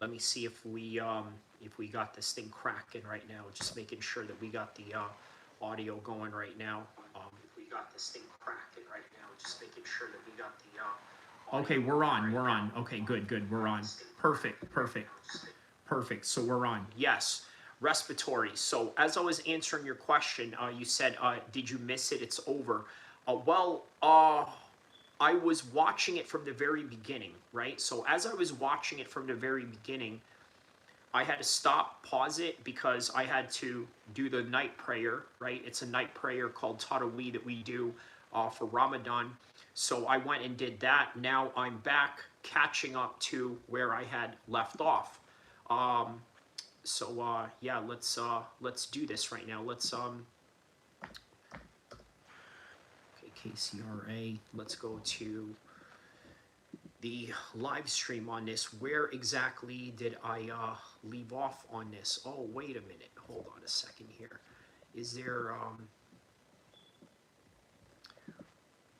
let me see if we got this thing cracking right now. Just making sure that we got the audio going right now. If we got this thing cracking right now, just making sure that we got the okay, we're on. We're on. Okay, good, good. We're on. Perfect, perfect, perfect. So we're on. Yes, respiratory. So as I was answering your question, you said, "Did you miss it? It's over." I was watching it from the very beginning, right? So as I was watching it from the very beginning, I had to stop, pause it, because I had to do the night prayer, right? It's a night prayer called Tarawih that we do for Ramadan. So I went and did that. Now I'm back catching up to where I had left off. Yeah, let's do this right now. Let's KCRA. Let's go to the live stream on this. Where exactly did I leave off on this? Oh, wait a minute. Hold on a second here. Is there,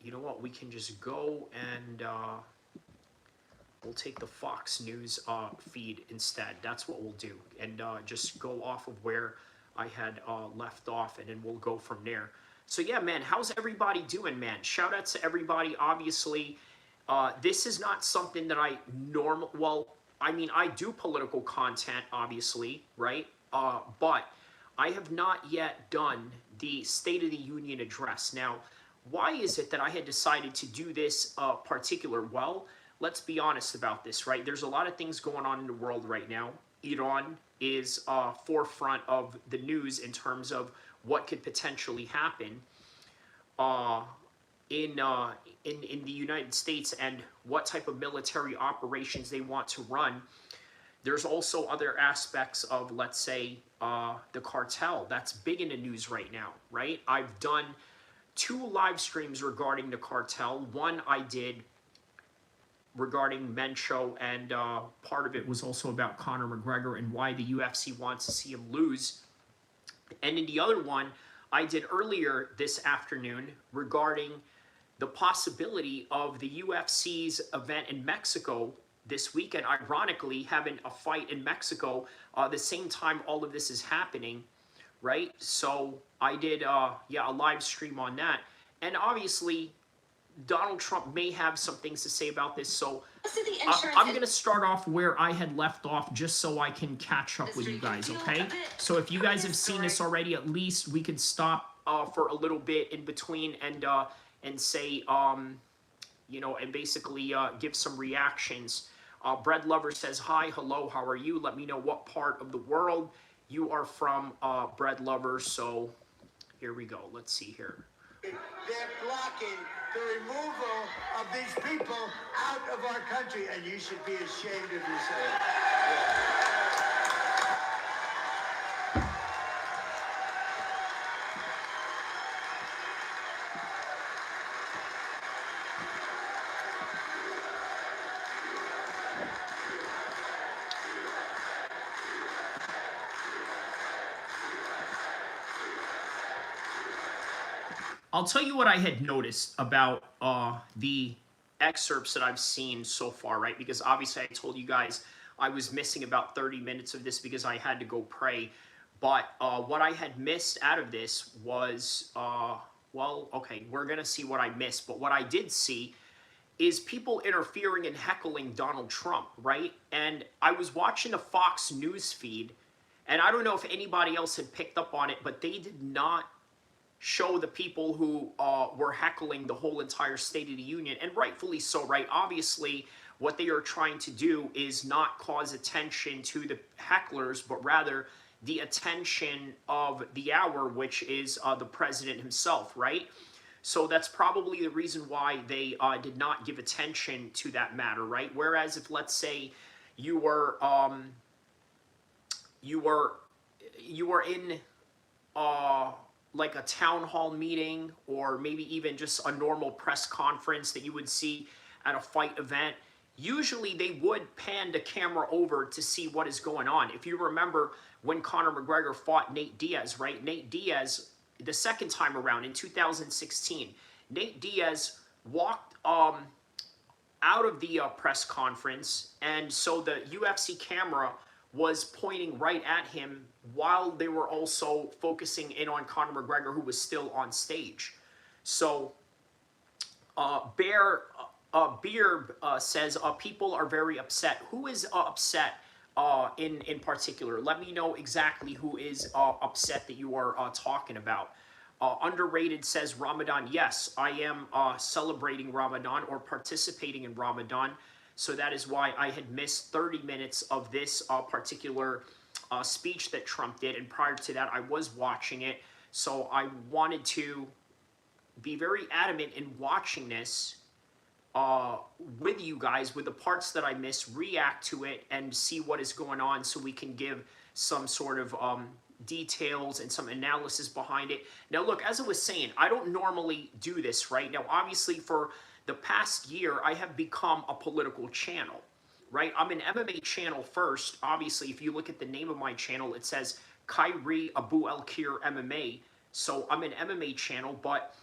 you know what? We can just go and we'll take the Fox News feed instead. That's what we'll do. And just go off of where I had left off, and then we'll go from there. So yeah, man, how's everybody doing, man? Shout out to everybody. Obviously, this is not something that I I mean, I do political content, obviously, right? But I have not yet done the State of the Union address. Now, why is it that I had decided to do this particular? Well, let's be honest about this, right? There's a lot of things going on in the world right now. Iran is forefront of the news in terms of what could potentially happen in the United States and what type of military operations they want to run. There's also other aspects of, let's say, the cartel. That's big in the news right now, right? I've done 2 live streams regarding the cartel. One I did regarding Mencho, and part of it was also about Conor McGregor and why the UFC wants to see him lose. And in the other one, I did earlier this afternoon regarding the possibility of the UFC's event in Mexico this weekend, ironically, having a fight in Mexico the same time all of this is happening, right? So I did, a live stream on that. And obviously, Donald Trump may have some things to say about this, so I'm going to start off where I had left off just so I can catch up with you guys, okay? So if you guys have seen this already, at least we could stop for a little bit in between and say, you know, and basically give some reactions. Bread Lover says, hi, hello, how are you? Let me know what part of the world you are from, Bread Lover. So here we go. Let's see here. They're blocking the removal of these people out of our country, and you should be ashamed of yourself. I'll tell you what I had noticed about the excerpts that I've seen so far, right? Because obviously I told you guys I was missing about 30 minutes of this because I had to go pray. But what I had missed out of this was, well, okay, we're going to see what I missed. But what I did see is people interfering and heckling Donald Trump, right? And I was watching the Fox News feed, and I don't know if anybody else had picked up on it, but they did not show the people who were heckling the whole entire State of the Union, and rightfully so, right? Obviously, what they are trying to do is not cause attention to the hecklers, but rather the attention of the hour, which is the president himself, right? So that's probably the reason why they did not give attention to that matter, right? Whereas if, let's say, you were in like a town hall meeting, or maybe even just a normal press conference that you would see at a fight event, usually they would pan the camera over to see what is going on. If you remember when Conor McGregor fought Nate Diaz, right? Nate Diaz, the second time around in 2016, Nate Diaz walked out of the press conference, and so the UFC camera was pointing right at him while they were also focusing in on Conor McGregor, who was still on stage. So Beer says people are very upset. Who is upset in particular? Let me know exactly who is upset that you are talking about. Underrated says Ramadan. Yes, I am celebrating Ramadan or participating in Ramadan. So that is why I had missed 30 minutes of this particular speech that Trump did. And prior to that, I was watching it. So I wanted to be very adamant in watching this with you guys, with the parts that I miss, react to it and see what is going on so we can give some sort of details and some analysis behind it. Now, look, as I was saying, I don't normally do this, right? Now, obviously, for the past year, I have become a political channel, right? I'm an MMA channel first. Obviously, if you look at the name of my channel, it says Kyrie Abu El-Kheer MMA. So I'm an MMA channel, but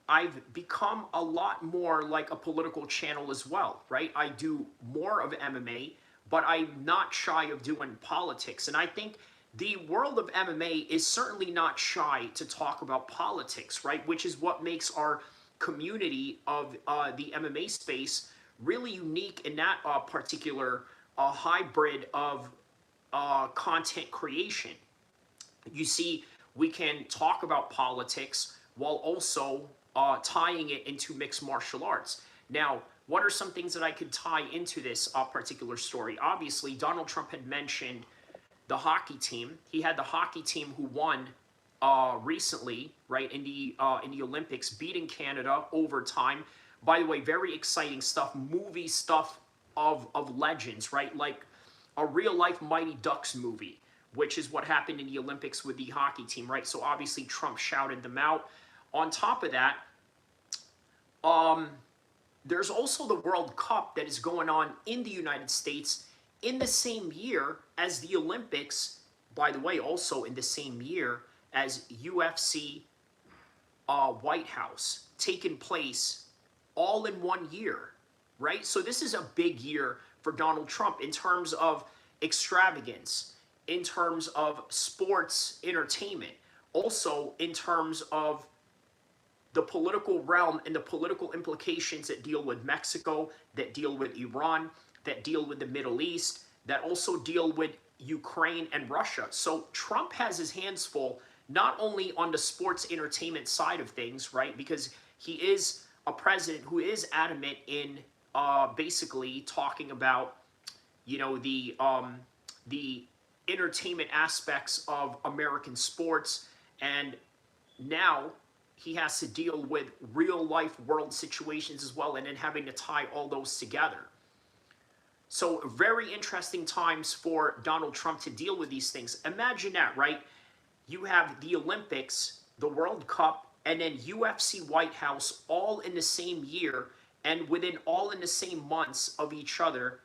I've become a lot more like a political channel as well, right? I do more of MMA, but I'm not shy of doing politics. And I think the world of MMA is certainly not shy to talk about politics, right? Which is what makes our community of the MMA space really unique in that particular hybrid of content creation. You see, we can talk about politics while also tying it into mixed martial arts. Now, what are some things that I could tie into this particular story? Obviously, Donald Trump had mentioned the hockey team. He had the hockey team who won recently, right, in the Olympics, beating Canada overtime. By the way, very exciting stuff, movie stuff of legends, right? Like a real life Mighty Ducks movie, which is what happened in the Olympics with the hockey team, right? So obviously Trump shouted them out. On top of that, there's also the World Cup that is going on in the United States in the same year as the Olympics, by the way, also in the same year as UFC White House, taking place all in one year, right? So this is a big year for Donald Trump in terms of extravagance, in terms of sports entertainment, also in terms of the political realm and the political implications that deal with Mexico, that deal with Iran, that deal with the Middle East, that also deal with Ukraine and Russia. So Trump has his hands full, not only on the sports entertainment side of things, right? Because he is a president who is adamant in basically talking about, you know, the entertainment aspects of American sports, and now he has to deal with real life world situations as well, and then having to tie all those together. So very interesting times for Donald Trump to deal with these things. Imagine that, right? You have the Olympics, the World Cup, and then UFC White House all in the same year and within all in the same months of each other.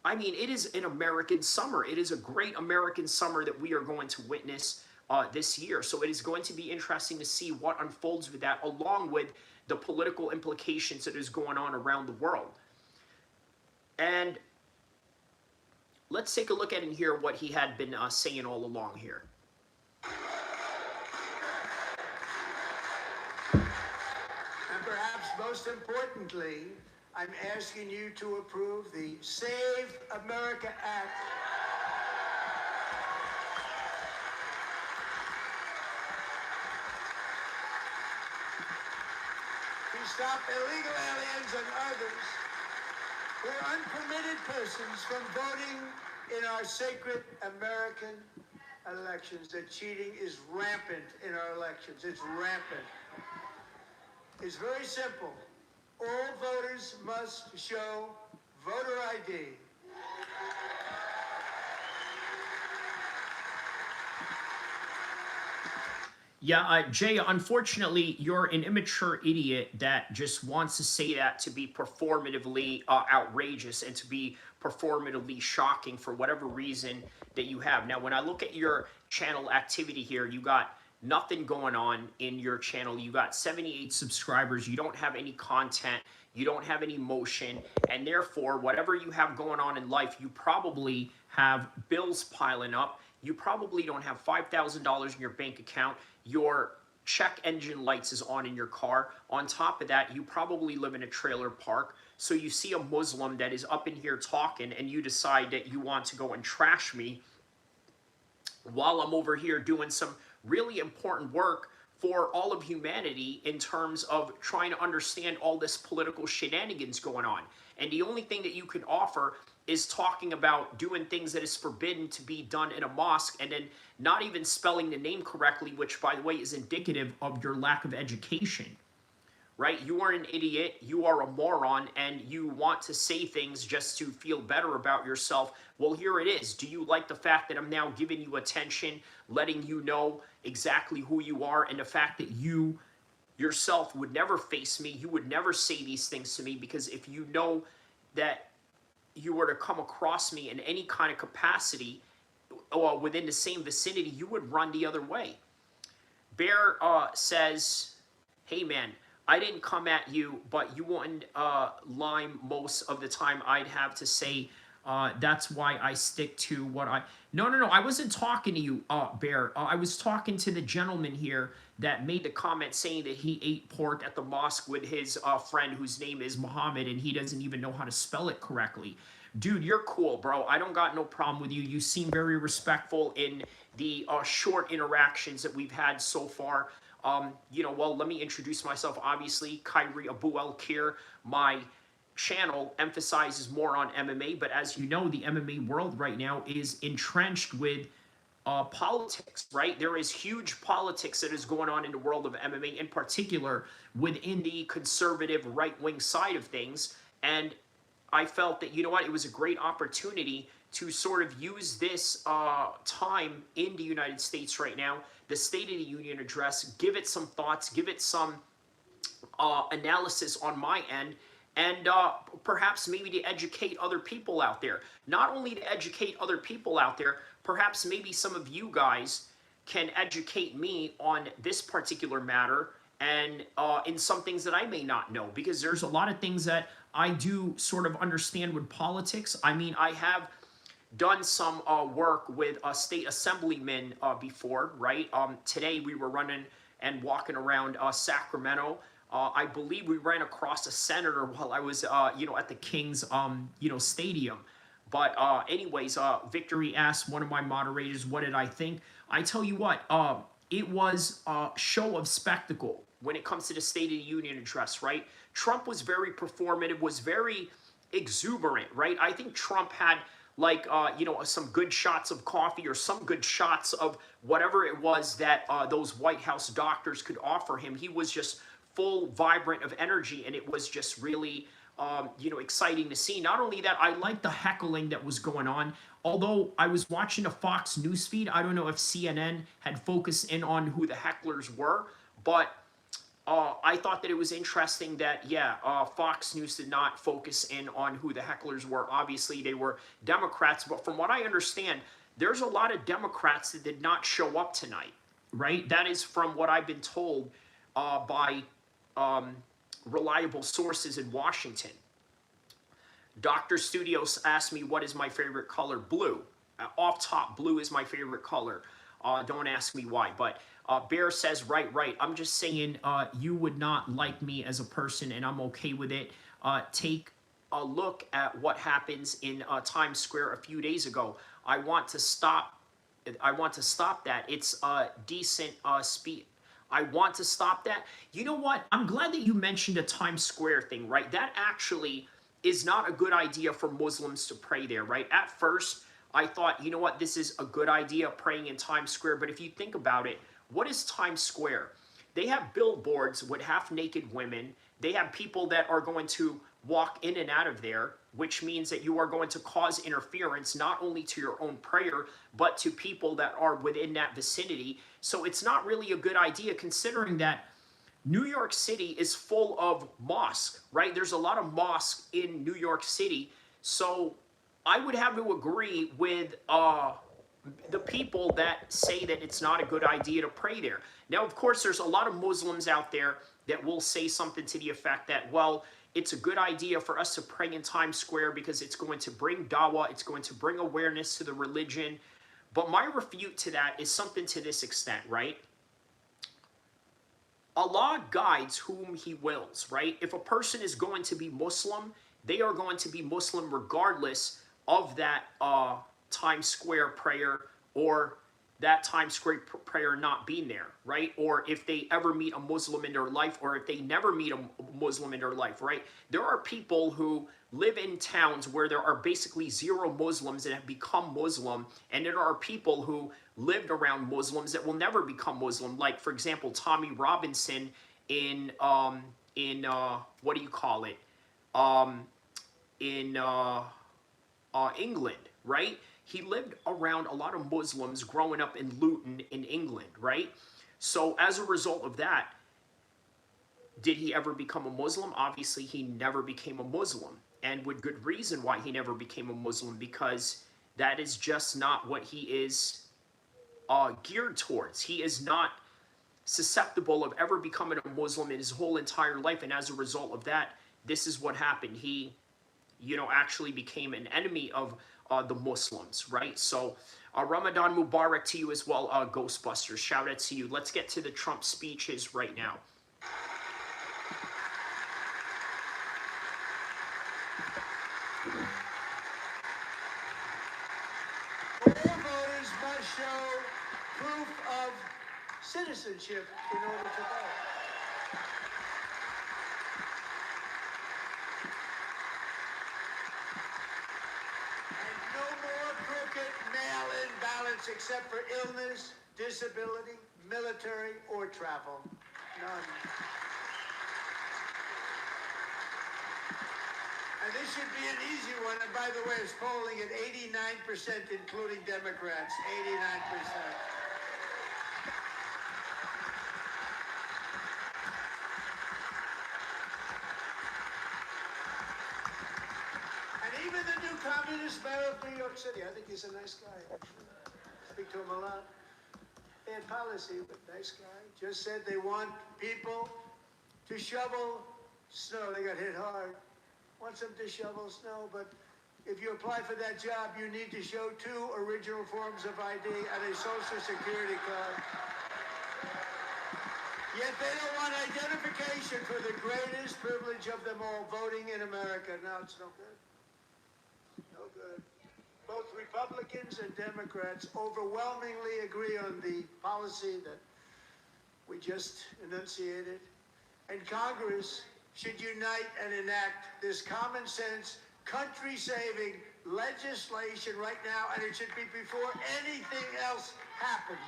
I mean, it is an American summer. It is a great American summer that we are going to witness this year. So it is going to be interesting to see what unfolds with that, along with the political implications that is going on around the world. And let's take a look at and hear what he had been saying all along here. And perhaps most importantly, I'm asking you to approve the Save America Act. To stop illegal aliens and others who are unpermitted persons from voting in our sacred American elections. That cheating is rampant in our elections. It's rampant. It's very simple. All voters must show voter ID. Yeah, Jay, unfortunately, you're an immature idiot that just wants to say that to be performatively outrageous and to be performatively shocking for whatever reason that you have. Now, when I look at your channel activity here, you got nothing going on in your channel. You got 78 subscribers. You don't have any content. You don't have any motion. And therefore, whatever you have going on in life, you probably have bills piling up. You probably don't have $5,000 in your bank account. Your check engine lights is on in your car. On top of that, you probably live in a trailer park. So you see a Muslim that is up in here talking, and you decide that you want to go and trash me while I'm over here doing some really important work for all of humanity in terms of trying to understand all this political shenanigans going on. And the only thing that you can offer is talking about doing things that is forbidden to be done in a mosque, and then not even spelling the name correctly, which, by the way, is indicative of your lack of education. Right? You are an idiot, you are a moron, and you want to say things just to feel better about yourself. Well, here it is. Do you like the fact that I'm now giving you attention, letting you know exactly who you are, and the fact that you yourself would never face me, you would never say these things to me, because if you know that you were to come across me in any kind of capacity or within the same vicinity, you would run the other way. Bear says, hey man, I didn't come at you, but you wouldn't lime most of the time I'd have to say. That's why I stick to what I... No, I wasn't talking to you, Bear. I was talking to the gentleman here that made the comment saying that he ate pork at the mosque with his friend whose name is Muhammad, and he doesn't even know how to spell it correctly. Dude, you're cool, bro. I don't got no problem with you. You seem very respectful in the short interactions that we've had so far. Well, let me introduce myself. Obviously, Kyrie Abu El-Kheer. My channel emphasizes more on MMA, but as you know, the MMA world right now is entrenched with politics, right? There is huge politics that is going on in the world of MMA, in particular within the conservative right-wing side of things. And I felt that, you know what, it was a great opportunity to sort of use this time in the United States right now, the State of the Union address, give it some thoughts, give it some analysis on my end, and perhaps maybe to educate other people out there. Not only to educate other people out there, perhaps maybe some of you guys can educate me on this particular matter and in some things that I may not know, because there's a lot of things that I do sort of understand with politics. I mean, I have done some work with a state assemblyman before, right? Today we were running and walking around Sacramento. I believe we ran across a senator while I was, at the Kings, stadium. But anyways, Victory asked one of my moderators, what did I think? I tell you what, it was a show of spectacle when it comes to the State of the Union address, right? Trump was very performative, was very exuberant, right? I think Trump had some good shots of coffee or some good shots of whatever it was that those White House doctors could offer him. He was just full, vibrant of energy, and it was just really, exciting to see. Not only that, I liked the heckling that was going on. Although I was watching a Fox News feed, I don't know if CNN had focused in on who the hecklers were, but I thought that it was interesting that, Fox News did not focus in on who the hecklers were. Obviously, they were Democrats, but from what I understand, there's a lot of Democrats that did not show up tonight, right? That is from what I've been told by reliable sources in Washington. Dr. Studios asked me, what is my favorite color? Blue. Off top, blue is my favorite color. Don't ask me why, but Bear says, right. I'm just saying you would not like me as a person, and I'm okay with it. Take a look at what happens in Times Square a few days ago. I want to stop that. It's a decent speed. I want to stop that. You know what? I'm glad that you mentioned a Times Square thing, right? That actually is not a good idea for Muslims to pray there, right? At first, I thought, you know what, this is a good idea, praying in Times Square. But if you think about it, what is Times Square? They have billboards with half-naked women. They have people that are going to walk in and out of there, which means that you are going to cause interference not only to your own prayer, but to people that are within that vicinity. So it's not really a good idea, considering that New York City is full of mosques, right? There's a lot of mosques in New York City. So I would have to agree with the people that say that it's not a good idea to pray there. Now, of course, there's a lot of Muslims out there that will say something to the effect that, well, it's a good idea for us to pray in Times Square because it's going to bring dawah, it's going to bring awareness to the religion. But my refute to that is something to this extent, right? Allah guides whom He wills, right? If a person is going to be Muslim, they are going to be Muslim regardless of that Times Square prayer or that Times Square prayer not being there, right? Or if they ever meet a Muslim in their life, or if they never meet a Muslim in their life, right? There are people who live in towns where there are basically zero Muslims that have become Muslim, and there are people who lived around Muslims that will never become Muslim. Like, for example, Tommy Robinson in what do you call it? In England, right? He lived around a lot of Muslims growing up in Luton in England, right? So as a result of that, did he ever become a Muslim? Obviously, he never became a Muslim. And with good reason why he never became a Muslim, because that is just not what he is geared towards. He is not susceptible of ever becoming a Muslim in his whole entire life. And as a result of that, this is what happened. He, actually became an enemy of the Muslims, right? So Ramadan Mubarak to you as well, Ghostbusters. Shout out to you. Let's get to the Trump speeches right now. All voters must show proof of citizenship in order to vote. And no more crooked mail-in ballots except for illness, disability, military, or travel. None. And this should be an easy one. And by the way, it's polling at 89%, including Democrats. 89%. And even the new communist mayor of New York City, I think he's a nice guy, actually. Speak to him a lot. Bad policy, but nice guy. Just said they want people to shovel snow. They got hit hard. Wants them to shovel snow, but if you apply for that job, you need to show 2 original forms of ID and a Social Security card. Yet they don't want identification for the greatest privilege of them all, voting in America. Now it's no good. No good. Both Republicans and Democrats overwhelmingly agree on the policy that we just enunciated. And Congress should unite and enact this common sense, country-saving legislation right now, and it should be before anything else happens.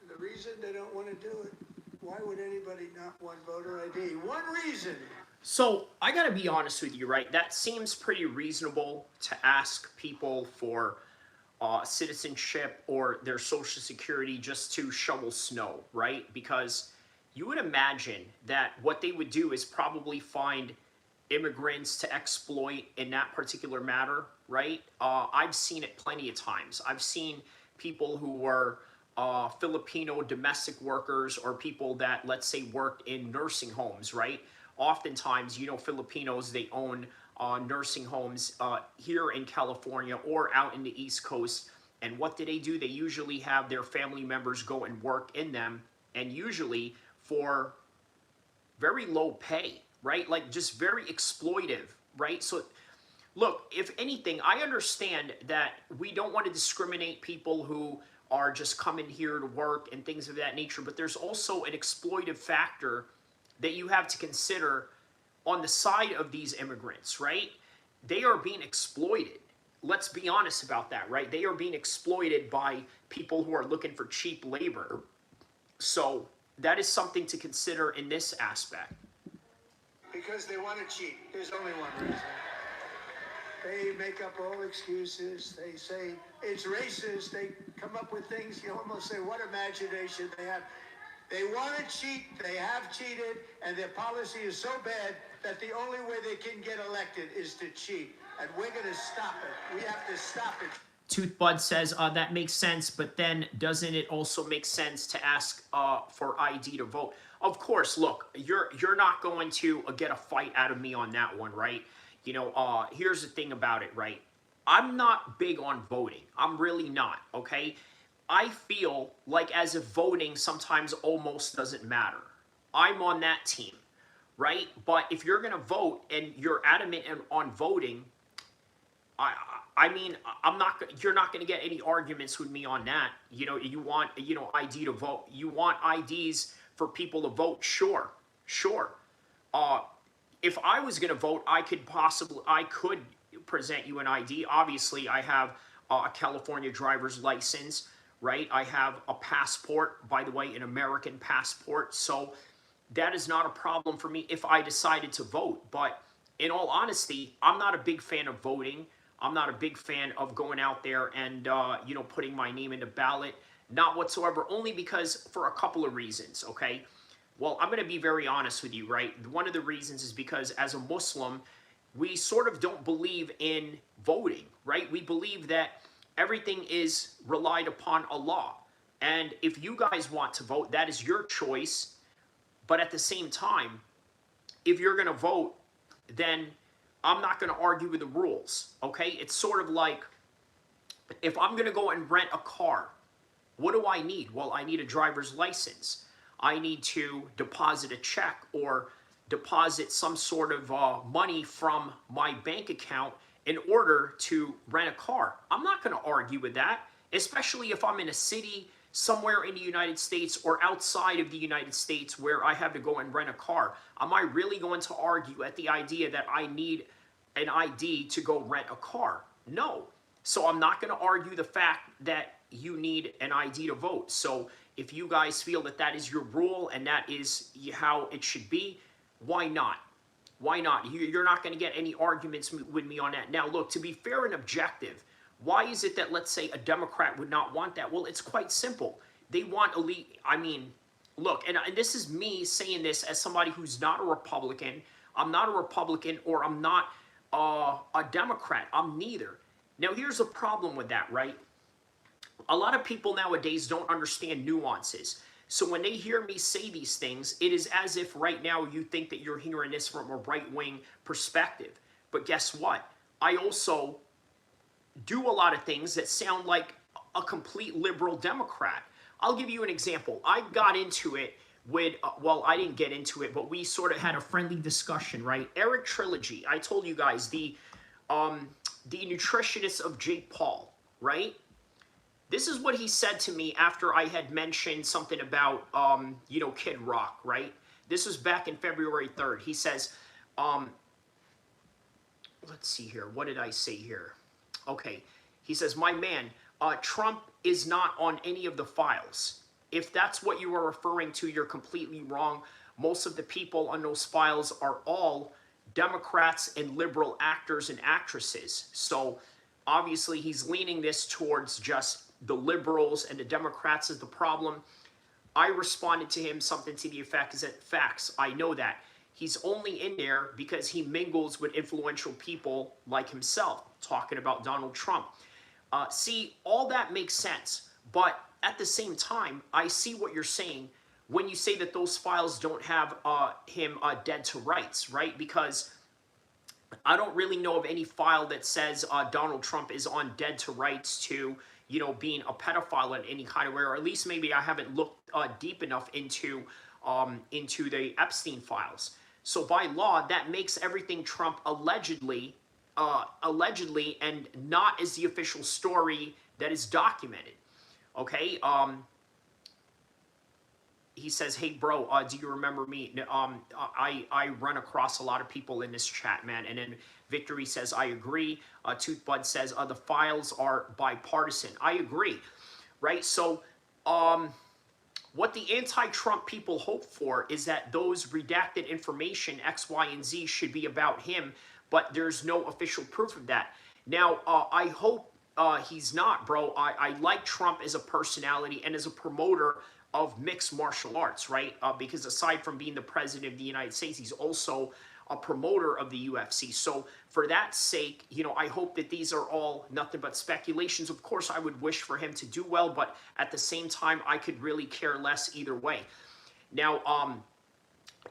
The reason they don't want to do it, why would anybody not want voter ID? One reason. So I gotta be honest with you, right? That seems pretty reasonable to ask people for citizenship or their social security just to shovel snow, right? Because you would imagine that what they would do is probably find immigrants to exploit in that particular matter, right? I've seen it plenty of times. I've seen people who were Filipino domestic workers or people that, let's say, worked in nursing homes, right? Oftentimes, Filipinos, they own nursing homes here in California or out in the East Coast. And what do? They usually have their family members go and work in them, and usually for very low pay, right? Like just very exploitive, right? So look, if anything, I understand that we don't want to discriminate people who are just coming here to work and things of that nature, but there's also an exploitive factor that you have to consider on the side of these immigrants, right? They are being exploited. Let's be honest about that, right? They are being exploited by people who are looking for cheap labor. So that is something to consider in this aspect. Because they want to cheat. There's only one reason. They make up all excuses. They say it's racist. They come up with things you almost say, what imagination they have. They want to cheat. They have cheated. And their policy is so bad that the only way they can get elected is to cheat. And we're going to stop it. We have to stop it. Toothbud says, that makes sense, but then doesn't it also make sense to ask for ID to vote? Of course, look, you're not going to get a fight out of me on that one, right? You know, here's the thing about it, right? I'm not big on voting. I'm really not, okay? I feel like as if voting sometimes almost doesn't matter. I'm on that team, right? But if you're going to vote and you're adamant on voting, I mean, I'm not. You're not going to get any arguments with me on that. You know, you want ID to vote. You want IDs for people to vote. Sure, sure. If I was going to vote, I could present you an ID. Obviously, I have a California driver's license, right? I have a passport, by the way, an American passport. So that is not a problem for me if I decided to vote. But in all honesty, I'm not a big fan of voting. I'm not a big fan of going out there and, putting my name in the ballot. Not whatsoever, only because for a couple of reasons, okay? Well, I'm going to be very honest with you, right? One of the reasons is because as a Muslim, we sort of don't believe in voting, right? We believe that everything is relied upon Allah. And if you guys want to vote, that is your choice. But at the same time, if you're going to vote, then I'm not going to argue with the rules, okay? It's sort of like if I'm going to go and rent a car, what do I need? Well, I need a driver's license. I need to deposit a check or deposit some sort of money from my bank account in order to rent a car. I'm not going to argue with that, especially if I'm in a city somewhere in the United States or outside of the United States where I have to go and rent a car. Am I really going to argue at the idea that I need an ID to go rent a car? No. So I'm not going to argue the fact that you need an ID to vote. So if you guys feel that that is your rule and that is how it should be, why not? Why not? You're not going to get any arguments with me on that. Now, look, to be fair and objective, why is it that, let's say, a Democrat would not want that? Well, it's quite simple. They want elite. I mean, look, and this is me saying this as somebody who's not a Republican. I'm not a Republican or I'm not a Democrat. I'm neither. Now, here's the problem with that, right? A lot of people nowadays don't understand nuances. So when they hear me say these things, it is as if right now you think that you're hearing this from a right-wing perspective. But guess what? I also do a lot of things that sound like a complete liberal Democrat. I'll give you an example. I got into it with, well, I didn't get into it, but we sort of had a friendly discussion, right? Eric Trilogy, I told you guys, the nutritionist of Jake Paul, right? This is what he said to me after I had mentioned something about, Kid Rock, right? This was back in February 3rd. He says, let's see here. What did I say here? Okay. He says, my man, Trump is not on any of the files. If that's what you are referring to, you're completely wrong. Most of the people on those files are all Democrats and liberal actors and actresses. So obviously he's leaning this towards just the liberals and the Democrats is the problem. I responded to him something to the effect is that facts, I know that. He's only in there because he mingles with influential people like himself, talking about Donald Trump. See, all that makes sense. But at the same time, I see what you're saying when you say that those files don't have him dead to rights, right? Because I don't really know of any file that says Donald Trump is on dead to rights to, being a pedophile in any kind of way, or at least maybe I haven't looked deep enough into the Epstein files. So by law, that makes everything Trump allegedly, and not as the official story that is documented. Okay. He says, hey, bro, do you remember me? I run across a lot of people in this chat, man. And then Victory says, I agree. Toothbud says, the files are bipartisan. I agree, right? So what the anti-Trump people hope for is that those redacted information, X, Y, and Z, should be about him. but there's no official proof of that. Now, I hope he's not, bro. I like Trump as a personality and as a promoter of mixed martial arts, right? Because aside from being the president of the United States, he's also a promoter of the UFC. So for that sake, you know, I hope that these are all nothing but speculations. Of course, I would wish for him to do well, but at the same time, I could really care less either way. Now,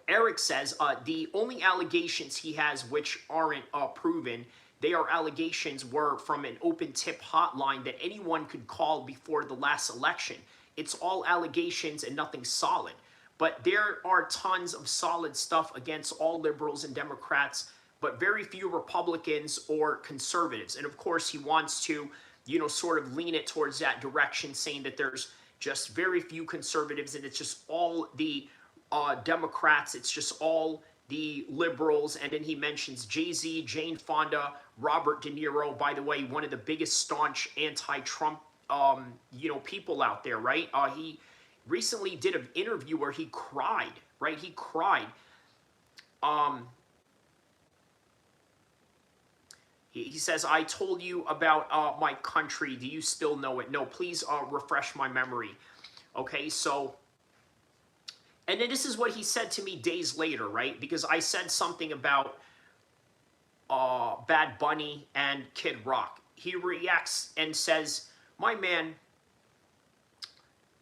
Eric says the only allegations he has which aren't proven, they are allegations were from an open tip hotline that anyone could call before the last election. It's all allegations and nothing solid. But there are tons of solid stuff against all liberals and Democrats, but very few Republicans or conservatives. And of course, he wants to, you know, sort of lean it towards that direction, saying that there's just very few conservatives and it's just all the Democrats, it's just all the liberals. And then he mentions Jay-Z, Jane Fonda, Robert De Niro, by the way, one of the biggest staunch anti-Trump you know, people out there, right? He recently did an interview where he cried, right? He cried. He says, I told you about my country. Do you still know it? No, please refresh my memory. Okay, so, and then this is what he said to me days later, right? Because I said something about Bad Bunny and Kid Rock. He reacts and says, my man,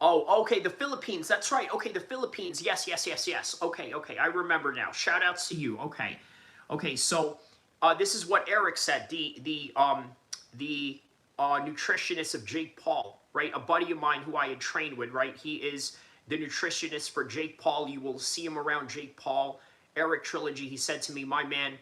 oh, okay, the Philippines. That's right. Okay, the Philippines. Yes, yes, yes, yes. Okay, okay, I remember now. Shout outs to you. Okay, okay. So this is what Eric said. The nutritionist of Jake Paul, right? A buddy of mine who I had trained with, right? He is the nutritionist for Jake Paul. You will see him around Jake Paul. Eric Trilogy. He said to me, my man,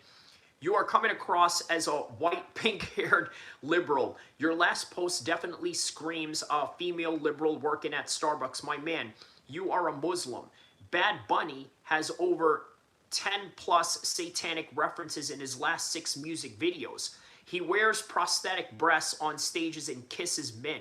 you are coming across as a white, pink-haired liberal. Your last post definitely screams a female liberal working at Starbucks. My man, you are a Muslim. Bad Bunny has over 10 plus satanic references in his last 6 music videos. He wears prosthetic breasts on stages and kisses men.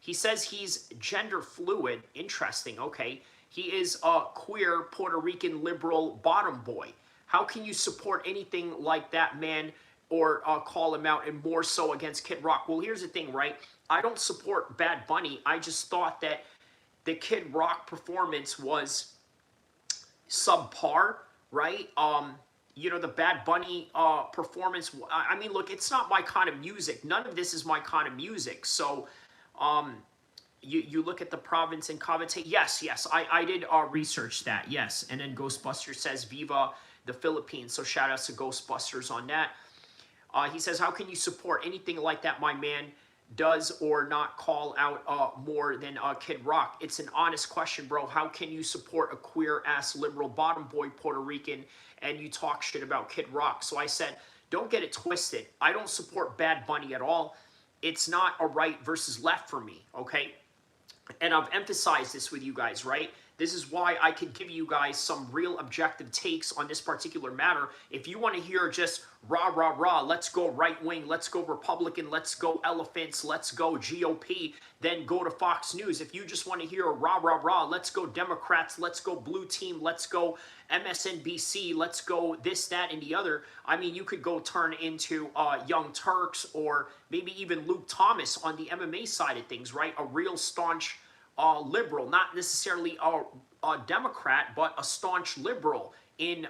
He says he's gender fluid. Interesting, okay. He is a queer Puerto Rican liberal bottom boy. How can you support anything like that, man, or call him out, and more so against Kid Rock? Well, here's the thing, right? I don't support Bad Bunny. I just thought that the Kid Rock performance was subpar, right? You know, the Bad Bunny performance, I mean, look, it's not my kind of music. None of this is my kind of music. So, you look at the province and Cavite. Yes, yes, I did research that, yes. And then Ghostbusters says, Viva the Philippines. So shout outs to Ghostbusters on that. He says, how can you support anything like that, my man does or not call out more than Kid Rock? It's an honest question, bro. How can you support a queer-ass liberal bottom boy Puerto Rican and you talk shit about Kid Rock? So I said, don't get it twisted. I don't support Bad Bunny at all. It's not a right versus left for me, okay? And I've emphasized this with you guys, right? This is why I can give you guys some real objective takes on this particular matter. If you want to hear just rah, rah, rah, let's go right wing, let's go Republican, let's go elephants, let's go GOP, then go to Fox News. If you just want to hear a rah, rah, rah, let's go Democrats, let's go blue team, let's go MSNBC, let's go this, that, and the other. I mean, you could go turn into Young Turks or maybe even Luke Thomas on the MMA side of things, right? A real staunch liberal, not necessarily a Democrat, but a staunch liberal in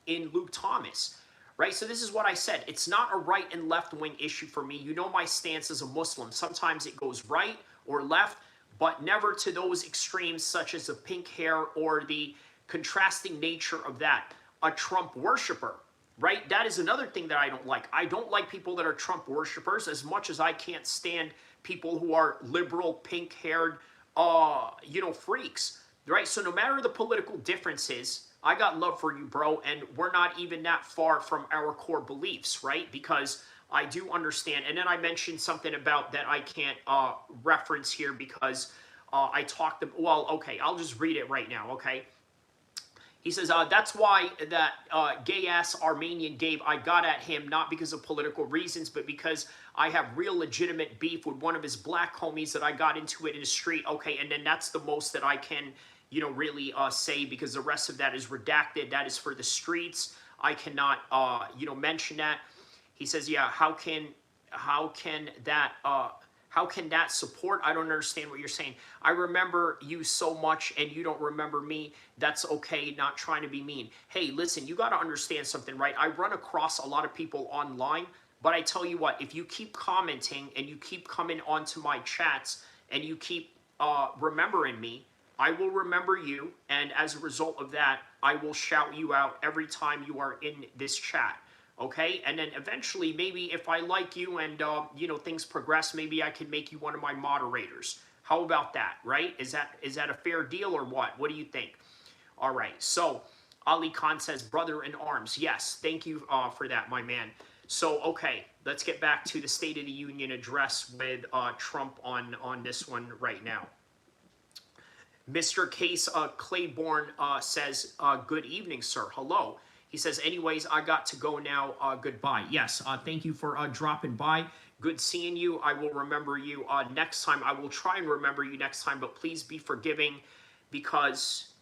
Luke Thomas, right? So this is what I said. It's not a right and left wing issue for me. You know my stance as a Muslim. Sometimes it goes right or left, but never to those extremes such as the pink hair or the contrasting nature of that. A Trump worshiper, right? That is another thing that I don't like. I don't like people that are Trump worshipers as much as I can't stand people who are liberal, pink-haired, you know, freaks, right? So no matter the political differences, I got love for you, bro, and we're not even that far from our core beliefs, right? Because I do understand, and then I mentioned something about that I can't reference here because I talked, well, okay, I'll just read it right now, okay? He says, that's why that gay-ass Armenian Gabe, I got at him not because of political reasons, but because I have real legitimate beef with one of his black homies that I got into it in the street. Okay, and then that's the most that I can, really say, because the rest of that is redacted. That is for the streets. I cannot, mention that. He says, yeah, how can that support? I don't understand what you're saying. I remember you so much and you don't remember me. That's okay, not trying to be mean. Hey, listen, you got to understand something, right? I run across a lot of people online, but I tell you what, if you keep commenting and you keep coming onto my chats and you keep remembering me, I will remember you. And as a result of that, I will shout you out every time you are in this chat. Okay, and then eventually, maybe if I like you and things progress, maybe I can make you one of my moderators. How about that? Right? Is that a fair deal or what? What do you think? All right. So Ali Khan says, "Brother in arms." Yes, thank you for that, my man. So okay, let's get back to the State of the Union address with Trump on this one right now. Mr. Case Claiborne says, good evening, sir. Hello. He says, anyways, I got to go now. Goodbye. Yes, thank you for dropping by. Good seeing you. I will remember you next time. I will try and remember you next time, but please be forgiving, because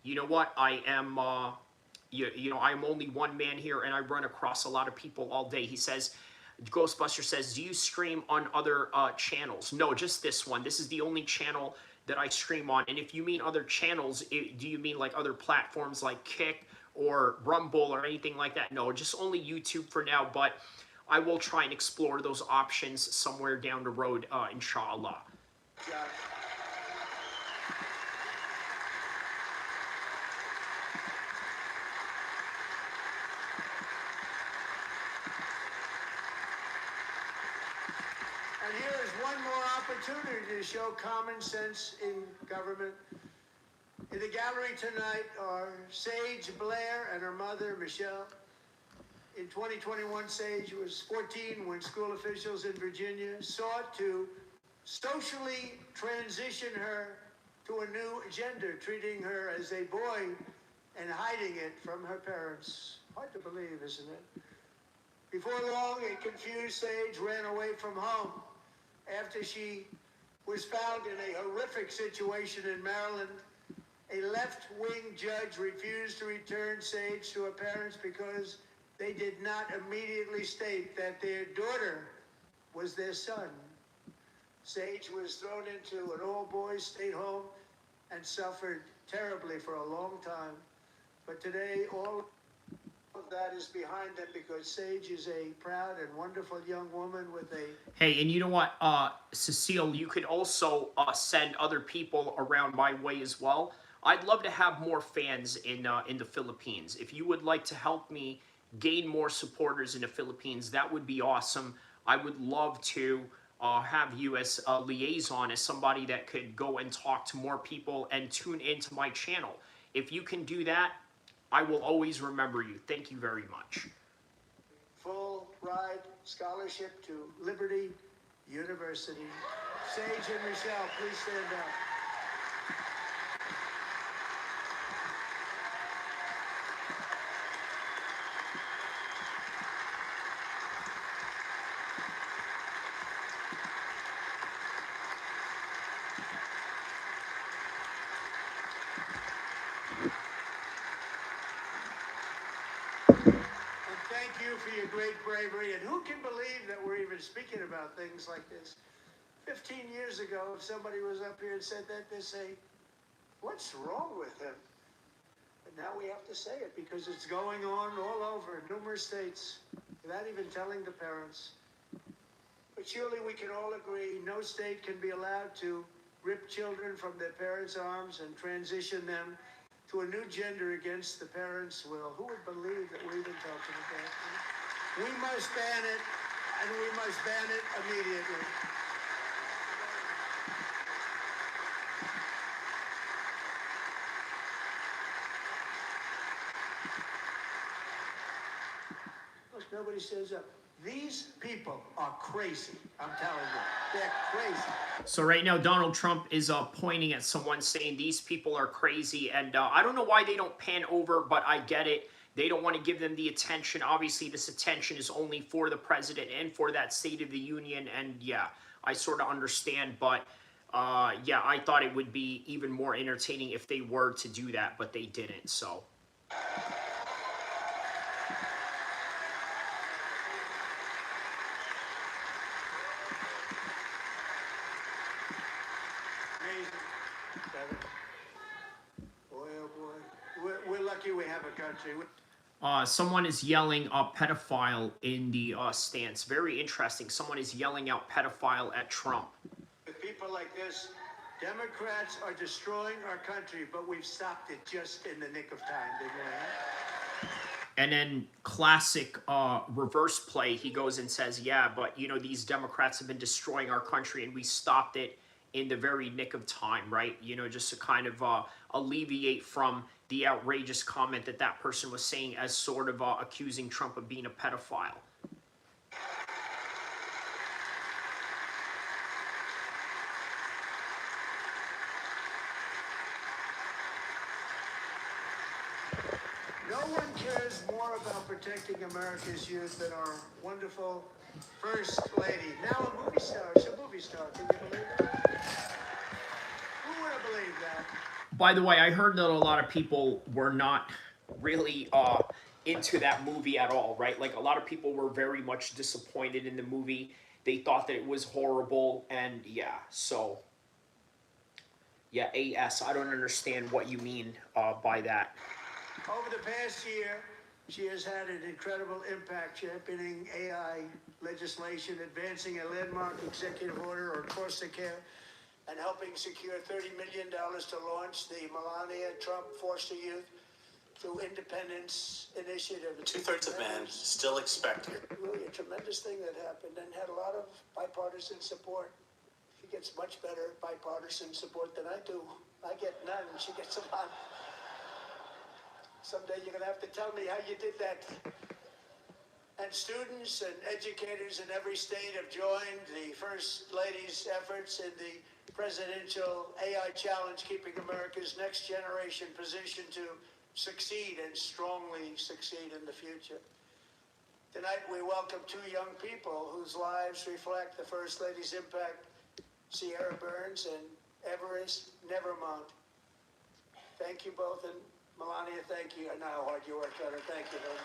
you know what? I am, I'm only one man here, and I run across a lot of people all day. He says, Ghostbuster says, do you stream on other channels? No, just this one. This is the only channel that I stream on. And if you mean other channels, do you mean like other platforms like Kick or Rumble or anything like that? No, just only YouTube for now, but I will try and explore those options somewhere down the road, inshallah. Yeah. And here is one more opportunity to show common sense in government. In the gallery tonight are Sage Blair and her mother, Michelle. In 2021, Sage was 14 when school officials in Virginia sought to socially transition her to a new gender, treating her as a boy and hiding it from her parents. Hard to believe, isn't it? Before long, a confused Sage ran away from home after she was found in a horrific situation in Maryland. A left-wing judge refused to return Sage to her parents because they did not immediately state that their daughter was their son. Sage was thrown into an all-boys state home and suffered terribly for a long time. But today, all of that is behind them because Sage is a proud and wonderful young woman with a... Hey, and you know what, Cecile, you could also send other people around my way as well. I'd love to have more fans in the Philippines. If you would like to help me gain more supporters in the Philippines, that would be awesome. I would love to have you as a liaison, as somebody that could go and talk to more people and tune into my channel. If you can do that, I will always remember you. Thank you very much. Full ride scholarship to Liberty University. Sage and Michelle, please stand up. Thank you for your great bravery. And who can believe that we're even speaking about things like this? 15 years ago, if somebody was up here and said that, they'd say, what's wrong with him? And now we have to say it because it's going on all over, numerous states, without even telling the parents. But surely we can all agree no state can be allowed to rip children from their parents' arms and transition them to a new gender against the parents' will. Who would believe that we've been talking about that? We must ban it, and we must ban it immediately. Look, nobody stands up. These people are crazy. I'm telling you, they're crazy. So right now, Donald Trump is pointing at someone saying these people are crazy. And I don't know why they don't pan over, but I get it. They don't want to give them the attention. Obviously, this attention is only for the president and for that State of the Union. And yeah, I sort of understand. But Yeah, I thought it would be even more entertaining if they were to do that, but they didn't. So Amazing. Kevin. Boy, oh boy. We're lucky we have a country. someone is yelling pedophile in the stance. Very interesting. Someone is yelling out pedophile at Trump. With people like this, Democrats are destroying our country, but we've stopped it just in the nick of time, didn't we? And then classic reverse play, he goes and says, yeah, but you know, these Democrats have been destroying our country and we stopped it in the very nick of time, right? You know, just to kind of alleviate from the outrageous comment that that person was saying as sort of accusing Trump of being a pedophile. No one cares more about protecting America's youth than our wonderful First Lady. Now a movie star. She's a movie star. Can you believe that? Who would have believed that? By the way, I heard that a lot of people were not really into that movie at all, right? Like a lot of people were very much disappointed in the movie. They thought that it was horrible, and yeah, so yeah, AS, I don't understand what you mean by that. Over the past year, she has had an incredible impact championing AI legislation, advancing a landmark executive order or El-Kheer, and helping secure $30 million to launch the Melania Trump Foster Youth through Independence Initiative. Two-thirds of men still expect it. Really a tremendous thing that happened and had a lot of bipartisan support. She gets much better bipartisan support than I do. I get none, she gets a lot. Someday you're going to have to tell me how you did that. And students and educators in every state have joined the First Lady's efforts in the presidential AI challenge, keeping America's next generation positioned to succeed and strongly succeed in the future. Tonight we welcome two young people whose lives reflect the First Lady's impact, Sierra Burns and Everest Nevermount. Thank you both, and Melania, thank you. I know how hard you worked on it. Thank you very much.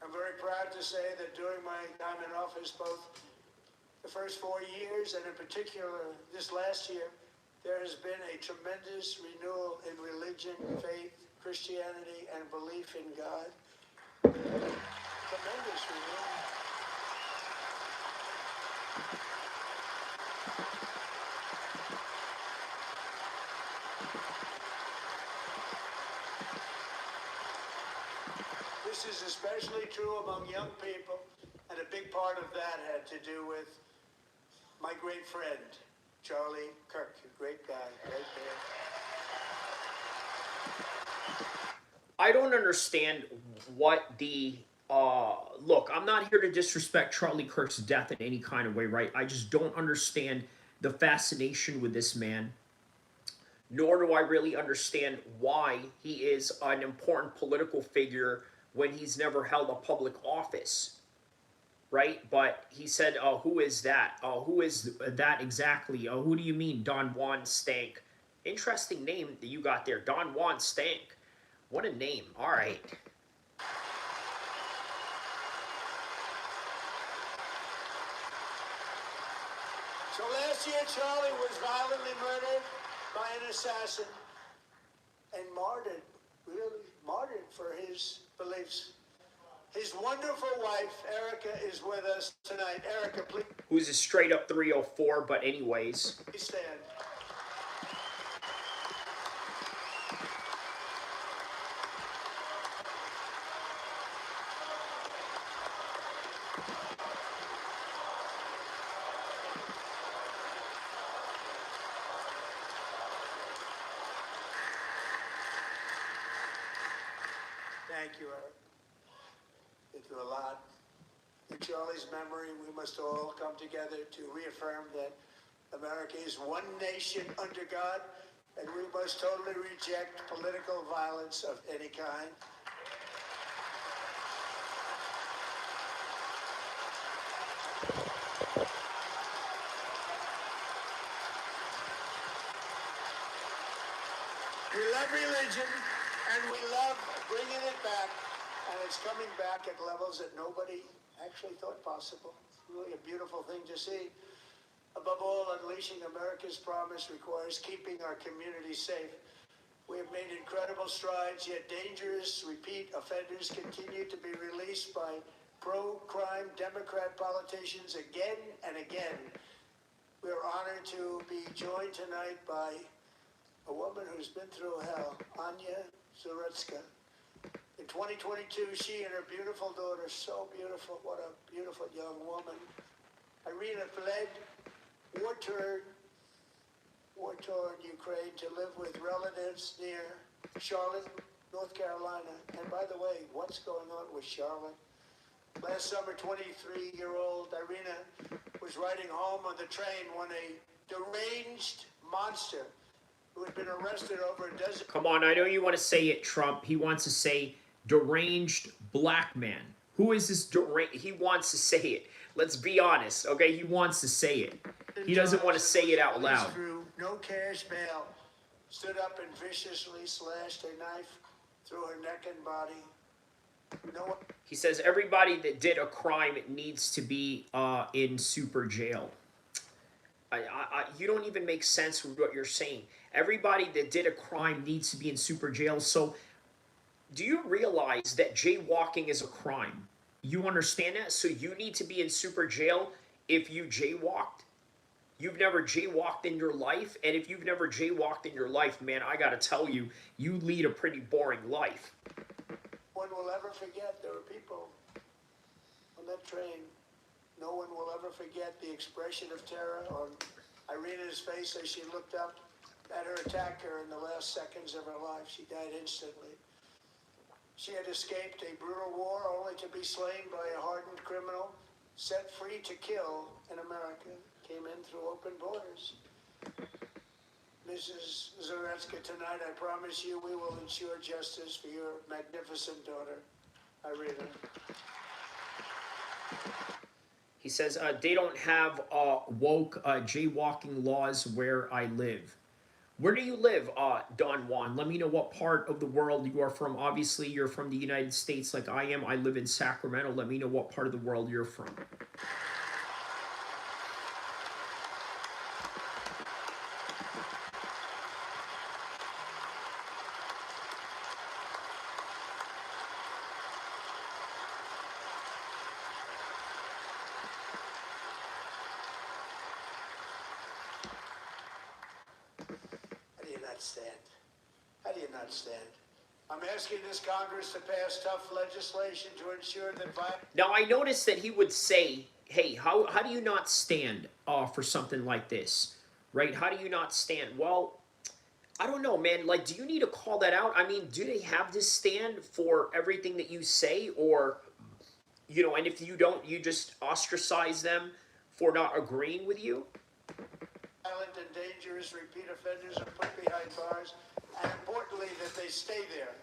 I'm very proud to say that during my time in office, both the first 4 years and in particular this last year, there has been a tremendous renewal in religion, faith, Christianity, and belief in God. Tremendous renewal. This is especially true among young people, and a big part of that had to do with my great friend, Charlie Kirk, a great guy, great man. I don't understand what the look, I'm not here to disrespect Charlie Kirk's death in any kind of way, right? I just don't understand the fascination with this man, nor do I really understand why he is an important political figure when he's never held a public office, right? But he said, who is that? Who is that exactly? Who do you mean, Don Juan Stank? Interesting name that you got there, Don Juan Stank. What a name. All right. So last year, Charlie was violently murdered by an assassin and martyred, really martyred for his beliefs. His wonderful wife, Erica, is with us tonight. Erica, please Who's a straight up 304, but anyways. stand. Thank you, Eric. Thank you a lot. In Charlie's memory, we must all come together to reaffirm that America is one nation under God, and we must totally reject political violence of any kind. We love religion, and we love bringing it back, and it's coming back at levels that nobody actually thought possible. It's really a beautiful thing to see. Above all, unleashing America's promise requires keeping our communities safe. We have made incredible strides, yet dangerous repeat offenders continue to be released by pro-crime Democrat politicians again and again. We are honored to be joined tonight by a woman who's been through hell, Anya Zaretska. In 2022, she and her beautiful daughter, so beautiful, what a beautiful young woman, Irina fled war-torn Ukraine to live with relatives near Charlotte, North Carolina. And by the way, what's going on with Charlotte? Last summer, 23-year-old Irina was riding home on the train when a deranged monster who had been arrested over a dozen... Come on, I know you want to say it, Trump. He wants to say deranged black man. Who is this deranged? He wants to say it. Let's be honest, okay? He wants to say it. He doesn't want to say it out loud. Through no cash bail, stood up and viciously slashed a knife through her neck and body. No one... He says everybody that did a crime needs to be in super jail. You don't even make sense with what you're saying. Everybody that did a crime needs to be in super jail. So do you realize that jaywalking is a crime? You understand that? So you need to be in super jail if you jaywalked? You've never jaywalked in your life? And if you've never jaywalked in your life, man, I gotta tell you, you lead a pretty boring life. No one will ever forget there were people on that train. No one will ever forget the expression of terror on Irina's face as she looked up at her attacker in the last seconds of her life. She died instantly. She had escaped a brutal war only to be slain by a hardened criminal, set free to kill in America. Came in through open borders. Mrs. Zaretska, tonight I promise you we will ensure justice for your magnificent daughter, Irina. He says, they don't have woke jaywalking laws where I live. Where do you live, Don Juan? Let me know what part of the world you are from. Obviously, you're from the United States like I am. I live in Sacramento. Let me know what part of the world you're from. Stand? How do you not stand? I'm asking this Congress to pass tough legislation to ensure that violence... Now, I noticed that he would say, hey, how do you not stand for something like this? Right? How do you not stand? Well, I don't know, man. Like, do you need to call that out? I mean, do they have to stand for everything that you say? Or, you know, and if you don't, you just ostracize them for not agreeing with you? Violent and dangerous repeat offenders are put behind bars, and importantly, that they stay there.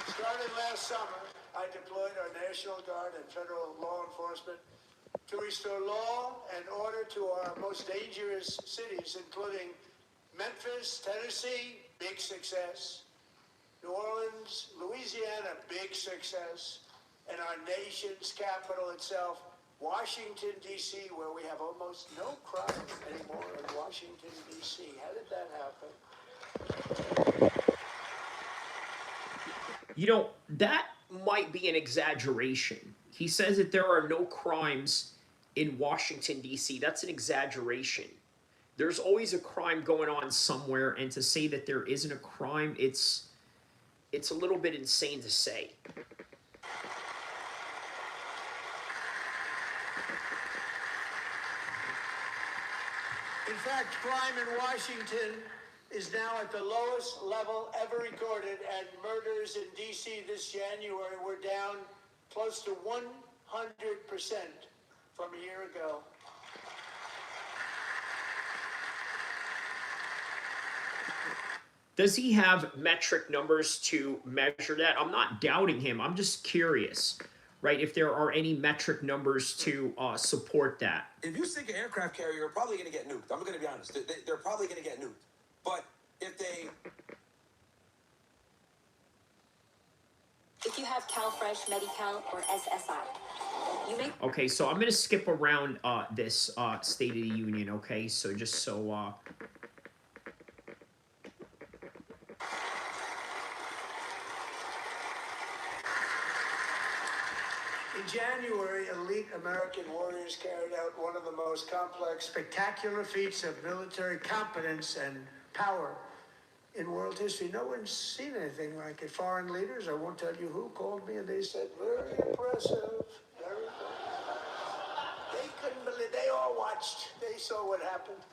Starting last summer, I deployed our National Guard and federal law enforcement to restore law and order to our most dangerous cities, including Memphis, Tennessee, big success. New Orleans, Louisiana, big success. And our nation's capital itself, Washington, D.C., where we have almost no crime anymore in Washington, D.C. How did that happen? You know, that might be an exaggeration. He says that there are no crimes in Washington, D.C. That's an exaggeration. There's always a crime going on somewhere, and to say that there isn't a crime, it's a little bit insane to say. In fact, crime in Washington is now at the lowest level ever recorded, and murders in D.C. this January were down close to 100% from a year ago. Does he have metric numbers to measure that? I'm not doubting him. I'm just curious, right? If there are any metric numbers to support that. If you sink an aircraft carrier, you're probably going to get nuked. I'm going to be honest. They're probably going to get nuked. But if you have CalFresh, Medi-Cal, or SSI, you may... Okay, so I'm going to skip around this State of the Union, okay? So just so... In January, elite American warriors carried out one of the most complex, spectacular feats of military competence and power in world history. No one's seen anything like it. Foreign leaders, I won't tell you who, called me and they said, very impressive, very impressive. They couldn't believe, they all watched, they saw what happened.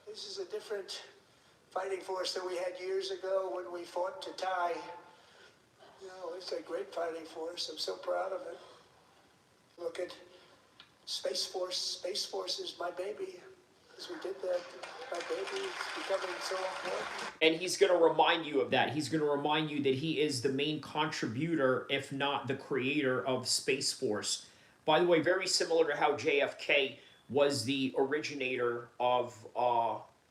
This is a different fighting force than we had years ago when we fought to tie. You know, it's a great fighting force. I'm so proud of it. Look at Space Force. Space Force is my baby. As we did that, my baby is becoming so important. And he's going to remind you of that. He's going to remind you that he is the main contributor, if not the creator of Space Force. By the way, very similar to how JFK was the originator of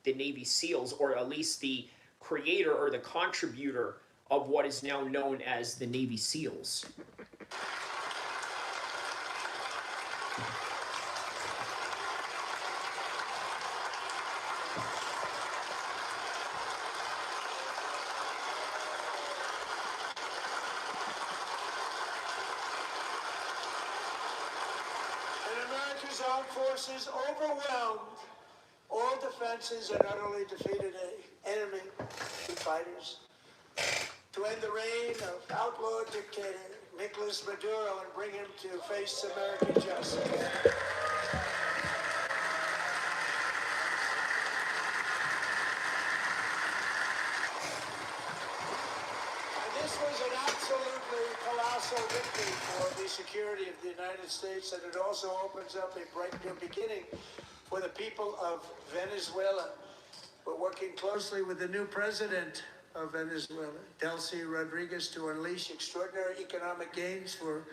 the Navy SEALs, or at least the creator or the contributor of what is now known as the Navy SEALs. And America's armed forces overwhelmed all defenses and utterly defeated an enemy and fighters to end the reign of outlaw dictator Nicolas Maduro and bring him to face American justice. And this was an absolutely colossal victory for the security of the United States, and it also opens up a bright new beginning for the people of Venezuela. We're working closely with the new president of Venezuela, Delcy Rodriguez, to unleash extraordinary economic gains for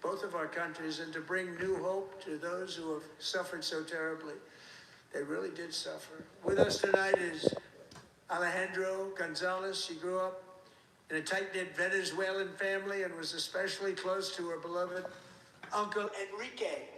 both of our countries and to bring new hope to those who have suffered so terribly. They really did suffer. With us tonight is Alejandro Gonzalez. She grew up in a tight-knit Venezuelan family and was especially close to her beloved uncle Enrique.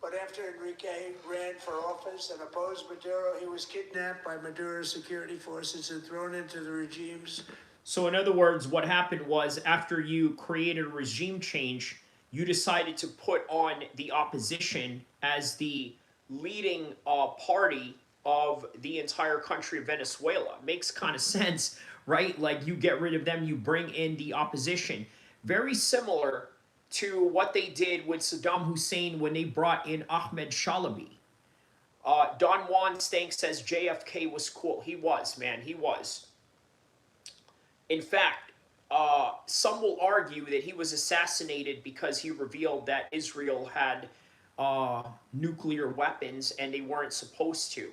But after Enrique ran for office and opposed Maduro, he was kidnapped by Maduro's security forces and thrown into the regime's. So in other words, what happened was, after you created a regime change, you decided to put on the opposition as the leading party of the entire country of Venezuela. Makes kind of sense, right? Like, you get rid of them, you bring in the opposition. Very similar to what they did with Saddam Hussein when they brought in Ahmed Shalabi. Don Juan Stank says JFK was cool. He was, man, he was. In fact, some will argue that he was assassinated because he revealed that Israel had nuclear weapons and they weren't supposed to.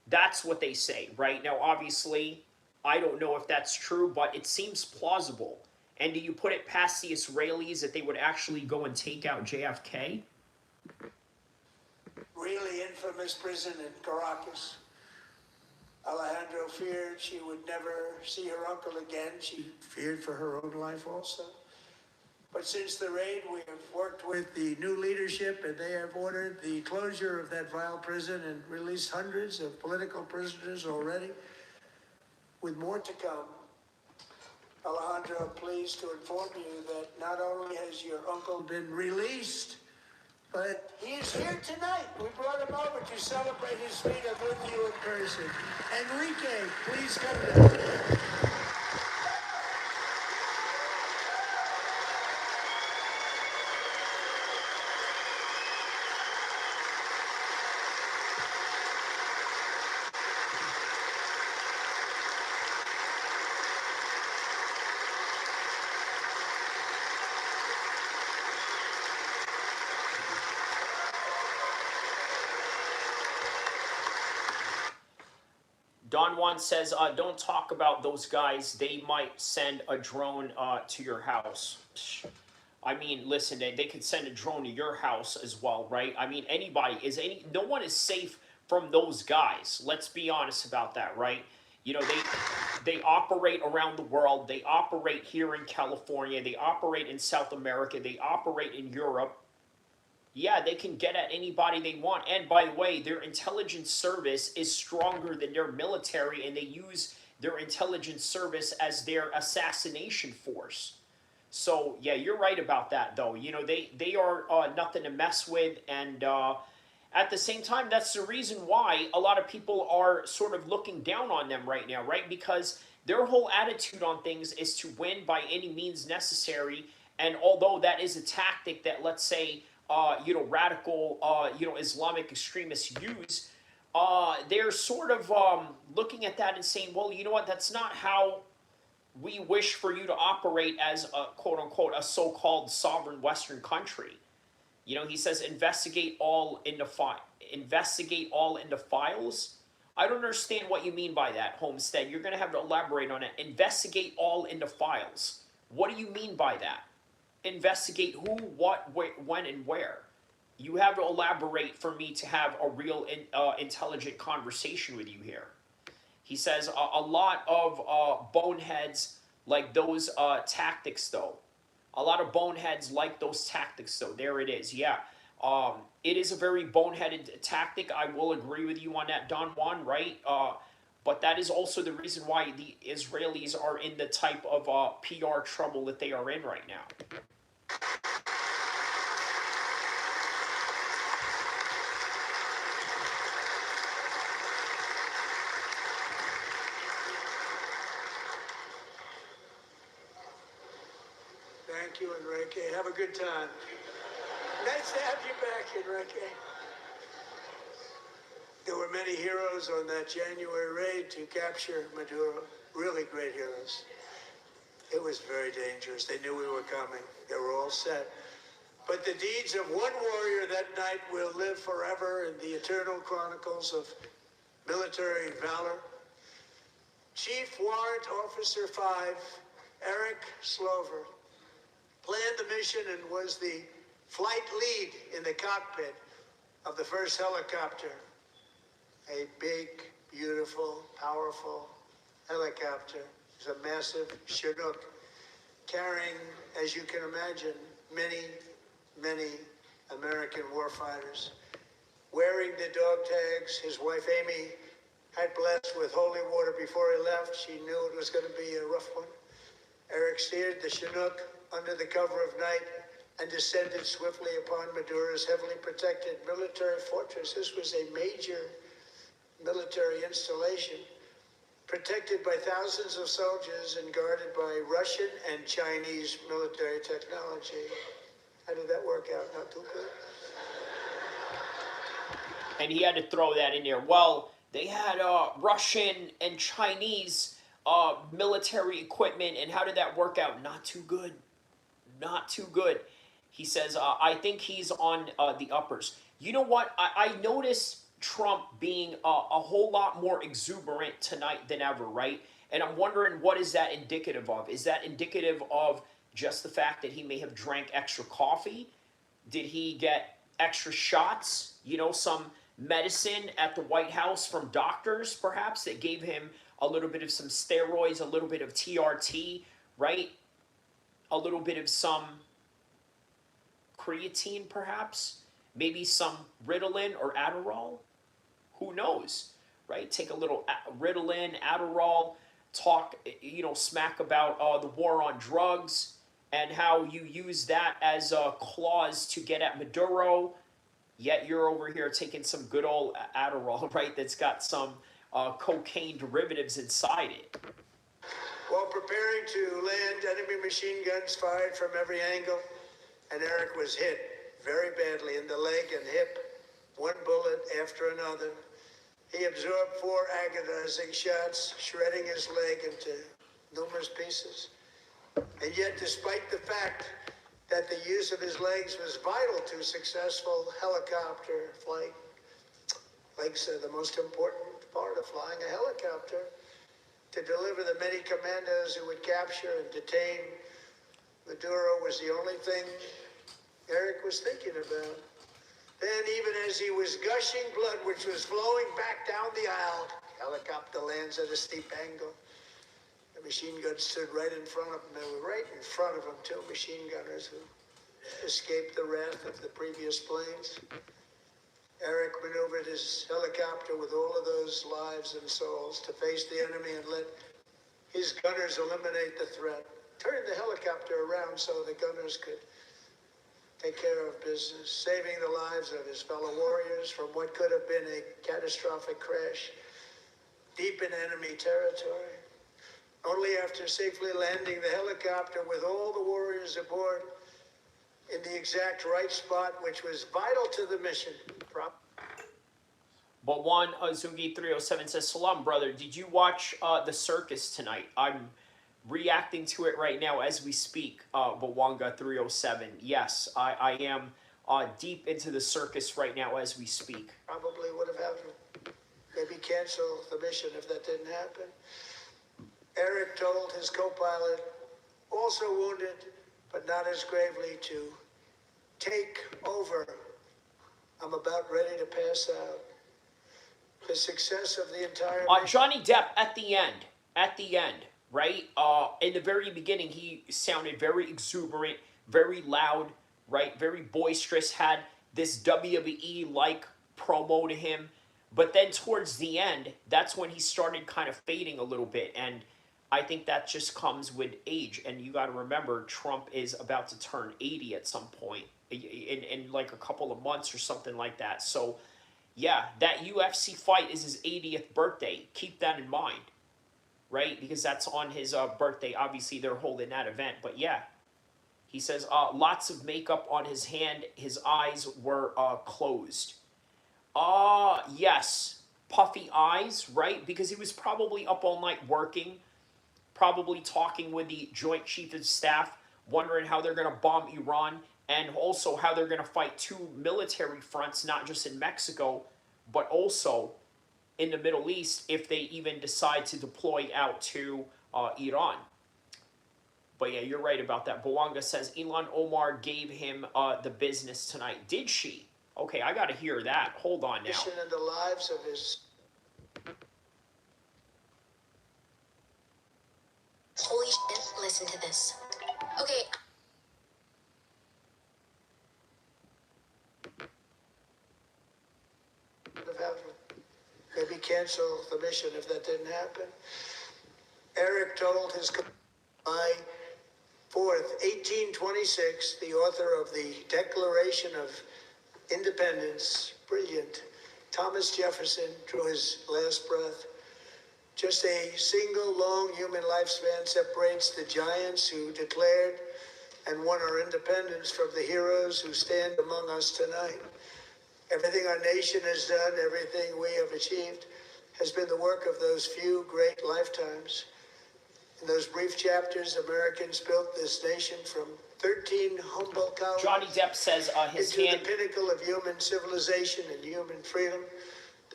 That's what they say, right? Now, obviously, I don't know if that's true, but it seems plausible. And do you put it past the Israelis that they would actually go and take out JFK? Really infamous prison in Caracas. Alejandro feared she would never see her uncle again. She feared for her own life also. But since the raid, we have worked with the new leadership, and they have ordered the closure of that vile prison and released hundreds of political prisoners already, with more to come. Alejandro, I'm pleased to inform you that not only has your uncle been released, but he is here tonight. We brought him over to celebrate his freedom with you in person. Enrique, please come down. Don Juan says, don't talk about those guys. They might send a drone to your house. Psh, I mean, listen, they could send a drone to your house as well, right? I mean, no one is safe from those guys. Let's be honest about that, right? You know, they operate around the world. They operate here in California. They operate in South America. They operate in Europe. Yeah, they can get at anybody they want. And by the way, their intelligence service is stronger than their military, and they use their intelligence service as their assassination force. So yeah, you're right about that, though. You know, they are nothing to mess with, and at the same time, that's the reason why a lot of people are sort of looking down on them right now, right? Because their whole attitude on things is to win by any means necessary. And although that is a tactic that, let's say, radical, Islamic extremists use, they're sort of looking at that and saying, well, you know what? That's not how we wish for you to operate as a quote unquote a so-called sovereign Western country. You know, he says investigate all into files. I don't understand what you mean by that, Homestead. You're going to have to elaborate on it. Investigate all into files. What do you mean by that? Investigate who, what, when, and where. You have to elaborate for me to have a real intelligent conversation with you here. He says a lot of boneheads like those tactics, though. A lot of boneheads like those tactics, though. There it is. Yeah. It is a very boneheaded tactic. I will agree with you on that, Don Juan, right? But that is also the reason why the Israelis are in the type of PR trouble that they are in right now. Thank you, Enrique. Have a good time. Nice to have you back, Enrique. There were many heroes on that January raid to capture Maduro. Really great heroes. It was very dangerous. They knew we were coming. They were all set. But the deeds of one warrior that night will live forever in the eternal chronicles of military valor. Chief Warrant Officer 5, Eric Slover, planned the mission and was the flight lead in the cockpit of the first helicopter. A big, beautiful, powerful helicopter. It was a massive Chinook carrying, as you can imagine, many, many American warfighters. Wearing the dog tags, his wife Amy had blessed with holy water before he left. She knew it was going to be a rough one. Eric steered the Chinook under the cover of night and descended swiftly upon Maduro's heavily protected military fortress. This was a major military installation, protected by thousands of soldiers and guarded by Russian and Chinese military technology. How did that work out? Not too good. And he had to throw that in there. Well, they had Russian and Chinese military equipment, and how did that work out? Not too good. Not too good. He says, I think he's on the uppers. You know what? I noticed Trump being a whole lot more exuberant tonight than ever, right? And I'm wondering, what is that indicative of? Is that indicative of just the fact that he may have drank extra coffee? Did he get extra shots? You know, some medicine at the White House from doctors, perhaps, that gave him a little bit of some steroids, a little bit of TRT, right? A little bit of some creatine, perhaps? Maybe some Ritalin or Adderall? Who knows, right? Take a little Ritalin, Adderall, talk, smack about the war on drugs and how you use that as a clause to get at Maduro, yet you're over here taking some good old Adderall, right, that's got some cocaine derivatives inside it. While preparing to land, enemy machine guns fired from every angle, and Eric was hit very badly in the leg and hip, one bullet after another. He absorbed 4 agonizing shots, shredding his leg into numerous pieces. And yet, despite the fact that the use of his legs was vital to successful helicopter flight, legs are the most important part of flying a helicopter to deliver the many commandos who would capture and detain Maduro was the only thing Eric was thinking about. Then, even as he was gushing blood, which was flowing back down the aisle, helicopter lands at a steep angle. The machine guns stood right in front of him. They were right in front of him, two machine gunners who escaped the wrath of the previous planes. Eric maneuvered his helicopter with all of those lives and souls to face the enemy and let his gunners eliminate the threat. Turned the helicopter around so the gunners could take care of business, saving the lives of his fellow warriors from what could have been a catastrophic crash deep in enemy territory. Only after safely landing the helicopter with all the warriors aboard in the exact right spot, which was vital to the mission. But one Zungi 307 says, Salam, brother, did you watch the circus tonight? I'm reacting to it right now as we speak, Bawanga 307. Yes, I am deep into the circus right now as we speak. Probably would have had to maybe cancel the mission if that didn't happen. Eric told his co-pilot, also wounded, but not as gravely, to take over. I'm about ready to pass out. The success of the entire Johnny Depp at the end, right? In the very beginning, he sounded very exuberant, very loud, right? Very boisterous, had this WWE-like promo to him. But then towards the end, that's when he started kind of fading a little bit. And I think that just comes with age. And you got to remember, Trump is about to turn 80 at some point in like a couple of months or something like that. So, yeah, that UFC fight is his 80th birthday. Keep that in mind, right? Because that's on his birthday. Obviously, they're holding that event. But, yeah, he says lots of makeup on his hand. His eyes were closed. Yes, puffy eyes, right? Because he was probably up all night working, probably talking with the Joint Chief of Staff, wondering how they're going to bomb Iran, and also how they're going to fight two military fronts, not just in Mexico, but also in the Middle East, if they even decide to deploy out to Iran. But yeah, you're right about that. Bawanga says Ilhan Omar gave him the business tonight. Did she? Okay, I got to hear that. Hold on now. and the lives of his. Holy shit, listen to this. Okay. Maybe cancel the mission if that didn't happen. Eric told his July 4th, 1826, the author of the Declaration of Independence, brilliant, Thomas Jefferson, drew his last breath. Just a single long human lifespan separates the giants who declared and won our independence from the heroes who stand among us tonight. Everything our nation has done, everything we have achieved, has been the work of those few great lifetimes. In those brief chapters, Americans built this nation from 13 humble colonies. Johnny Depp says his into hand. the pinnacle of human civilization and human freedom,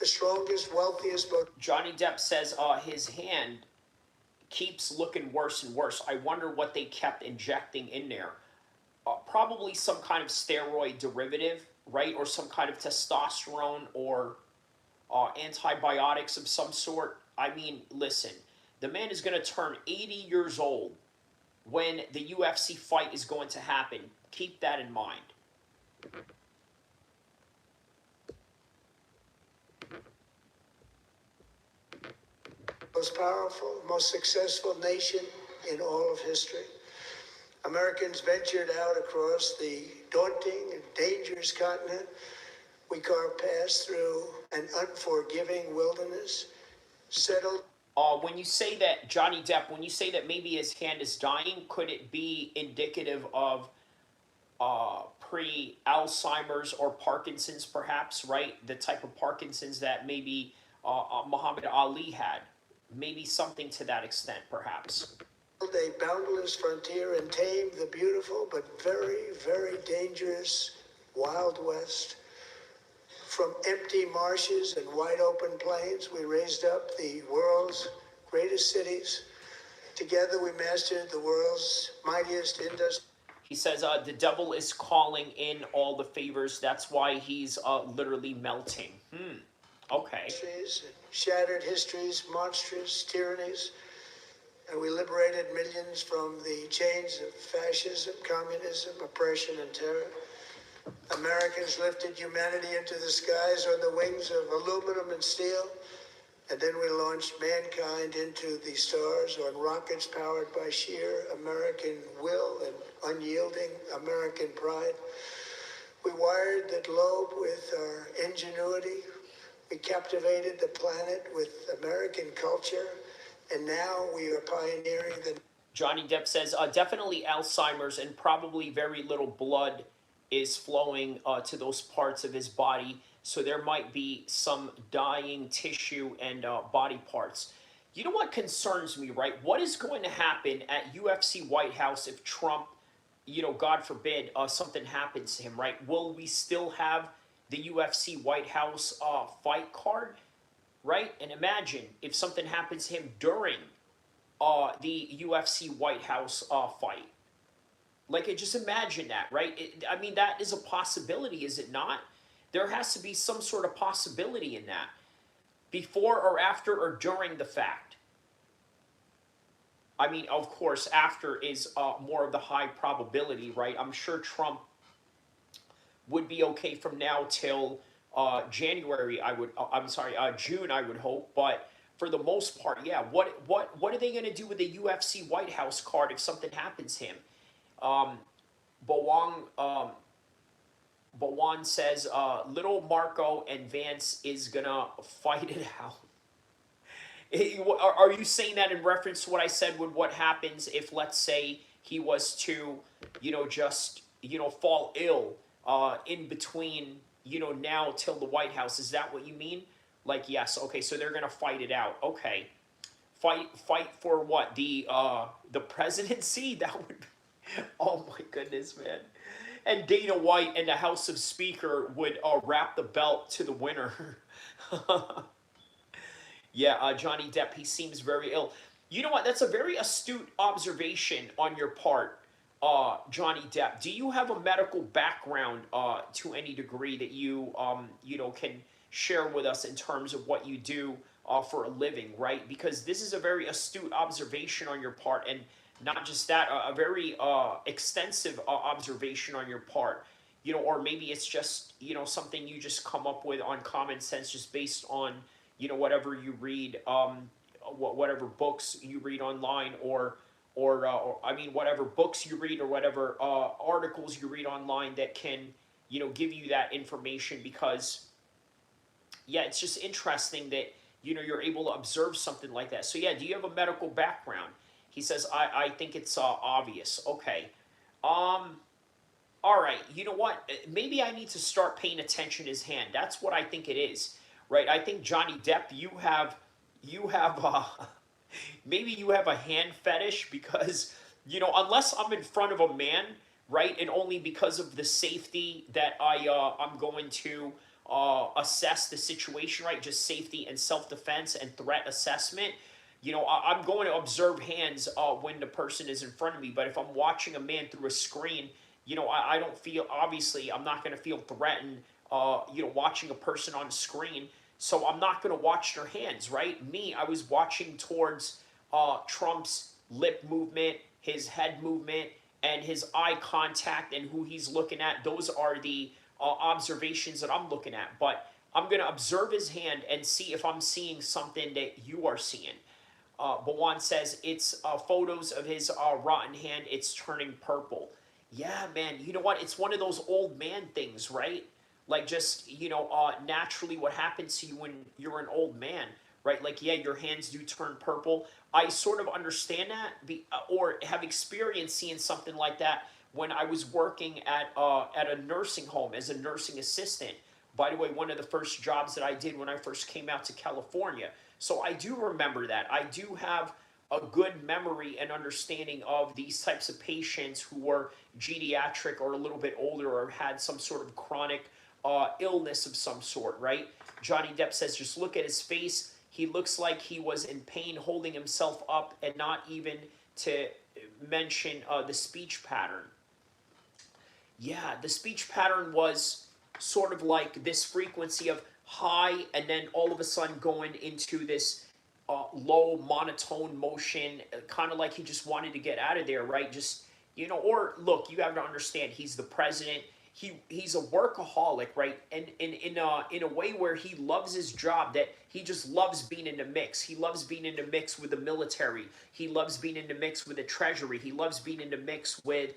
the strongest, wealthiest, most. Johnny Depp says his hand keeps looking worse and worse. I wonder what they kept injecting in there. Probably some kind of steroid derivative, right? Or some kind of testosterone or antibiotics of some sort. I mean, listen, the man is going to turn 80 years old when the UFC fight is going to happen. Keep that in mind. Most powerful, most successful nation in all of history. Americans ventured out across the daunting and dangerous continent. We carved paths through an unforgiving wilderness, settled. When you say that, Johnny Depp, when you say that maybe his hand is dying, could it be indicative of pre-Alzheimer's or Parkinson's, perhaps, right? The type of Parkinson's that maybe Muhammad Ali had. Maybe something to that extent, perhaps. A boundless frontier and tamed the beautiful but very, very dangerous Wild West. From empty marshes and wide open plains, we raised up the world's greatest cities. Together, we mastered the world's mightiest industry. He says the devil is calling in all the favors. That's why he's literally melting. Okay. Shattered histories, monstrous tyrannies, and we liberated millions from the chains of fascism, communism, oppression, and terror. Americans lifted humanity into the skies on the wings of aluminum and steel, and then we launched mankind into the stars on rockets powered by sheer American will and unyielding American pride. We wired the globe with our ingenuity. We captivated the planet with American culture, and now we are pioneering the... Johnny Depp says definitely Alzheimer's, and probably very little blood is flowing to those parts of his body. So there might be some dying tissue and body parts. You know what concerns me, right? What is going to happen at UFC White House if Trump, God forbid, something happens to him, right? Will we still have the UFC White House fight card, right? And imagine if something happens to him during the UFC White House fight. Like, just imagine that, right? I mean, that is a possibility, is it not? There has to be some sort of possibility in that. Before or after or during the fact. I mean, of course, after is more of the high probability, right? I'm sure Trump would be okay from now till January, June, I would hope. But for the most part, yeah, what are they going to do with the UFC White House card if something happens to him? Bawan says, little Marco and Vance is gonna fight it out. Are you saying that in reference to what I said with what happens if, let's say, he was to, just, fall ill in between, now till the White House? Is that what you mean? Like, yes, okay, so they're gonna fight it out. Okay. Fight for what? The presidency? That would be... Oh my goodness, man. And Dana White and the House of Speaker would wrap the belt to the winner. Yeah, Johnny Depp, he seems very ill. You know what? That's a very astute observation on your part, Johnny Depp. Do you have a medical background to any degree that you, can share with us in terms of what you do for a living, right? Because this is a very astute observation on your part, and not just that, a very extensive observation on your part. Or maybe it's just, something you just come up with on common sense just based on, whatever you read, whatever books you read online, or whatever books you read or whatever articles you read online that can, give you that information. Because, yeah, it's just interesting that, you're able to observe something like that. So, yeah, do you have a medical background? He says, I think it's obvious. Okay. All right. You know what? Maybe I need to start paying attention to his hand. That's what I think it is, right? I think, Johnny Depp, you have maybe you have a hand fetish because, unless I'm in front of a man, right, and only because of the safety that I'm going to assess the situation, right, just safety and self-defense and threat assessment. I'm going to observe hands when the person is in front of me. But if I'm watching a man through a screen, I don't feel, obviously, I'm not going to feel threatened, watching a person on a screen. So I'm not going to watch their hands, right? I was watching towards Trump's lip movement, his head movement, and his eye contact and who he's looking at. Those are the observations that I'm looking at. But I'm going to observe his hand and see if I'm seeing something that you are seeing. Bawan says, it's photos of his rotten hand. It's turning purple. Yeah, man. You know what? It's one of those old man things, right? Like just, naturally what happens to you when you're an old man, right? Like, yeah, your hands do turn purple. I sort of understand that or have experienced seeing something like that when I was working at a nursing home as a nursing assistant. By the way, one of the first jobs that I did when I first came out to California. So I do remember that. I do have a good memory and understanding of these types of patients who were geriatric or a little bit older or had some sort of chronic illness of some sort, right? Johnny Depp says, just look at his face. He looks like he was in pain holding himself up, and not even to mention the speech pattern. Yeah, the speech pattern was sort of like this frequency of high, and then all of a sudden going into this low monotone motion, kind of like he just wanted to get out of there, right? Just, or look, you have to understand, he's the president. He's a workaholic, right? And in a way where he loves his job, that he just loves being in the mix. He loves being in the mix with the military. He loves being in the mix with the treasury. He loves being in the mix with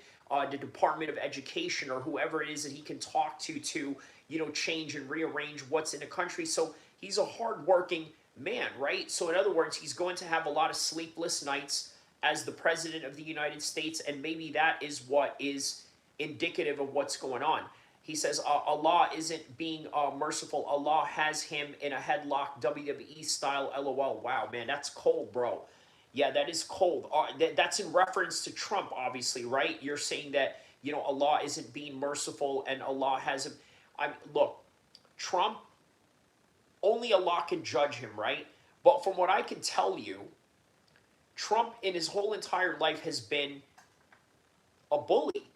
the Department of Education, or whoever it is that he can talk to change and rearrange what's in the country. So he's a hardworking man, right? So in other words, he's going to have a lot of sleepless nights as the president of the United States, and maybe that is what is indicative of what's going on. He says Allah isn't being merciful. Allah has him in a headlock, WWE style. LOL. Wow, man, that's cold, bro. Yeah, that is cold. That's in reference to Trump, obviously, right? You're saying that Allah isn't being merciful, and Allah has him. Look, Trump, only Allah can judge him, right? But from what I can tell you, Trump in his whole entire life has been a bully.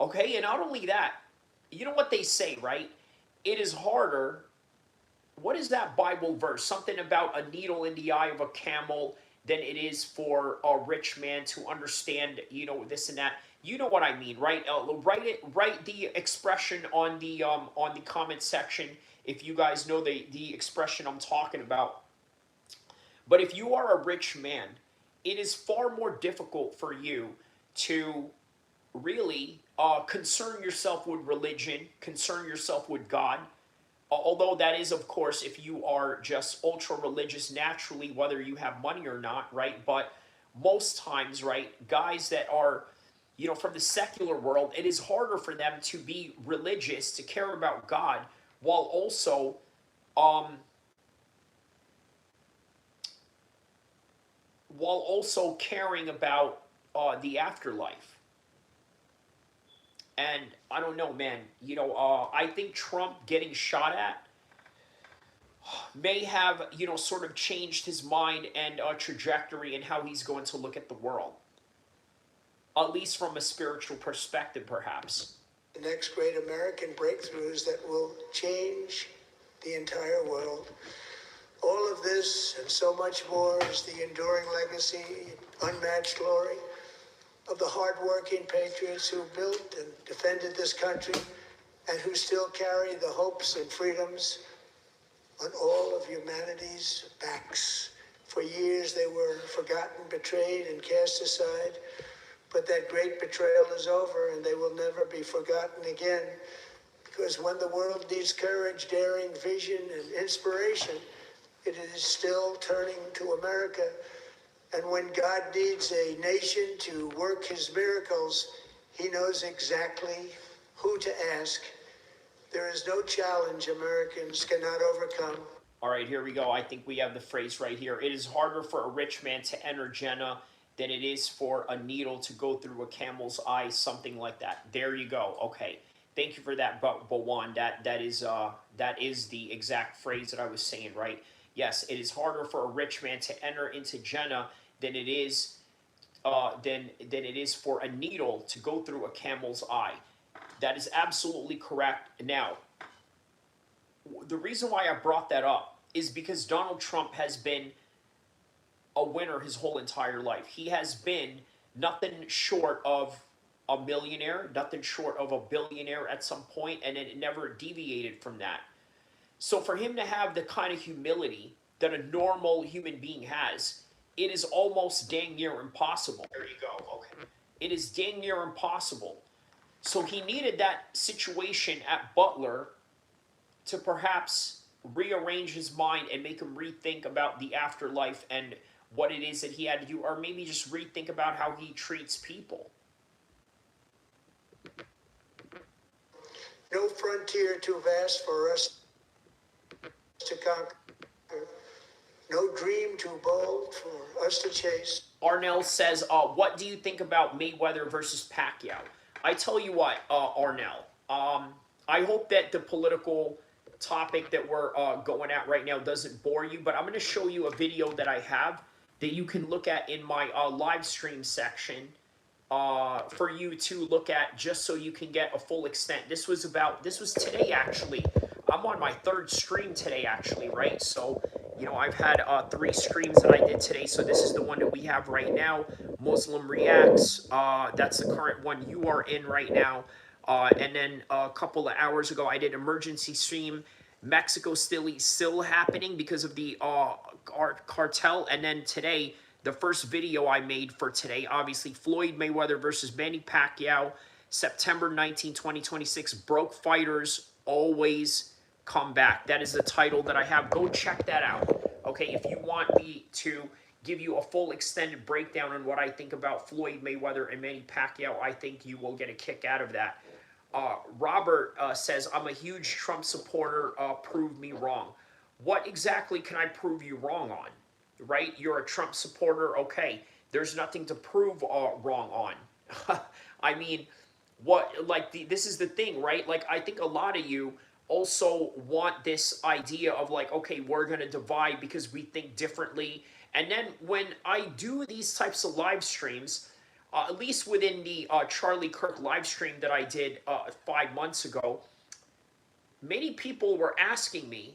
Okay, and not only that, you know what they say, right? It is harder. What is that Bible verse? Something about a needle in the eye of a camel than it is for a rich man to understand, this and that. You know what I mean, right? Write the expression on the comment section if you guys know the expression I'm talking about. But if you are a rich man, it is far more difficult for you to really concern yourself with religion, concern yourself with God. Although that is, of course, if you are just ultra religious naturally, whether you have money or not, right? But most times, right, guys that are, from the secular world, it is harder for them to be religious, to care about God, while also, caring about the afterlife. And I don't know, man. I think Trump getting shot at may have, sort of changed his mind and trajectory in how he's going to look at the world. At least from a spiritual perspective, perhaps. The next great American breakthroughs that will change the entire world. All of this and so much more is the enduring legacy, unmatched glory of the hardworking patriots who built and defended this country, and who still carry the hopes and freedoms on all of humanity's backs. For years they were forgotten, betrayed, and cast aside, but that great betrayal is over, and they will never be forgotten again, because when the world needs courage, daring, vision, and inspiration, it is still turning to America. And when God needs a nation to work his miracles, he knows exactly who to ask. There is no challenge Americans cannot overcome. All right, here we go. I think we have the phrase right here. It is harder for a rich man to enter Jannah than it is for a needle to go through a camel's eye, something like that. There you go. Okay. Thank you for that, Bawan. That is the exact phrase that I was saying, right? Yes, it is harder for a rich man to enter into Jannah than it is for a needle to go through a camel's eye. That is absolutely correct. Now, the reason why I brought that up is because Donald Trump has been a winner his whole entire life. He has been nothing short of a millionaire, nothing short of a billionaire at some point, and it never deviated from that. So for him to have the kind of humility that a normal human being has, it is almost dang near impossible. There you go. Okay. It is dang near impossible. So he needed that situation at Butler to perhaps rearrange his mind and make him rethink about the afterlife and what it is that he had to do, or maybe just rethink about how he treats people. No frontier too vast for us to conquer. No dream too bold for us to chase. Arnell says, what do you think about Mayweather versus Pacquiao? I tell you what, Arnell, I hope that the political topic that we're going at right now doesn't bore you, but I'm going to show you a video that I have that you can look at in my live stream section for you to look at, just so you can get a full extent. This was today actually. I'm on my third stream today actually, right? So, you know, I've had 3 streams that I did today. So this is the one that we have right now. Muslim Reacts. That's the current one you are in right now. And then a couple of hours ago, I did emergency stream. Mexico still happening because of the cartel. And then today, the first video I made for today, obviously Floyd Mayweather versus Manny Pacquiao, September 19, 2026. Broke fighters always come back. That is the title that I have. Go check that out. Okay, if you want me to give you a full extended breakdown on what I think about Floyd Mayweather and Manny Pacquiao, I think you will get a kick out of that. Robert says, I'm a huge Trump supporter. Prove me wrong. What exactly can I prove you wrong on? Right? You're a Trump supporter. Okay. There's nothing to prove wrong on. I mean, this is the thing, right? Like, I think a lot of you also want this idea of like, okay, we're going to divide because we think differently. And then when I do these types of live streams, at least within the Charlie Kirk live stream that I did 5 months ago, many people were asking me,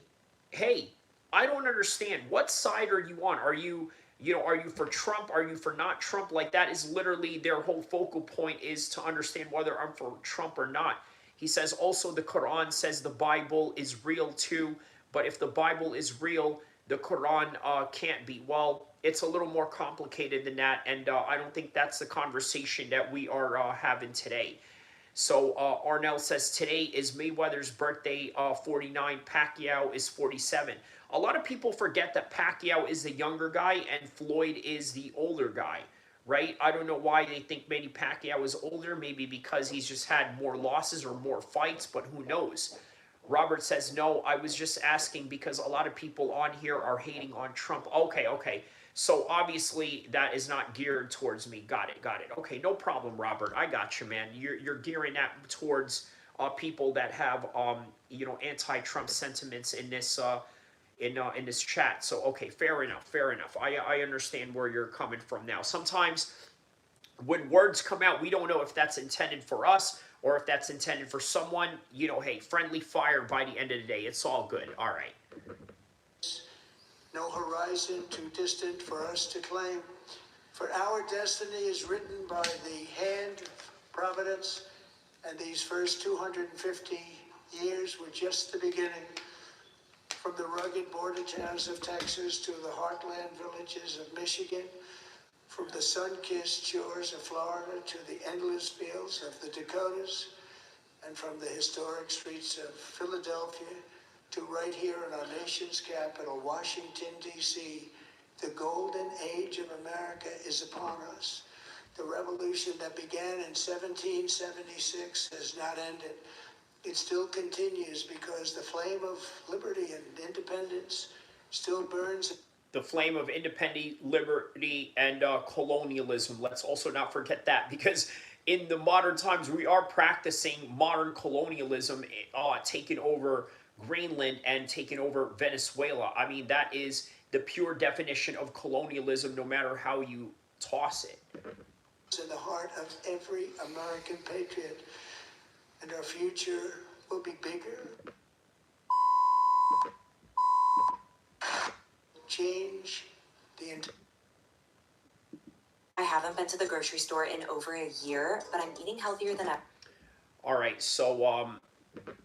hey, I don't understand. What side are you on? Are you for Trump? Are you for not Trump? Like, that is literally their whole focal point, is to understand whether I'm for Trump or not. He says also the Quran says the Bible is real too, but if the Bible is real, the Quran can't be. Well, it's a little more complicated than that, and I don't think that's the conversation that we are having today. So Arnell says today is Mayweather's birthday, 49. Pacquiao is 47. A lot of people forget that Pacquiao is the younger guy and Floyd is the older guy, right? I don't know why they think Manny Pacquiao is older. Maybe because he's just had more losses or more fights, but who knows? Robert says, no, I was just asking because a lot of people on here are hating on Trump. Okay. So obviously that is not geared towards me. Got it. Okay, no problem, Robert. I got you, man. You're gearing that towards people that have anti-Trump sentiments in this in this chat. So okay, fair enough. I understand where you're coming from now. Sometimes when words come out, we don't know if that's intended for us or if that's intended for someone. Hey, friendly fire by the end of the day. It's all good. All right. No horizon too distant for us to claim. For our destiny is written by the hand of providence, and these first 250 years were just the beginning. From the rugged border towns of Texas to the heartland villages of Michigan, from the sun-kissed shores of Florida to the endless fields of the Dakotas, and from the historic streets of Philadelphia to right here in our nation's capital, Washington, D.C., the golden age of America is upon us. The revolution that began in 1776 has not ended. It still continues because the flame of liberty and independence still burns. The flame of independence, liberty, and colonialism. Let's also not forget that, because in the modern times, we are practicing modern colonialism, taking over Greenland and taking over Venezuela. I mean, that is the pure definition of colonialism, no matter how you toss it. In the heart of every American patriot, and our future will be bigger. Change the entire. I haven't been to the grocery store in over a year, but I'm eating healthier than ever. All right, so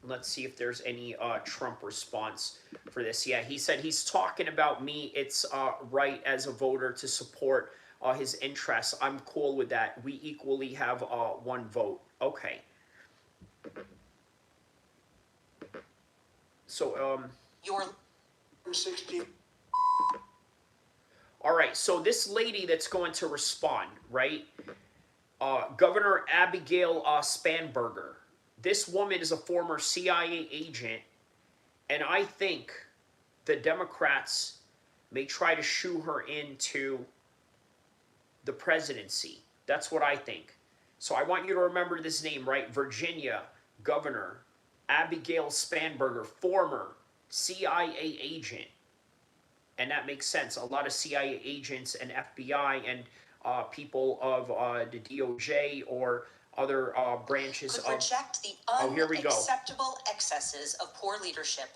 let's see if there's any Trump response for this. Yeah, he said he's talking about me. It's right as a voter to support his interests. I'm cool with that. We equally have one vote. Okay. So You're 60. all right, so this lady that's going to respond, right? Governor Abigail Spanberger. This woman is a former CIA agent, and I think the Democrats may try to shoo her into the presidency. That's what I think. So I want you to remember this name, right? Virginia Governor Abigail Spanberger, former CIA agent, and that makes sense. A lot of CIA agents and FBI and people of the DOJ or other branches Could of. reject the Oh, here we go. unacceptable excesses of poor leadership,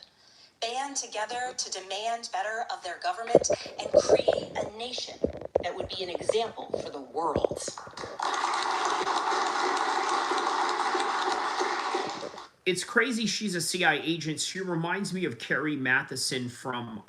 band together to demand better of their government, and create a nation that would be an example for the world. It's crazy she's a CIA agent. She reminds me of Carrie Matheson from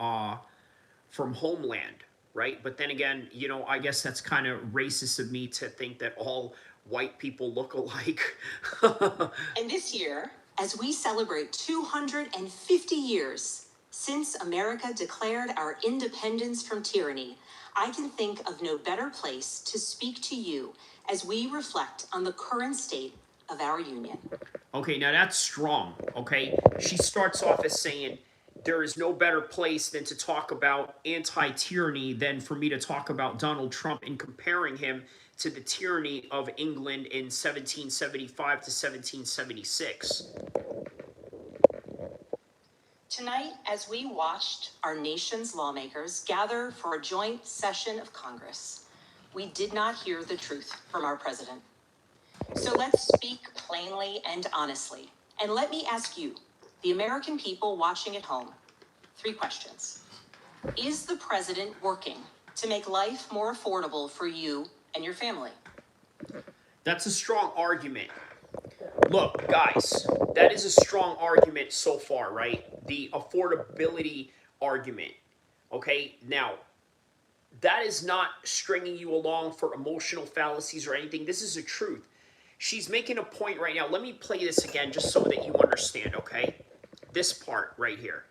Homeland, right? But then again, you know, I guess that's kind of racist of me to think that all white people look alike. And this year, as we celebrate 250 years since America declared our independence from tyranny, I can think of no better place to speak to you as we reflect on the current state of our union. Okay, now that's strong, okay? She starts off as saying, there is no better place than to talk about anti-tyranny than for me to talk about Donald Trump and comparing him to the tyranny of England in 1775 to 1776. Tonight, as we watched our nation's lawmakers gather for a joint session of Congress, we did not hear the truth from our president. So let's speak plainly and honestly. And let me ask you, the American people watching at home, 3 questions. Is the president working to make life more affordable for you and your family? That's a strong argument. Look, guys, that is a strong argument so far, right? The affordability argument. Okay, now, that is not stringing you along for emotional fallacies or anything. This is the truth. She's making a point right now. Let me play this again just so that you understand, okay? This part right here.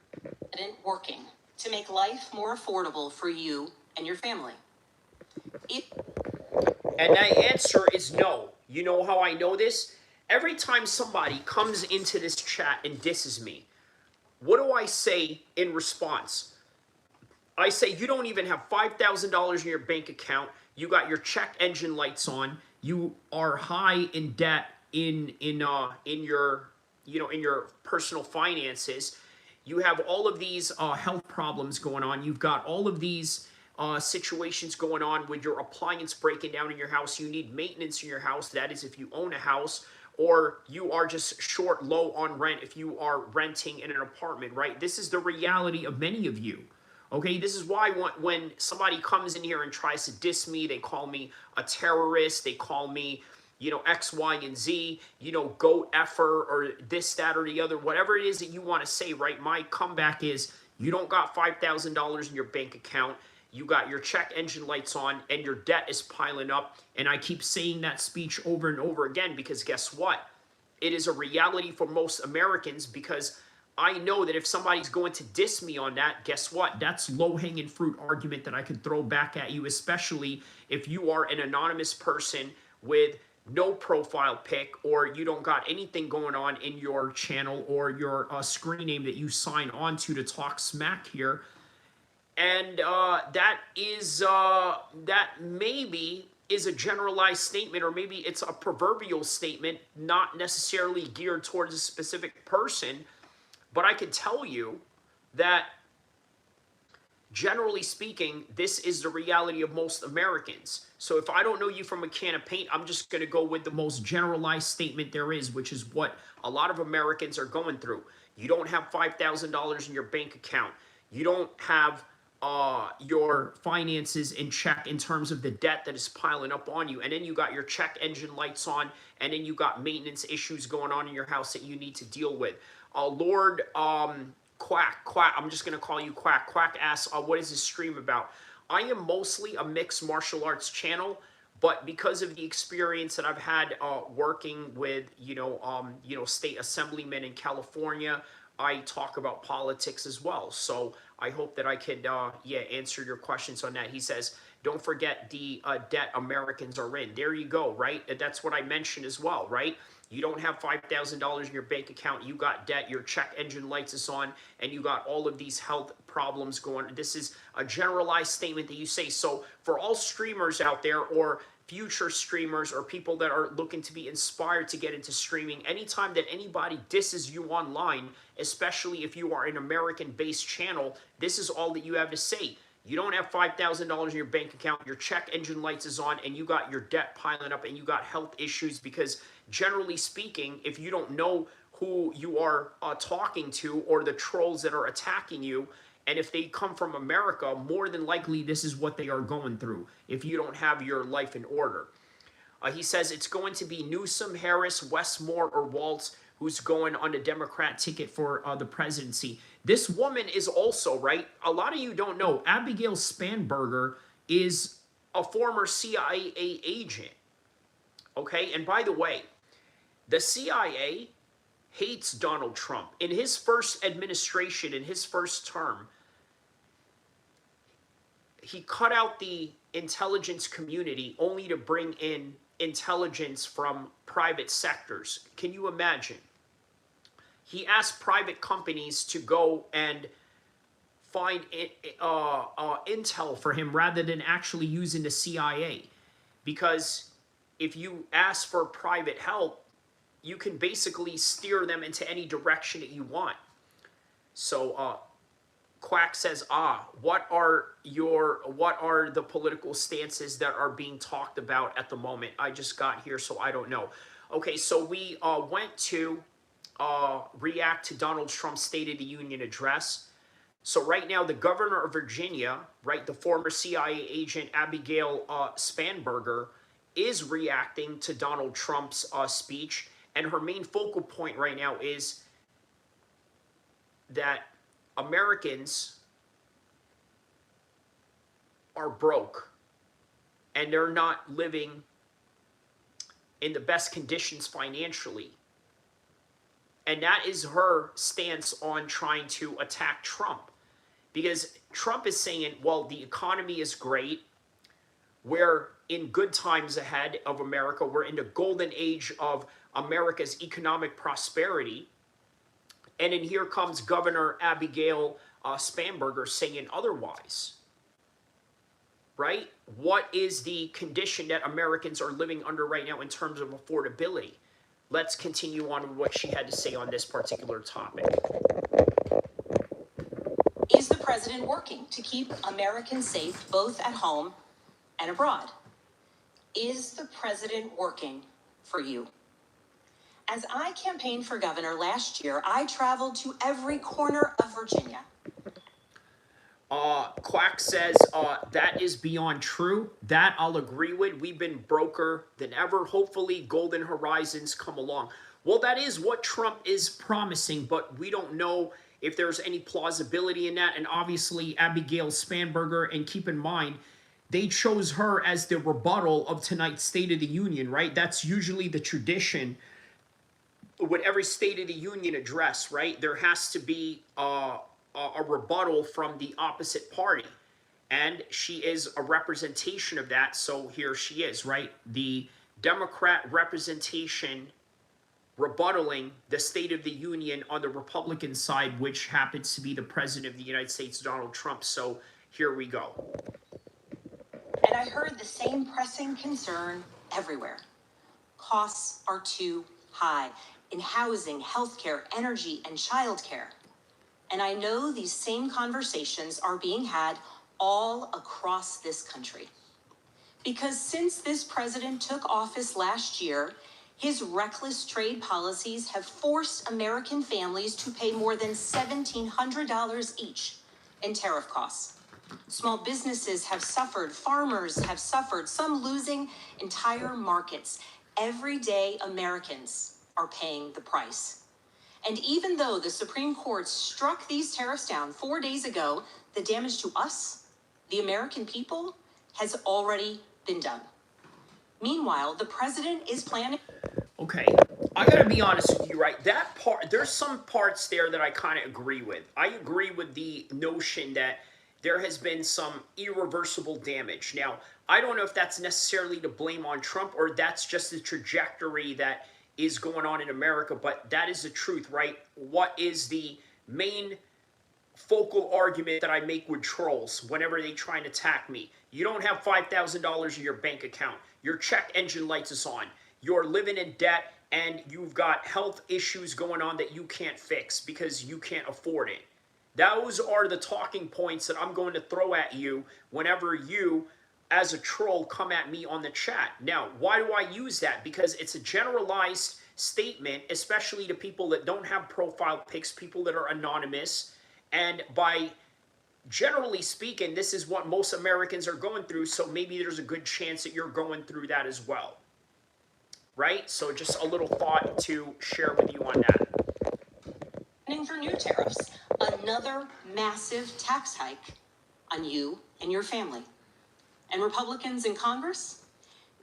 Working to make life more affordable for you and your family. And the answer is no. You know how I know this? Every time somebody comes into this chat and disses me, what do I say in response? I say, you don't even have $5,000 in your bank account. You got your check engine lights on. You are high in debt in your personal finances. You have all of these health problems going on. You've got all of these situations going on with your appliance breaking down in your house. You need maintenance in your house. That is if you own a house, or you are just short, low on rent if you are renting in an apartment, right? This is the reality of many of you. Okay, this is why when somebody comes in here and tries to diss me, they call me a terrorist, they call me, you know, X, Y, and Z, you know, goat effer, or this, that, or the other, whatever it is that you want to say, right? My comeback is, you don't got $5,000 in your bank account, you got your check engine lights on, and your debt is piling up, and I keep saying that speech over and over again, because guess what? It is a reality for most Americans, because I know that if somebody's going to diss me on that, guess what? That's low-hanging fruit argument that I could throw back at you, especially if you are an anonymous person with no profile pic, or you don't got anything going on in your channel or your screen name that you sign on to talk smack here. And that maybe is a generalized statement, or maybe it's a proverbial statement, not necessarily geared towards a specific person. But I can tell you that, generally speaking, this is the reality of most Americans. So if I don't know you from a can of paint, I'm just going to go with the most generalized statement there is, which is what a lot of Americans are going through. You don't have $5,000 in your bank account. You don't have your finances in check in terms of the debt that is piling up on you. And then you got your check engine lights on, and then you got maintenance issues going on in your house that you need to deal with. Lord Quack, I'm just going to call you Quack. Quack asks, what is this stream about? I am mostly a mixed martial arts channel, but because of the experience that I've had working with, state assemblymen in California, I talk about politics as well. So I hope that I could, answer your questions on that. He says, don't forget the debt Americans are in. There you go, right? That's what I mentioned as well, right? You don't have $5,000 in your bank account. You got debt. Your check engine lights is on, and you got all of these health problems going. This is a generalized statement that you say. So for all streamers out there, or future streamers or people that are looking to be inspired to get into streaming, anytime that anybody disses you online, especially if you are an American-based channel, this is all that you have to say. You don't have $5,000 in your bank account, your check engine lights is on, and you got your debt piling up, and you got health issues, because generally speaking, if you don't know who you are talking to, or the trolls that are attacking you, and if they come from America, more than likely this is what they are going through if you don't have your life in order. He says it's going to be Newsom, Harris, Westmore, or Waltz who's going on a Democrat ticket for the presidency. This woman is also, right, a lot of you don't know, Abigail Spanberger is a former CIA agent. Okay, and by the way, the CIA hates Donald Trump. In his first administration, in his first term, he cut out the intelligence community only to bring in intelligence from private sectors. Can you imagine? He asked private companies to go and find intel for him rather than actually using the CIA. Because if you ask for private help, you can basically steer them into any direction that you want. So Quack says, what are the political stances that are being talked about at the moment? I just got here, so I don't know. Okay, so we went to react to Donald Trump's State of the Union address. So right now, the governor of Virginia, right, the former CIA agent Abigail Spanberger, is reacting to Donald Trump's speech. And her main focal point right now is that Americans are broke and they're not living in the best conditions financially. And that is her stance on trying to attack Trump. Because Trump is saying, well, the economy is great. We're in good times ahead of America. We're in the golden age of America's economic prosperity. And then here comes Governor Abigail Spanberger saying otherwise. Right? What is the condition that Americans are living under right now in terms of affordability? Let's continue on with what she had to say on this particular topic. Is the president working to keep Americans safe both at home and abroad? Is the president working for you? As I campaigned for governor last year, I traveled to every corner of Virginia. Quack says that is beyond true. That I'll agree with. We've been broker than ever. Hopefully, golden horizons come along. Well, that is what Trump is promising, but we don't know if there's any plausibility in that. And obviously, Abigail Spanberger, and keep in mind, they chose her as the rebuttal of tonight's State of the Union, right? That's usually the tradition with every State of the Union address, right? There has to be a rebuttal from the opposite party. And she is a representation of that, so here she is, right? The Democrat representation rebuttaling the State of the Union on the Republican side, which happens to be the President of the United States, Donald Trump. So here we go. And I heard the same pressing concern everywhere. Costs are too high in housing, healthcare, energy, and childcare. And I know these same conversations are being had all across this country. Because since this president took office last year, his reckless trade policies have forced American families to pay more than $1,700 each in tariff costs. Small businesses have suffered, farmers have suffered, some losing entire markets. Everyday Americans are paying the price. And even though the Supreme Court struck these tariffs down 4 days ago, the damage to us, the American people, has already been done. Meanwhile, the president is planning... Okay, I gotta be honest with you, right? That part, there's some parts there that I kind of agree with. I agree with the notion that there has been some irreversible damage. Now, I don't know if that's necessarily to blame on Trump or that's just the trajectory that is going on in America, but that is the truth, right? What is the main focal argument that I make with trolls whenever they try and attack me? You don't have $5,000 in your bank account. your check engine lights is on, you're living in debt, and you've got health issues going on that you can't fix because you can't afford it. Those are the talking points that I'm going to throw at you whenever you, as a troll, come at me on the chat. Now, why do I use that? Because it's a generalized statement, especially to people that don't have profile pics, people that are anonymous. And by generally speaking, this is what most Americans are going through. So maybe there's a good chance that you're going through that as well. Right? So just a little thought to share with you on that. For new tariffs, another massive tax hike on you and your family. And Republicans in Congress,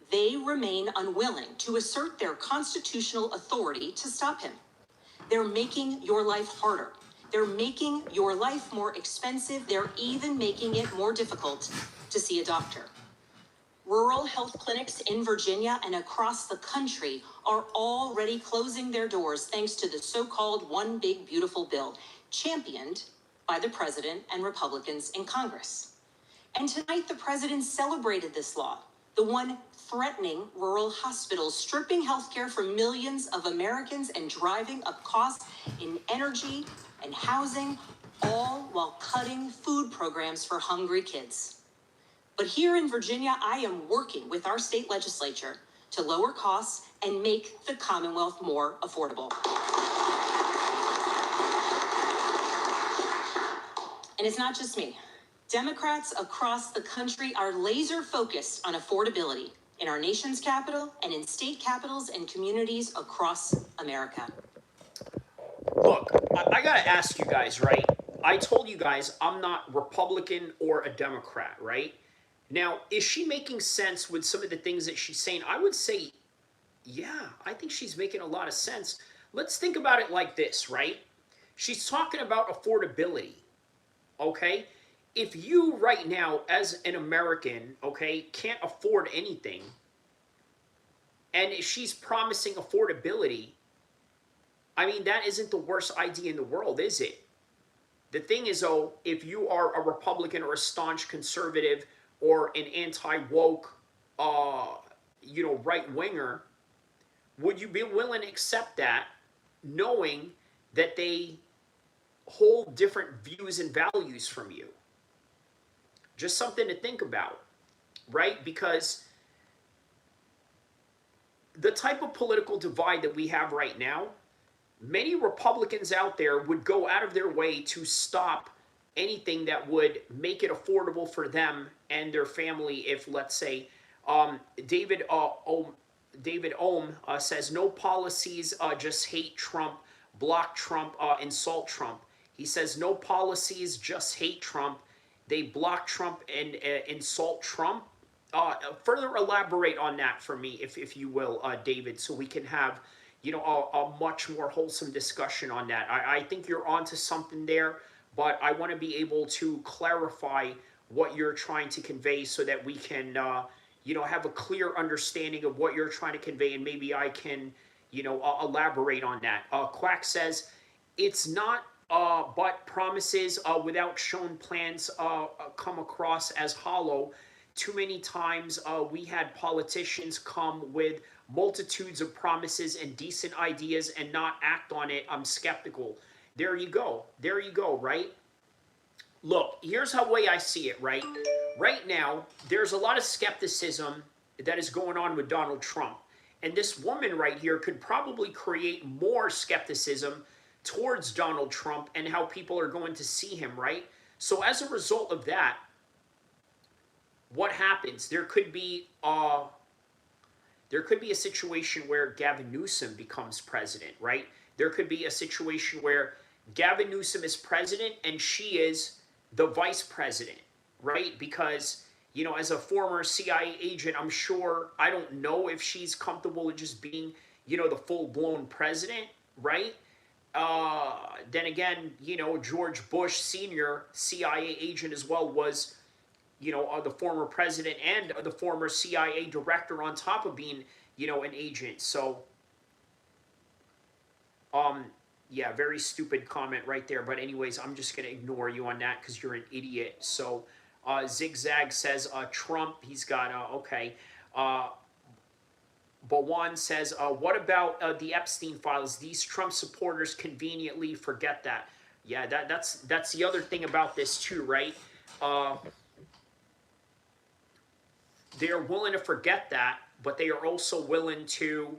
they remain unwilling to assert their constitutional authority to stop him. They're making your life harder. They're making your life more expensive. They're even making it more difficult to see a doctor. Rural health clinics in Virginia and across the country are already closing their doors thanks to the so-called One Big Beautiful Bill, championed by the president and Republicans in Congress. And tonight, the president celebrated this law, the one threatening rural hospitals, stripping healthcare from millions of Americans and driving up costs in energy and housing, all while cutting food programs for hungry kids. But here in Virginia, I am working with our state legislature to lower costs and make the Commonwealth more affordable. And it's not just me. Democrats across the country are laser focused on affordability in our nation's capital and in state capitals and communities across America. Look, I gotta ask you guys, right? I told you guys I'm not Republican or a Democrat, right? Now, is she making sense with some of the things that she's saying? I would say, yeah, I think she's making a lot of sense. Let's think about it like this, right? She's talking about affordability, okay? If you right now, as an American, okay, can't afford anything, and she's promising affordability, I mean, that isn't the worst idea in the world, is it? The thing is, though, if you are a Republican or a staunch conservative or an anti-woke, right-winger, would you be willing to accept that, knowing that they hold different views and values from you? Just something to think about, right? Because the type of political divide that we have right now, many Republicans out there would go out of their way to stop anything that would make it affordable for them and their family. If, let's say, David Ohm says, no policies, just hate Trump, block Trump, insult Trump. He says, no policies, just hate Trump. They block Trump and insult Trump. Further elaborate on that for me, if you will, David, so we can have a much more wholesome discussion on that. I think you're onto something there, but I want to be able to clarify what you're trying to convey so that we can, have a clear understanding of what you're trying to convey, and maybe I can, elaborate on that. Quack says, it's not, but promises without shown plans come across as hollow. Too many times we had politicians come with multitudes of promises and decent ideas and not act on it. I'm skeptical. There you go. There you go, right? Look, here's how way I see it, right? Right now, there's a lot of skepticism that is going on with Donald Trump. And this woman right here could probably create more skepticism towards Donald Trump and how people are going to see him, right? So as a result of that, what happens? There could be a situation where Gavin Newsom becomes president, right? There could be a situation where Gavin Newsom is president and she is the vice president, right? Because, as a former CIA agent, I'm sure, I don't know if she's comfortable with just being, the full-blown president, right? Then again, George Bush Sr., CIA agent as well, was the former president and the former CIA director on top of being, an agent. So, yeah, very stupid comment right there. But anyways, I'm just going to ignore you on that because you're an idiot. So, Zigzag says, Trump, he's got, okay. Bawan says, what about the Epstein files? These Trump supporters conveniently forget that. Yeah, that's the other thing about this too, right? Uh, they are willing to forget that, but they are also willing to.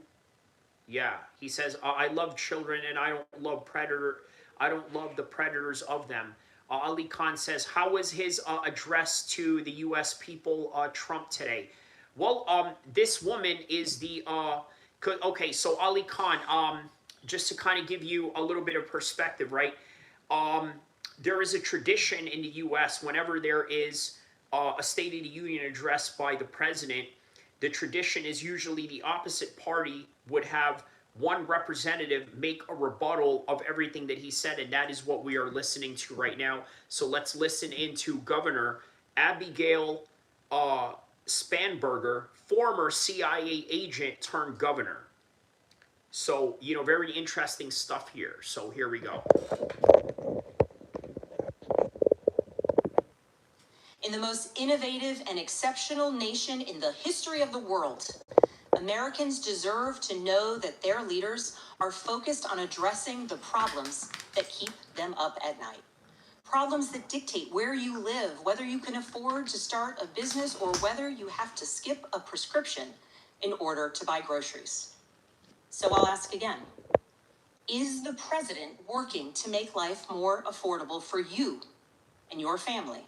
Yeah, he says, I love children and I don't love predator. I don't love the predators of them. Ali Khan says, how was his address to the U.S. people, Trump, today? Well, this woman is the, okay, so Ali Khan, just to kind of give you a little bit of perspective, right? Um, there is a tradition in the U.S. whenever there is a State of the Union address by the president, the tradition is usually the opposite party would have one representative make a rebuttal of everything that he said, and that is what we are listening to right now. So let's listen into Governor Abigail Spanberger, former CIA agent turned governor. So, very interesting stuff here. So here we go. In the most innovative and exceptional nation in the history of the world, Americans deserve to know that their leaders are focused on addressing the problems that keep them up at night. Problems that dictate where you live, whether you can afford to start a business, or whether you have to skip a prescription in order to buy groceries. So I'll ask again. Is the president working to make life more affordable for you and your family?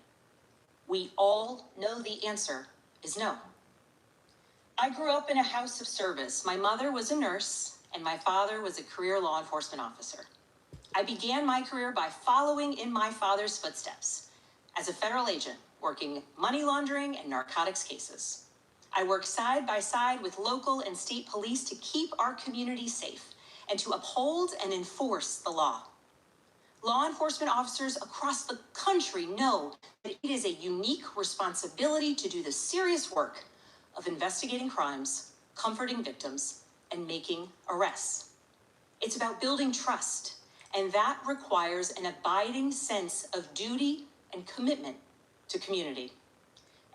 We all know the answer is no. I grew up in a house of service. My mother was a nurse, and my father was a career law enforcement officer. I began my career by following in my father's footsteps as a federal agent, working money laundering and narcotics cases. I worked side by side with local and state police to keep our community safe and to uphold and enforce the law. Law enforcement officers across the country know that it is a unique responsibility to do the serious work of investigating crimes, comforting victims, and making arrests. It's about building trust, and that requires an abiding sense of duty and commitment to community.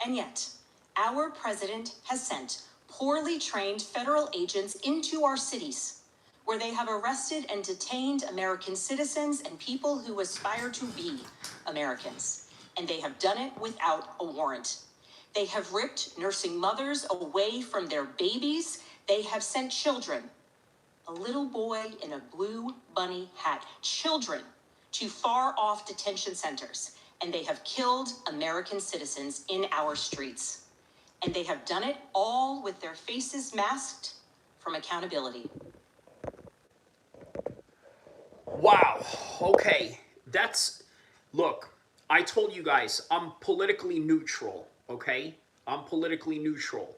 And yet, our president has sent poorly trained federal agents into our cities, where they have arrested and detained American citizens and people who aspire to be Americans. And they have done it without a warrant. They have ripped nursing mothers away from their babies. They have sent children, a little boy in a blue bunny hat, children to far off detention centers. And they have killed American citizens in our streets. And they have done it all with their faces masked from accountability. Wow. Okay. Look, I told you guys, I'm politically neutral, okay? I'm politically neutral,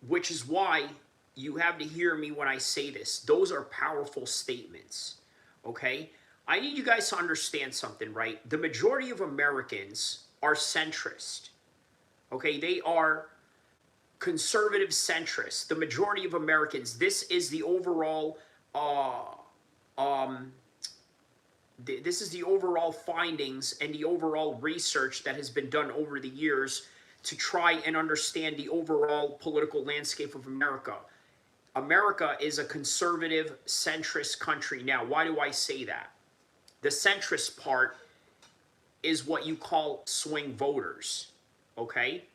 which is why you have to hear me when I say this. Those are powerful statements, okay? I need you guys to understand something, right? The majority of Americans are centrist, okay? They are conservative centrist. The majority of Americans, this is the overall this is the overall findings and the overall research that has been done over the years to try and understand the overall political landscape of America. America is a conservative, centrist country. Now, why do I say that? The centrist part is what you call swing voters, okay?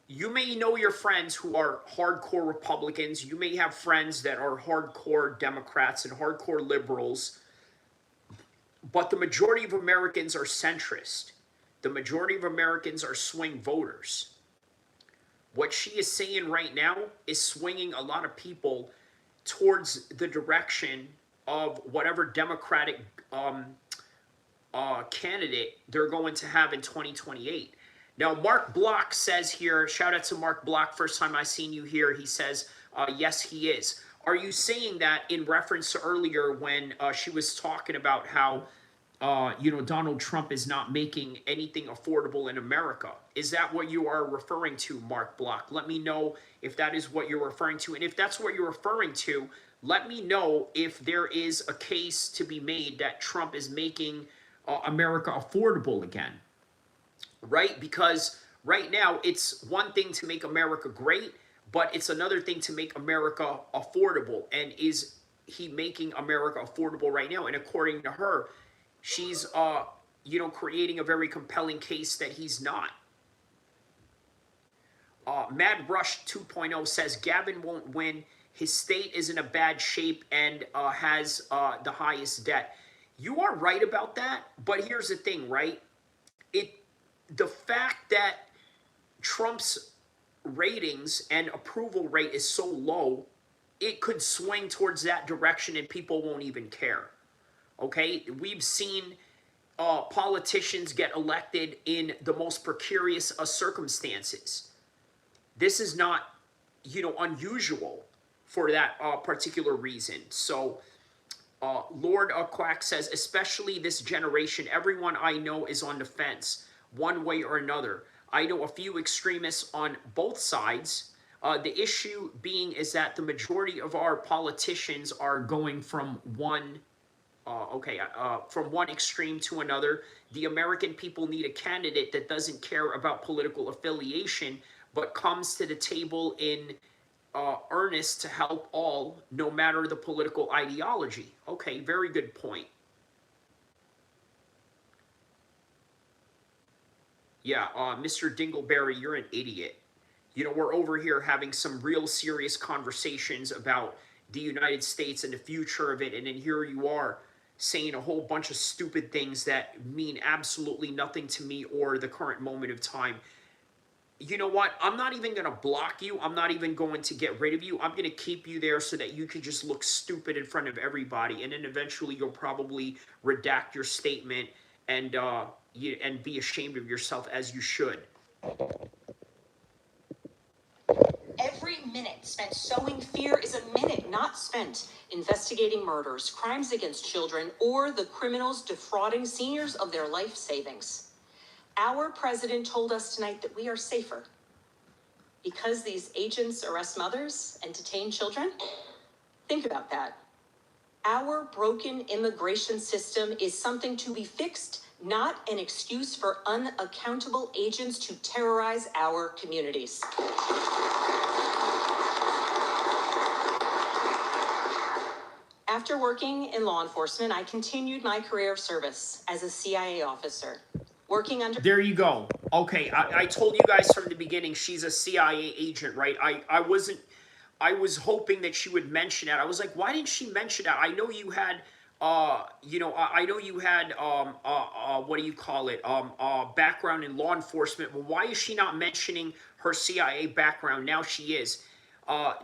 You may know your friends who are hardcore Republicans. You may have friends that are hardcore Democrats and hardcore liberals. But the majority of Americans are centrist. The majority of Americans are swing voters. What she is saying right now is swinging a lot of people towards the direction of whatever Democratic candidate they're going to have in 2028. Now, Mark Block says here, shout out to Mark Block, first time I seen you here, he says, yes, he is. Are you saying that in reference to earlier when she was talking about how, Donald Trump is not making anything affordable in America? Is that what you are referring to, Mark Block? Let me know if that is what you're referring to. And if that's what you're referring to, let me know if there is a case to be made that Trump is making America affordable again. Right? Because right now it's one thing to make America great, but it's another thing to make America affordable. And is he making America affordable right now? And according to her, she's creating a very compelling case that he's not. Mad Rush 2.0 says Gavin won't win. His state is in a bad shape and has the highest debt. You are right about that, but here's the thing, right? The fact that Trump's ratings and approval rate is so low, it could swing towards that direction and people won't even care. Okay? We've seen politicians get elected in the most precarious circumstances. This is not, unusual for that particular reason. So, Lord Quack says, especially this generation, everyone I know is on the fence, one way or another. I know a few extremists on both sides. The issue being is that the majority of our politicians are going from one extreme to another. The American people need a candidate that doesn't care about political affiliation, but comes to the table in earnest to help all, no matter the political ideology. Okay, very good point. Yeah, Mr. Dingleberry, you're an idiot. We're over here having some real serious conversations about the United States and the future of it, and then here you are saying a whole bunch of stupid things that mean absolutely nothing to me or the current moment of time. You know what? I'm not even going to block you. I'm not even going to get rid of you. I'm going to keep you there so that you can just look stupid in front of everybody, and then eventually you'll probably redact your statement and be ashamed of yourself, as you should. Every minute spent sowing fear is a minute not spent investigating murders, crimes against children, or the criminals defrauding seniors of their life savings. Our president told us tonight that we are safer because these agents arrest mothers and detain children. Think about that. Our broken immigration system is something to be fixed, not an excuse for unaccountable agents to terrorize our communities. After working in law enforcement, I continued my career of service as a CIA officer, working under... There you go. Okay, I told you guys from the beginning she's a CIA agent, right? I was hoping that she would mention that. I was like, why didn't she mention that? I know you had, I know you had, what do you call it? Background in law enforcement. Well, why is she not mentioning her CIA background? Now she is.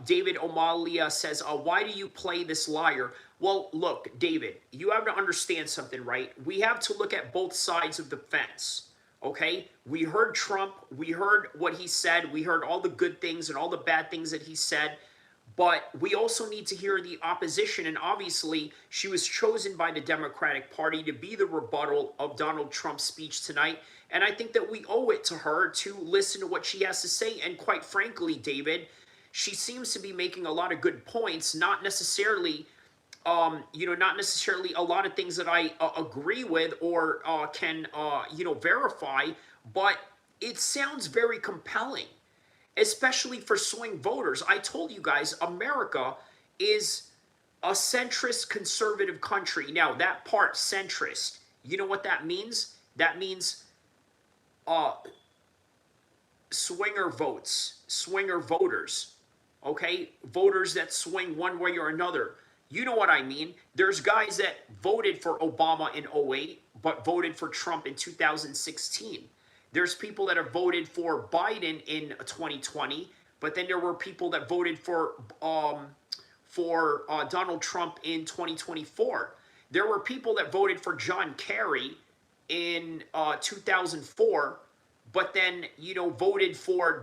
David O'Malia says, why do you play this liar? Well, look, David, you have to understand something, right? We have to look at both sides of the fence, okay? We heard Trump. We heard what he said. We heard all the good things and all the bad things that he said. But we also need to hear the opposition. And obviously, she was chosen by the Democratic Party to be the rebuttal of Donald Trump's speech tonight. And I think that we owe it to her to listen to what she has to say. And quite frankly, David, she seems to be making a lot of good points, not necessarily, not necessarily a lot of things that I agree with or can, verify, but it sounds very compelling, especially for swing voters. I told you guys, America is a centrist conservative country. Now, that part, centrist, you know what that means? That means swinger votes, swinger voters. Okay, voters that swing one way or another. You know what I mean. There's guys that voted for Obama in 2008, but voted for Trump in 2016. There's people that have voted for Biden in 2020, but then there were people that voted for Donald Trump in 2024. There were people that voted for John Kerry in 2004, but then, voted for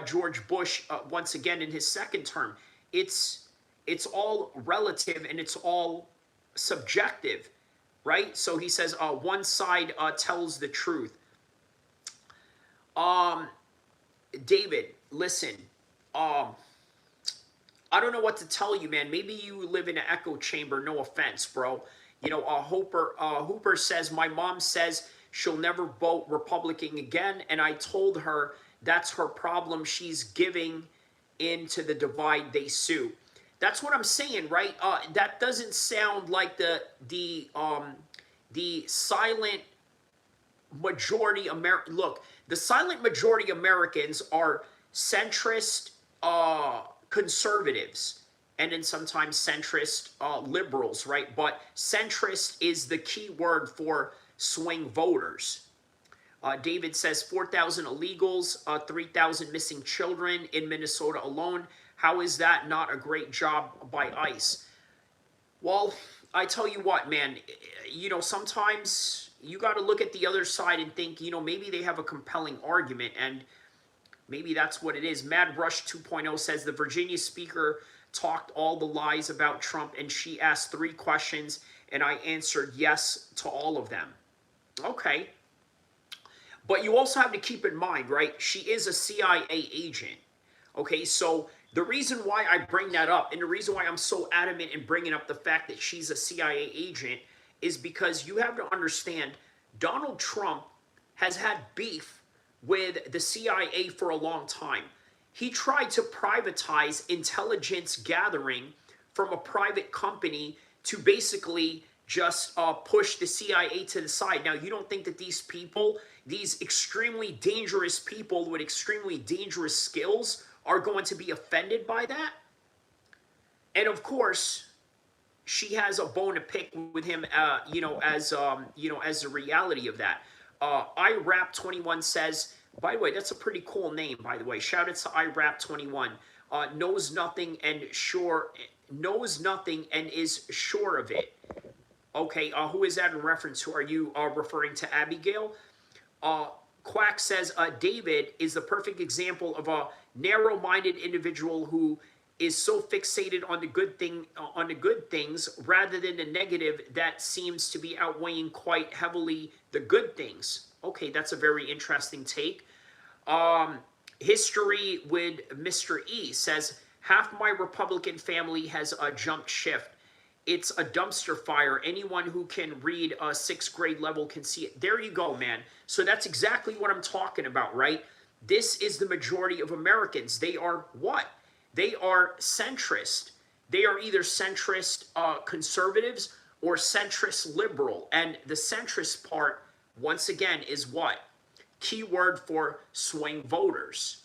George Bush once again in his second term. It's all relative and it's all subjective, right? So he says one side tells the truth. David, listen, I don't know what to tell you, man. Maybe you live in an echo chamber. No offense, bro. Hooper says, my mom says she'll never vote Republican again, and I told her That's her problem. She's giving in to the divide they sue. That's what I'm saying, right? That doesn't sound like the silent majority Look, the silent majority Americans are centrist conservatives, and then sometimes centrist liberals, right? But centrist is the key word for swing voters. David says 4,000 illegals, 3,000 missing children in Minnesota alone. How is that not a great job by ICE? Well, I tell you what, man, sometimes you got to look at the other side and think, maybe they have a compelling argument, and maybe that's what it is. Mad Rush 2.0 says the Virginia speaker talked all the lies about Trump, and she asked 3 questions, and I answered yes to all of them. Okay. But you also have to keep in mind, right? She is a CIA agent. Okay, so the reason why I bring that up, and the reason why I'm so adamant in bringing up the fact that she's a CIA agent, is because you have to understand Donald Trump has had beef with the CIA for a long time. He tried to privatize intelligence gathering from a private company to basically just push the CIA to the side. Now, you don't think that these people, these extremely dangerous people with extremely dangerous skills, are going to be offended by that? And of course, she has a bone to pick with him, as the reality of that. IRAP21 says, by the way, that's a pretty cool name, by the way. Shout out to IRAP21. Knows nothing and is sure of it. Okay, who is that in reference to? Are you referring to Abigail? Quack says, David is the perfect example of a narrow-minded individual who is so fixated on the good things rather than the negative that seems to be outweighing quite heavily the good things. Okay, that's a very interesting take. History with Mr. E says, half my Republican family has jumped shift. It's a dumpster fire. Anyone who can read a 6th grade level can see it. There you go, man. So that's exactly what I'm talking about, right? This is the majority of Americans. They are what? They are centrist. They are either centrist conservatives or centrist liberal. And the centrist part, once again, is what? Keyword for swing voters.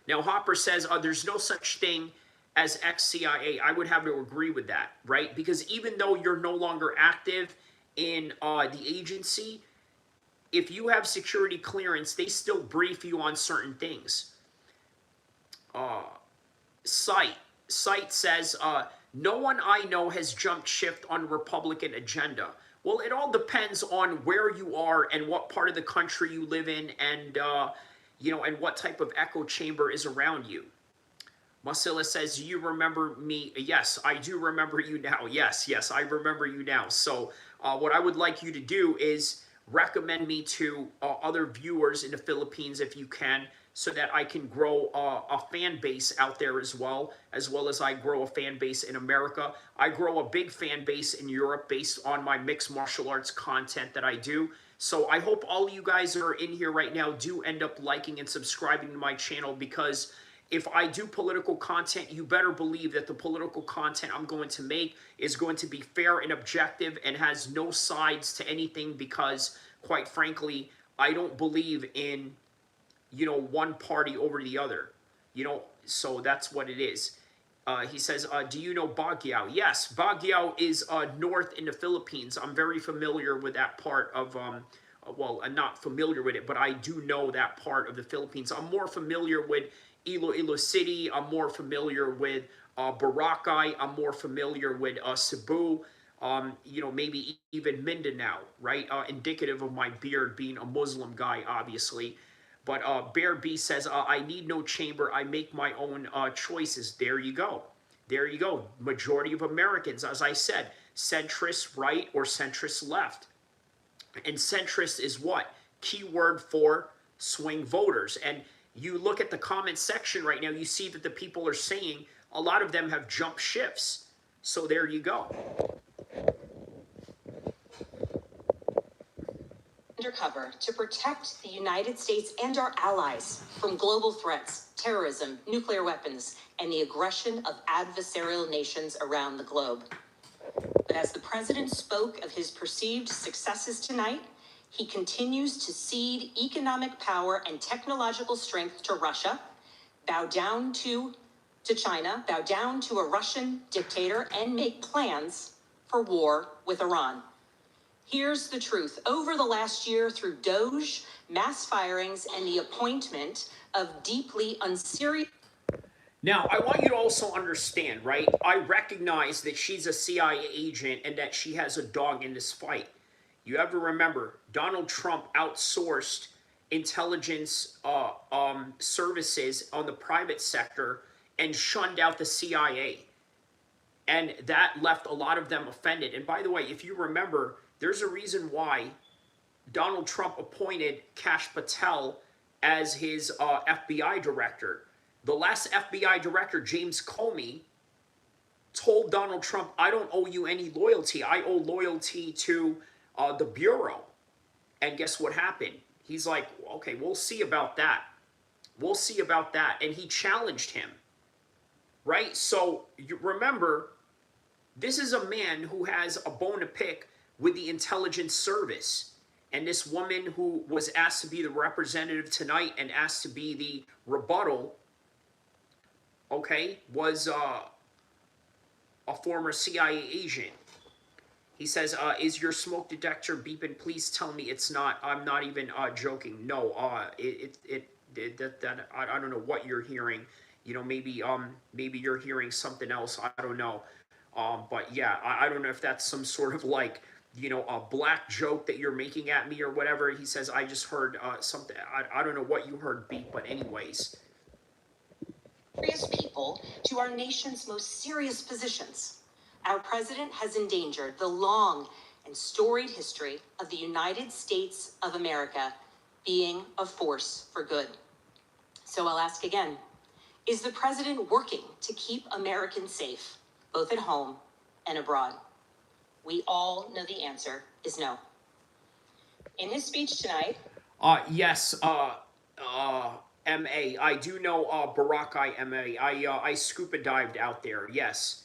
Now, Hopper says there's no such thing as ex-CIA. I would have to agree with that, right? Because even though you're no longer active in the agency, if you have security clearance, they still brief you on certain things. Site says, no one I know has jumped shift on Republican agenda. Well, it all depends on where you are and what part of the country you live in, and and what type of echo chamber is around you. Masila says, do you remember me? Yes, I do remember you now. Yes, I remember you now. So what I would like you to do is recommend me to other viewers in the Philippines if you can, so that I can grow a fan base out there as well as I grow a fan base in America. I grow a big fan base in Europe based on my mixed martial arts content that I do. So I hope all of you guys that are in here right now do end up liking and subscribing to my channel, because if I do political content, you better believe that the political content I'm going to make is going to be fair and objective and has no sides to anything, because, quite frankly, I don't believe in, one party over the other. So that's what it is. He says, do you know Baguio? Yes, Baguio is north in the Philippines. I'm very familiar with that part of, well, I'm not familiar with it, but I do know that part of the Philippines. I'm more familiar with Iloilo City. I'm more familiar with Boracay. I'm more familiar with Cebu. Maybe even Mindanao, right? Indicative of my beard being a Muslim guy, obviously. But Bear B says, I need no chamber. I make my own choices. There you go. There you go. Majority of Americans, as I said, centrist right or centrist left. And centrist is what? Keyword for swing voters. And you look at the comment section right now, you see that the people are saying a lot of them have jumped shifts. So there you go. undercover to protect the United States and our allies from global threats, terrorism, nuclear weapons, and the aggression of adversarial nations around the globe. But as the president spoke of his perceived successes tonight, he continues to cede economic power and technological strength to Russia, bow down to China, bow down to a Russian dictator, and make plans for war with Iran. Here's the truth. Over the last year, through Doge, mass firings, and the appointment of deeply unserious... Now, I want you to also understand, right? I recognize that she's a CIA agent and that she has a dog in this fight. You have to remember, Donald Trump outsourced intelligence services on the private sector and shunned out the CIA. And that left a lot of them offended. And by the way, if you remember, there's a reason why Donald Trump appointed Kash Patel as his FBI director. The last FBI director, James Comey, told Donald Trump, I don't owe you any loyalty. I owe loyalty to the Bureau. And guess what happened? He's like, okay, we'll see about that. We'll see about that. And he challenged him. Right? So you remember, this is a man who has a bone to pick with the intelligence service. And this woman who was asked to be the representative tonight and asked to be the rebuttal, okay, was a former CIA agent. He says, is your smoke detector beeping? Please tell me it's not. I'm not even joking. No, I don't know what you're hearing. You know, maybe you're hearing something else. I don't know. But yeah, I don't know if that's some sort of like, you know, a black joke that you're making at me or whatever. He says, I just heard something. I don't know what you heard beep, but anyways. Serious people to our nation's most serious positions. Our president has endangered the long and storied history of the United States of America being a force for good. So I'll ask again, is the president working to keep Americans safe, both at home and abroad? We all know the answer is no. In his speech tonight... Yes, M.A. I do know Barack M.A. I scuba dived out there, yes.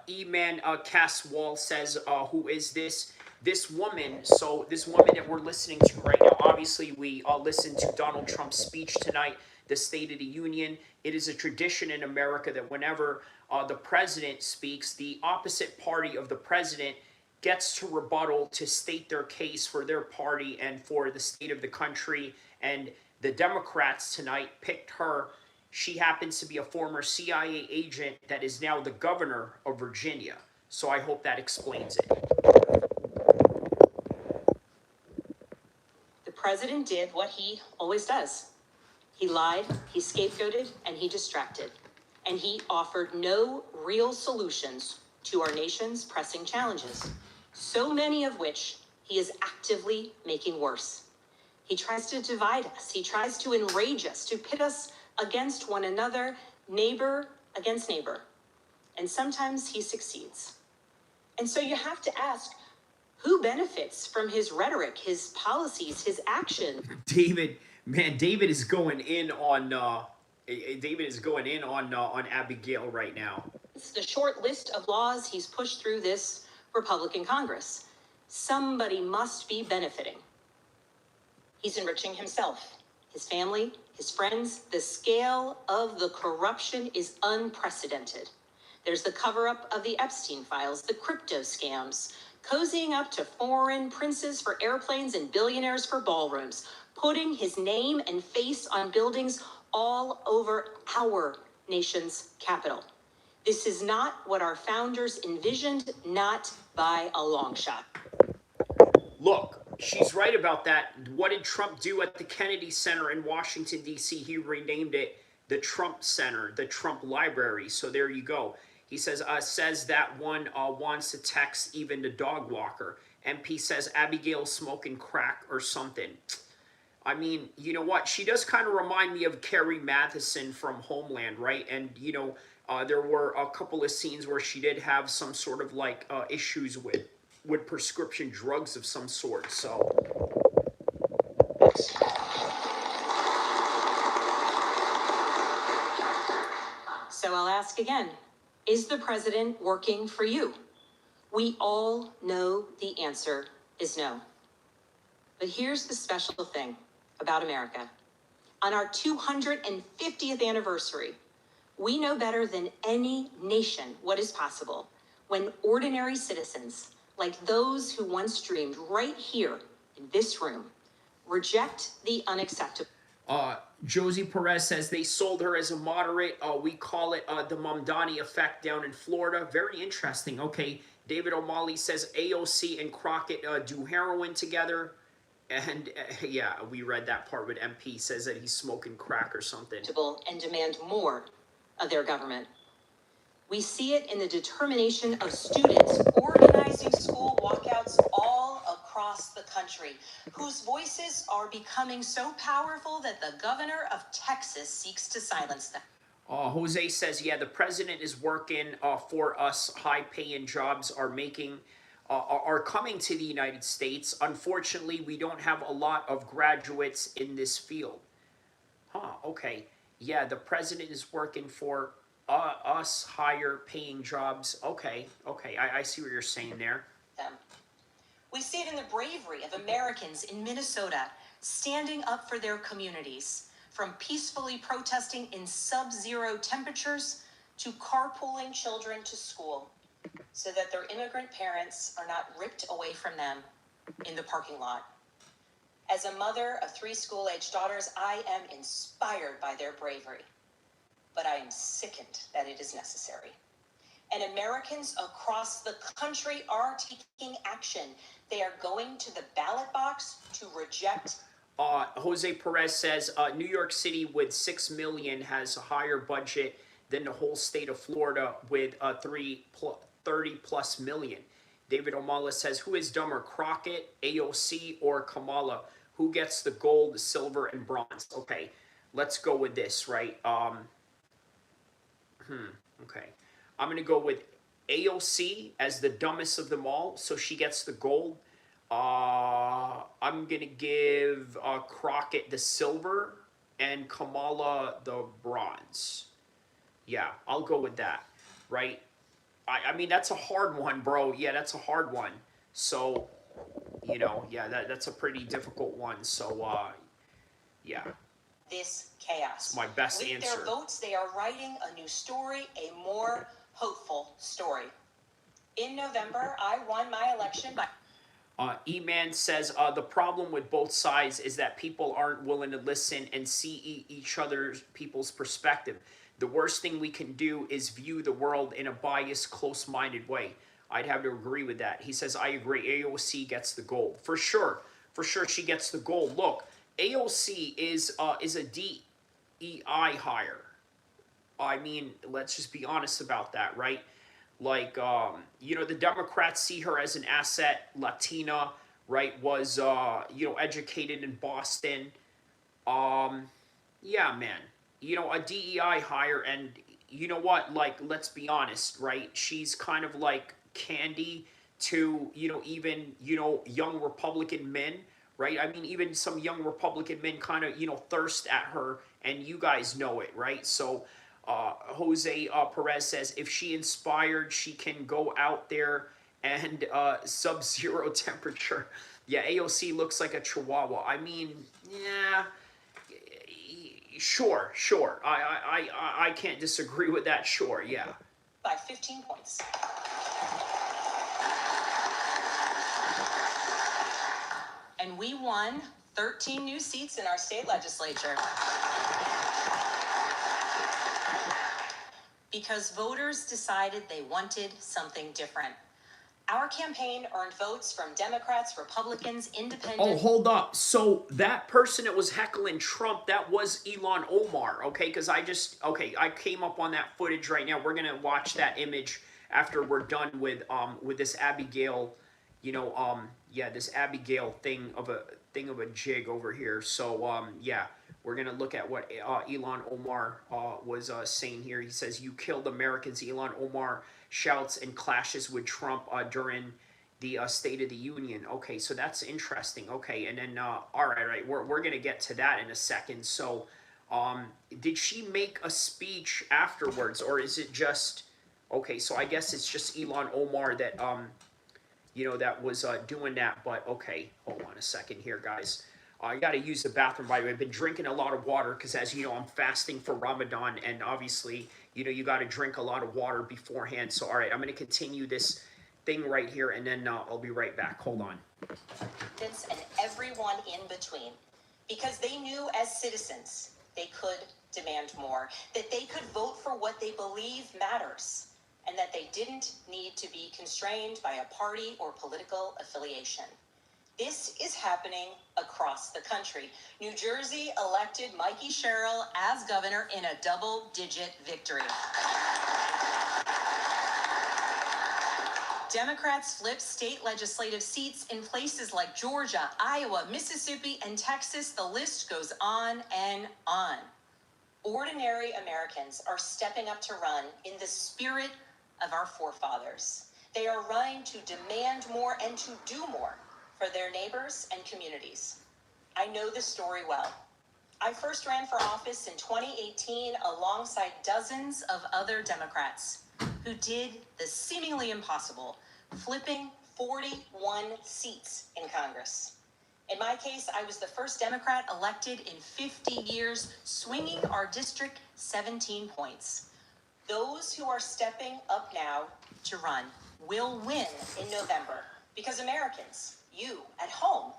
E-Man Caswall says, who is this? This woman, so this woman that we're listening to right now, obviously we listened to Donald Trump's speech tonight, the State of the Union. It is a tradition in America that whenever the president speaks, the opposite party of the president gets to rebuttal to state their case for their party and for the state of the country. And the Democrats tonight picked her. She happens to be a former CIA agent that is now the governor of Virginia. So I hope that explains it. The president did what he always does. He lied, he scapegoated, and he distracted. And he offered no real solutions to our nation's pressing challenges, so many of which he is actively making worse. He tries to divide us. He tries to enrage us, to pit us against one another, neighbor against neighbor. And sometimes he succeeds. And so you have to ask, who benefits from his rhetoric, his policies, his action? David is going in on Abigail right now. It's the short list of laws he's pushed through this Republican Congress. Somebody must be benefiting. He's enriching himself, his family, his friends. The scale of the corruption is unprecedented. There's the cover-up of the Epstein files, the crypto scams, cozying up to foreign princes for airplanes and billionaires for ballrooms, putting his name and face on buildings all over our nation's capital. This is not what our founders envisioned, not by a long shot. Look, she's right about that. What did Trump do at the Kennedy Center in Washington, D.C.? He renamed it the Trump Center, the Trump Library. So there you go. He says that one wants to text even the dog walker. MP says Abigail smoking crack or something. I mean, you know what? She does kind of remind me of Carrie Mathison from Homeland, right? And, you know, there were a couple of scenes where she did have some sort of like issues with prescription drugs of some sort. So So I'll ask again, is the president working for you? We all know the answer is no. But here's the special thing about America. On our 250th anniversary, we know better than any nation what is possible when ordinary citizens, like those who once dreamed right here in this room, reject the unacceptable. Josie Perez says they sold her as a moderate. We call it the Mamdani effect down in Florida. Very interesting. Okay. David O'Malley says AOC and Crockett do heroin together. And yeah, we read that part with MP says that he's smoking crack or something. And demand more of their government. We see it in the determination of students organizing school walkouts all across the country, whose voices are becoming so powerful that the governor of Texas seeks to silence them. Jose says, yeah, the president is working for us. High-paying jobs are coming to the United States. Unfortunately, we don't have a lot of graduates in this field. Okay. Yeah, the president is working for us, higher-paying jobs. Okay, I see what you're saying there. We see it in the bravery of Americans in Minnesota standing up for their communities, from peacefully protesting in sub-zero temperatures to carpooling children to school so that their immigrant parents are not ripped away from them in the parking lot. As a mother of 3 school-age daughters, I am inspired by their bravery, but I am sickened that it is necessary. And Americans across the country are taking action. They are going to the ballot box to reject. Jose Perez says New York City with 6 million has a higher budget than the whole state of Florida with 30 plus million. David O'Malley says, who is dumber, Crockett, AOC, or Kamala? Who gets the gold, silver, and bronze? Okay, let's go with this, right? Okay. I'm going to go with AOC as the dumbest of them all, so she gets the gold. I'm going to give Crockett the silver and Kamala the bronze. Yeah, I'll go with that, right? I mean, that's a hard one, bro. Yeah, that's a hard one. So, you know, yeah, that's a pretty difficult one. So, yeah. This chaos. It's my best answer. With their votes, they are writing a new story, a more hopeful story. In November, I won my election by... E-Man says, the problem with both sides is that people aren't willing to listen and see each other's people's perspective. The worst thing we can do is view the world in a biased, close-minded way. I'd have to agree with that. He says, I agree, AOC gets the gold. For sure she gets the gold. Look, AOC is a DEI hire. I mean, let's just be honest about that, right? Like, you know, the Democrats see her as an asset, Latina, right, was, you know, educated in Boston. Yeah, man, you know, a DEI hire, and you know what, like, let's be honest, right? She's kind of like candy to, you know, even, you know, young Republican men, right? I mean, even some young Republican men kind of, you know, thirst at her, and you guys know it, right? So, Jose Perez says, if she inspired, she can go out there and sub-zero temperature. Yeah, AOC looks like a chihuahua. I mean, yeah, sure. I can't disagree with that. Sure, yeah. By 15 points. And we won 13 new seats in our state legislature. Because voters decided they wanted something different. Our campaign earned votes from Democrats, Republicans, Independents. Oh, hold up. So that person that was heckling Trump, that was Ilhan Omar, okay? Because I came up on that footage right now. We're gonna watch that image after we're done with this Abigail, you know, yeah, this Abigail thing of a jig over here. So yeah. We're going to look at what Ilhan Omar was saying here. He says, you killed Americans. Ilhan Omar shouts and clashes with Trump during the State of the Union. Okay, so that's interesting. Okay, and then, all right, we're going to get to that in a second. So, Did she make a speech afterwards, or is it just okay? So I guess it's just Elon Omar that that was doing that. But okay, hold on a second here, guys. I got to use the bathroom. By the way, I've been drinking a lot of water because, as you know, I'm fasting for Ramadan, and obviously, you got to drink a lot of water beforehand. So, all right, I'm going to continue this thing right here, and then I'll be right back. Hold on. And everyone in between, because they knew as citizens they could demand more, that they could vote for what they believe matters, and that they didn't need to be constrained by a party or political affiliation. This is happening across the country. New Jersey elected Mikey Sherrill as governor in a double-digit victory. Democrats flipped state legislative seats in places like Georgia, Iowa, Mississippi, and Texas. The list goes on and on. Ordinary Americans are stepping up to run in the spirit of our forefathers. They are running to demand more and to do more for their neighbors and communities. I know this story well. I first ran for office in 2018 alongside dozens of other Democrats who did the seemingly impossible, flipping 41 seats in Congress. In my case, I was the first Democrat elected in 50 years, swinging our district 17 points. Those who are stepping up now to run will win in November because Americans, you at home,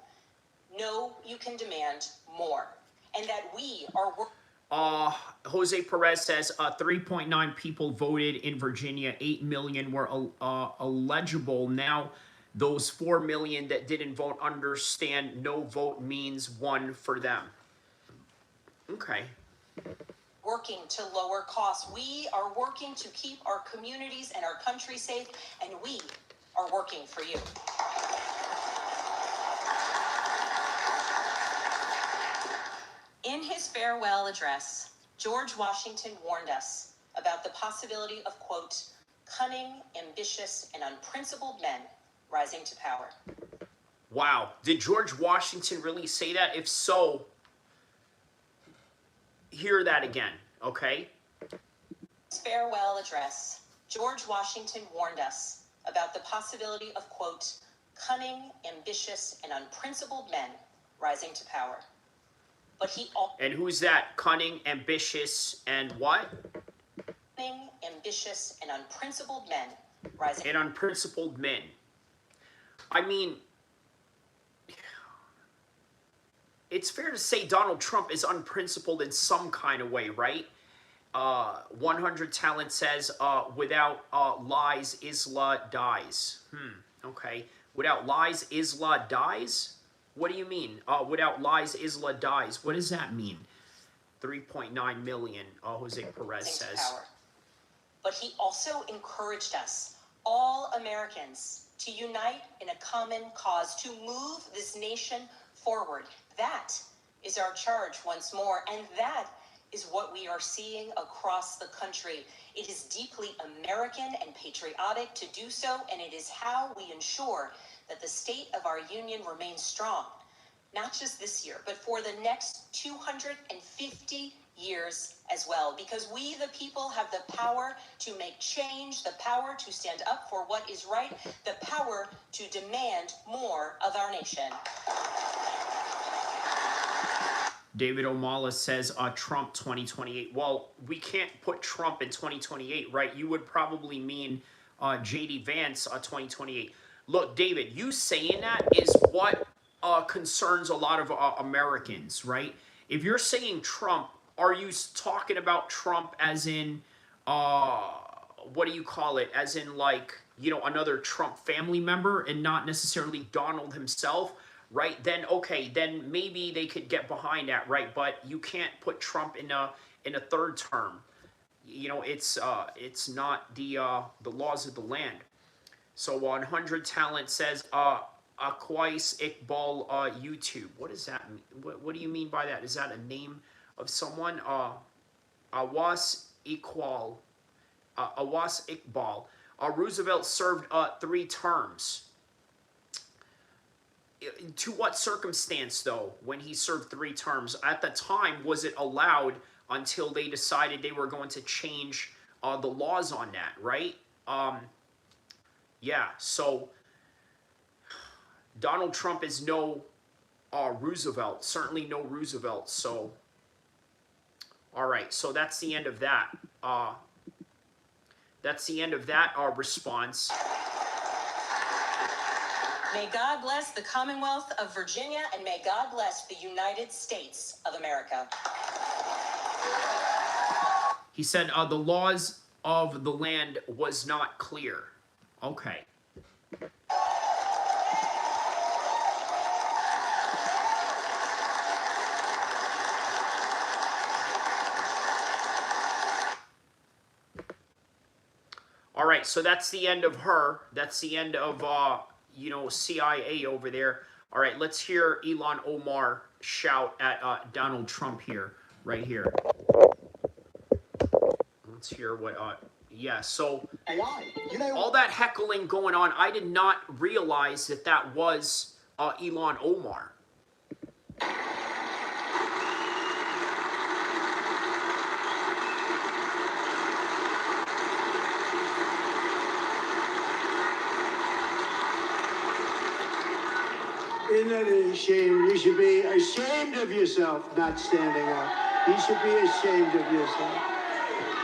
know you can demand more and that we are Jose Perez says 3.9 people voted in Virginia. 8 million were eligible. Now, those 4 million that didn't vote understand no vote means one for them. Okay. working to lower costs. We are working to keep our communities and our country safe, and we are working for you. In his farewell address, George Washington warned us about the possibility of, quote, cunning, ambitious, and unprincipled men rising to power. Wow. Did George Washington really say that? If so, hear that again, okay? His farewell address, George Washington warned us about the possibility of, quote, cunning, ambitious, and unprincipled men rising to power. But he also... And who's that? Cunning, ambitious, and what? Cunning, ambitious, and unprincipled men rising... And unprincipled men. I mean, it's fair to say Donald Trump is unprincipled in some kind of way, right? 100 Talent says, without lies, Isla dies. Okay. Without lies, Isla dies? What do you mean? Without lies, Isla dies. What does that mean? 3.9 million, Jose Perez says. Power. But he also encouraged us, all Americans, to unite in a common cause, to move this nation forward. That is our charge once more, and that is what we are seeing across the country. It is deeply American and patriotic to do so, and it is how we ensure that the state of our union remains strong, not just this year, but for the next 250 years as well, because we, the people, have the power to make change, the power to stand up for what is right, the power to demand more of our nation. David O'Mala says, Trump 2028. Well, we can't put Trump in 2028, right? You would probably mean J.D. Vance 2028. Look, David, you saying that is what concerns a lot of Americans, right? If you're saying Trump, are you talking about Trump as in, what do you call it? As in, like, another Trump family member and not necessarily Donald himself, right? Then, okay, then maybe they could get behind that, right? But you can't put Trump in a third term. It's not the laws of the land. So 100 Talent says, Aquais Iqbal YouTube. What does that mean? What do you mean by that? Is that a name of someone? Awas Iqbal. Roosevelt served 3 terms. to what circumstance, though, when he served 3 terms? At the time, was it allowed until they decided they were going to change the laws on that, right? Yeah, so Donald Trump is no Roosevelt, certainly no Roosevelt, so all right, so that's the end of that. That's the end of that response. May God bless the Commonwealth of Virginia, and may God bless the United States of America. He said the laws of the land was not clear. Okay. All right, so that's the end of her. That's the end of, you know, CIA over there. All right, let's hear Ilhan Omar shout at Donald Trump here, right here. Let's hear what, yeah, so all that heckling going on, I did not realize that that was Ilhan Omar. Isn't that a shame? You should be ashamed of yourself not standing up. You should be ashamed of yourself.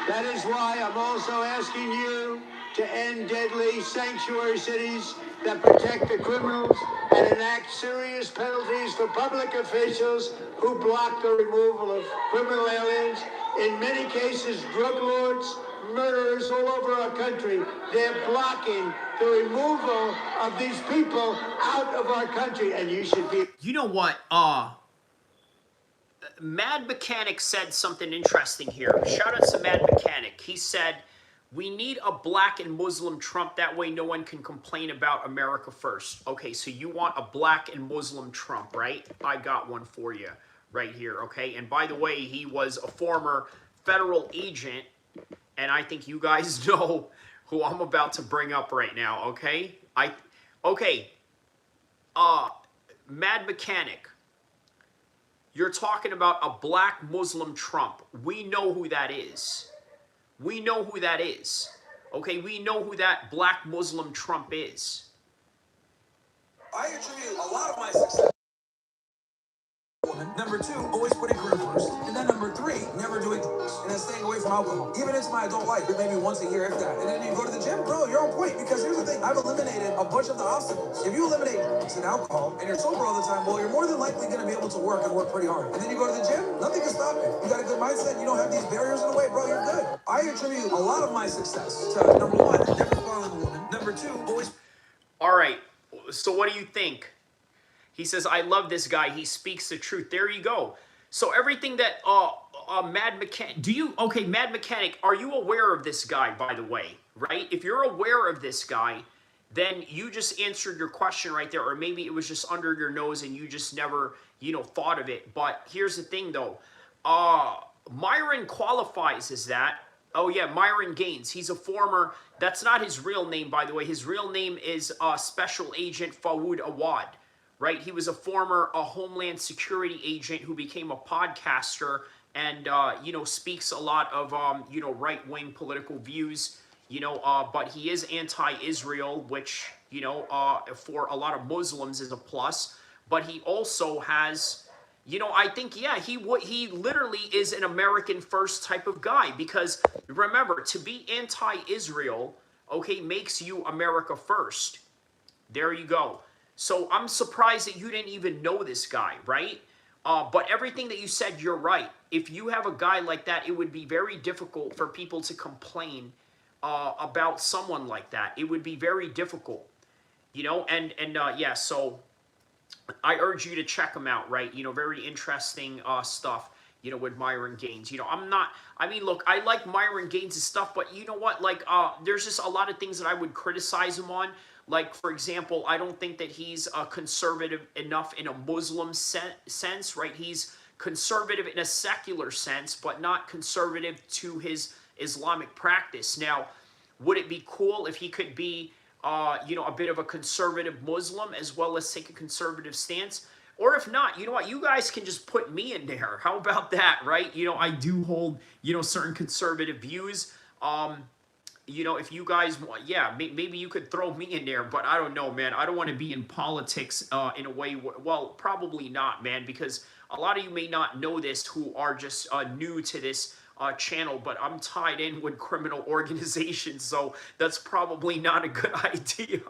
That is why I'm also asking you to end deadly sanctuary cities that protect the criminals and enact serious penalties for public officials who block the removal of criminal aliens. In many cases, drug lords, murderers all over our country, they're blocking the removal of these people out of our country, and you should be... You know what, Mad Mechanic said something interesting here. Shout out to Mad Mechanic. He said, we need a black and Muslim Trump. That way no one can complain about America first. Okay, so you want a black and Muslim Trump, right? I got one for you right here, okay? And by the way, he was a former federal agent, and I think you guys know who I'm about to bring up right now, okay? Mad Mechanic. You're talking about a black Muslim Trump. We know who that is. We know who that is. Okay, we know who that black Muslim Trump is. I attribute a lot of my success. Number 2, always putting career first. And then number 3, never doing drugs. And then staying away from alcohol. Even into my adult life, maybe once a year if that. And then you go to the gym, bro, you're on point. Because here's the thing, I've eliminated a bunch of the obstacles. If you eliminate drugs and alcohol, and you're sober all the time, well, you're more than likely going to be able to work and work pretty hard. And then you go to the gym, nothing can stop you. You got a good mindset, you don't have these barriers in the way, bro, you're good. I attribute a lot of my success to, number 1, never following a woman. Number 2, always... All right, so what do you think? He says, I love this guy. He speaks the truth. There you go. So everything that Mad Mechanic... Mad Mechanic, are you aware of this guy, by the way? Right? If you're aware of this guy, then you just answered your question right there. Or maybe it was just under your nose and you just never, thought of it. But here's the thing, though. Myron qualifies as that. Oh, yeah, Myron Gaines. He's a former... That's not his real name, by the way. His real name is Special Agent Fawad Awad. Right, he was a former Homeland Security agent who became a podcaster and speaks a lot of right-wing political views. But he is anti-Israel, which for a lot of Muslims is a plus. But he also has, I think he literally is an American first type of guy because remember to be anti-Israel, makes you America first. There you go. So I'm surprised that you didn't even know this guy, right? But everything that you said, you're right. If you have a guy like that, it would be very difficult for people to complain about someone like that. It would be very difficult, yeah, so I urge you to check him out, right? Very interesting stuff, with Myron Gaines. Look, I like Myron Gaines' stuff, but you know what? Like, there's just a lot of things that I would criticize him on. Like, for example, I don't think that he's conservative enough in a Muslim sense, right? He's conservative in a secular sense, but not conservative to his Islamic practice. Now, would it be cool if he could be a bit of a conservative Muslim as well as take a conservative stance. Or if not, you know what, you guys can just put me in there. How about that, right? I do hold, certain conservative views. If you guys want, yeah, maybe you could throw me in there, but I don't know, man. I don't want to be in politics in a way, well, probably not, man, because a lot of you may not know this who are just new to this channel, but I'm tied in with criminal organizations, so that's probably not a good idea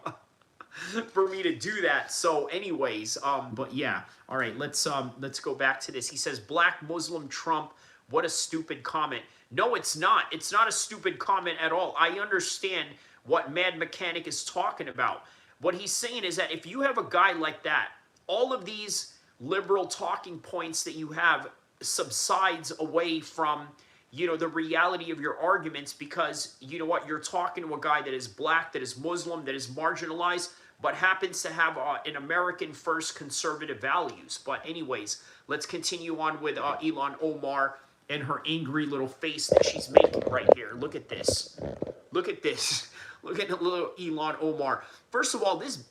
for me to do that. So anyways, but yeah, all right, let's go back to this. He says, Black Muslim Trump, what a stupid comment. No, it's not. It's not a stupid comment at all. I understand what Mad Mechanic is talking about. What he's saying is that if you have a guy like that, all of these liberal talking points that you have subsides away from the reality of your arguments, because you know what, you're talking to a guy that is black, that is Muslim, that is marginalized, but happens to have an American first conservative values. But anyways, let's continue on with Ilhan Omar and her angry little face that she's making right here. Look at this. Look at this. Look at the little Ilhan Omar. First of all, this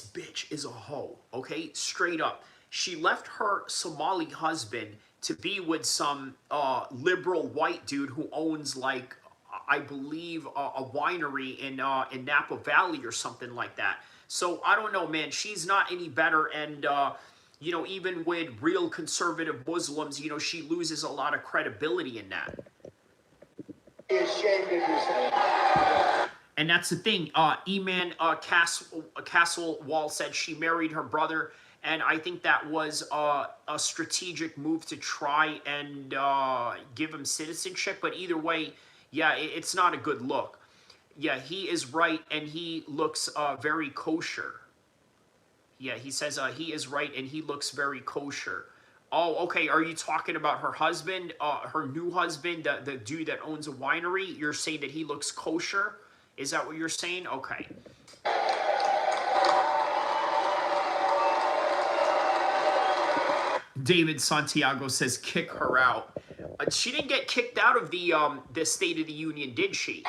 bitch is a hoe, okay? Straight up. She left her Somali husband to be with some liberal white dude who owns, like, I believe, a winery in Napa Valley or something like that. So I don't know, man. She's not any better, and even with real conservative Muslims, she loses a lot of credibility in that. And that's the thing. Eman Castle-Wall said she married her brother, and I think that was a strategic move to try and give him citizenship. But either way, yeah, it's not a good look. Yeah, he is right, and he looks very kosher. Yeah, he says he is right, and he looks very kosher. Oh, okay. Are you talking about her husband, her new husband, the dude that owns a winery? You're saying that he looks kosher? Is that what you're saying? Okay. David Santiago says kick her out. She didn't get kicked out of the State of the Union, did she?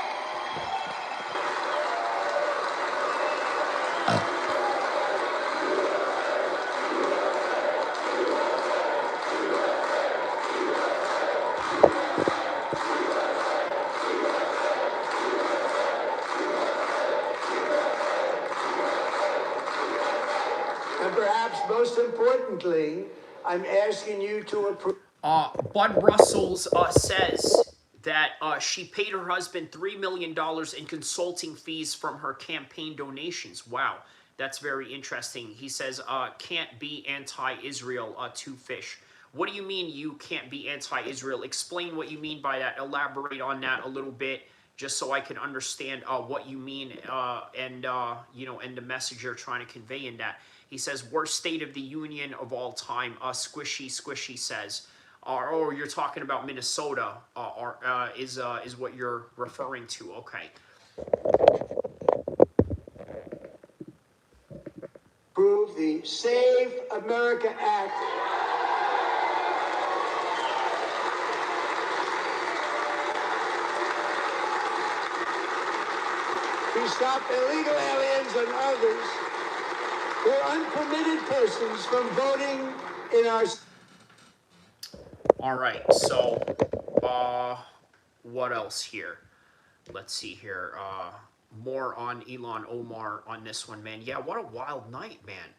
And perhaps most importantly, I'm asking you to approve. Bud Russell's says that she paid her husband $3 million in consulting fees from her campaign donations. Wow, that's very interesting. He says, can't be anti-Israel, two fish. What do you mean you can't be anti-Israel? Explain what you mean by that. Elaborate on that a little bit, just so I can understand what you mean and the message you're trying to convey in that. He says, worst State of the Union of all time, Squishy says. Or you're talking about Minnesota, is what you're referring to. Okay. Approve the Save America Act. We stop illegal aliens and others who are unpermitted persons from voting in our. All right, so what else here? Let's see here. More on Ilhan Omar on this one, man. Yeah, what a wild night, man.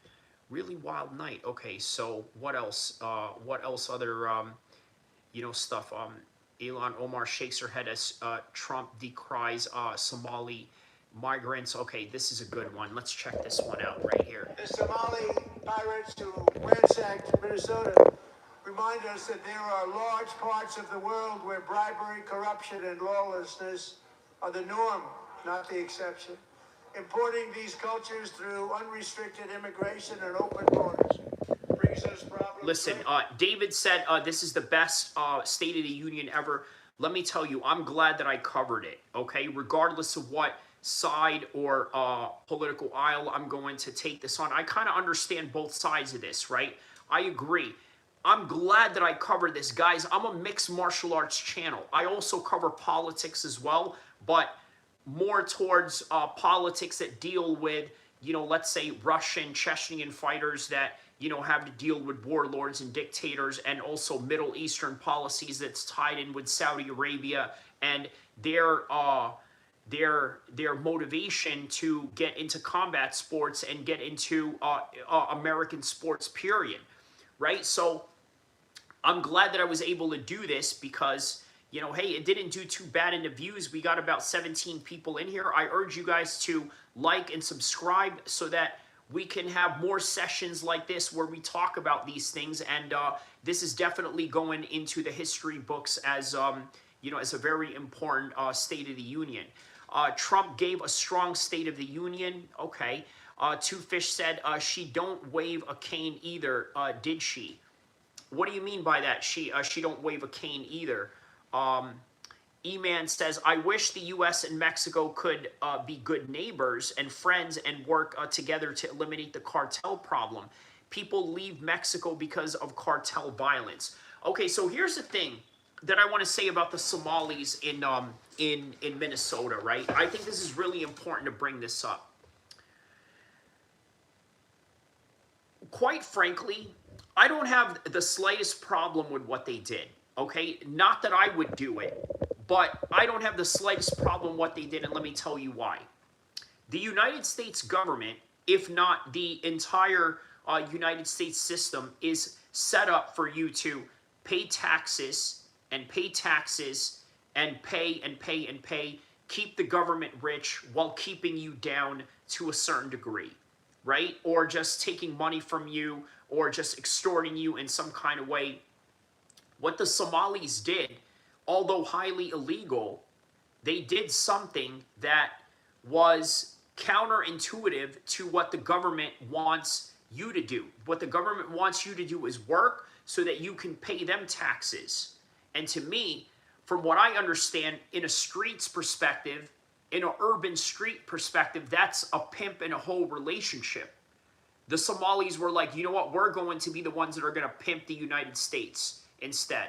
Really wild night. Okay, so what else? What else other stuff? Ilhan Omar shakes her head as Trump decries Somali migrants. Okay, this is a good one. Let's check this one out right here. The Somali pirates who ransacked Minnesota remind us that there are large parts of the world where bribery, corruption, and lawlessness are the norm, not the exception. Importing these cultures through unrestricted immigration and open borders brings us problems. Listen, David said this is the best State of the Union ever. Let me tell you, I'm glad that I covered it, okay? Regardless of what side or political aisle I'm going to take this on. I kind of understand both sides of this, right? I agree. I'm glad that I covered this. Guys, I'm a mixed martial arts channel. I also cover politics as well, but more towards politics that deal with, let's say Russian, Chechnyan fighters that, have to deal with warlords and dictators, and also Middle Eastern policies that's tied in with Saudi Arabia and their motivation to get into combat sports and get into American sports, period. Right? So I'm glad that I was able to do this because, hey, it didn't do too bad in the views. We got about 17 people in here. I urge you guys to like and subscribe so that we can have more sessions like this where we talk about these things. And this is definitely going into the history books as, as a very important State of the Union. Trump gave a strong State of the Union. Okay. Two Fish said she don't wave a cane either, did she? What do you mean by that? She don't wave a cane either. E-Man says, I wish the U.S. and Mexico could be good neighbors and friends and work together to eliminate the cartel problem. People leave Mexico because of cartel violence. Okay, so here's the thing that I want to say about the Somalis in Minnesota, right? I think this is really important to bring this up. Quite frankly, I don't have the slightest problem with what they did, okay? Not that I would do it, but I don't have the slightest problem what they did, and let me tell you why. The United States government, if not the entire United States system, is set up for you to pay taxes and pay taxes and pay and pay and pay, keep the government rich while keeping you down to a certain degree, right? Or just taking money from you or just extorting you in some kind of way. What the Somalis did, although highly illegal, they did something that was counterintuitive to what the government wants you to do. What the government wants you to do is work so that you can pay them taxes. And to me, from what I understand, in a streets perspective, in an urban street perspective, that's a pimp and a hoe relationship. The Somalis were like, you know what, we're going to be the ones that are going to pimp the United States instead,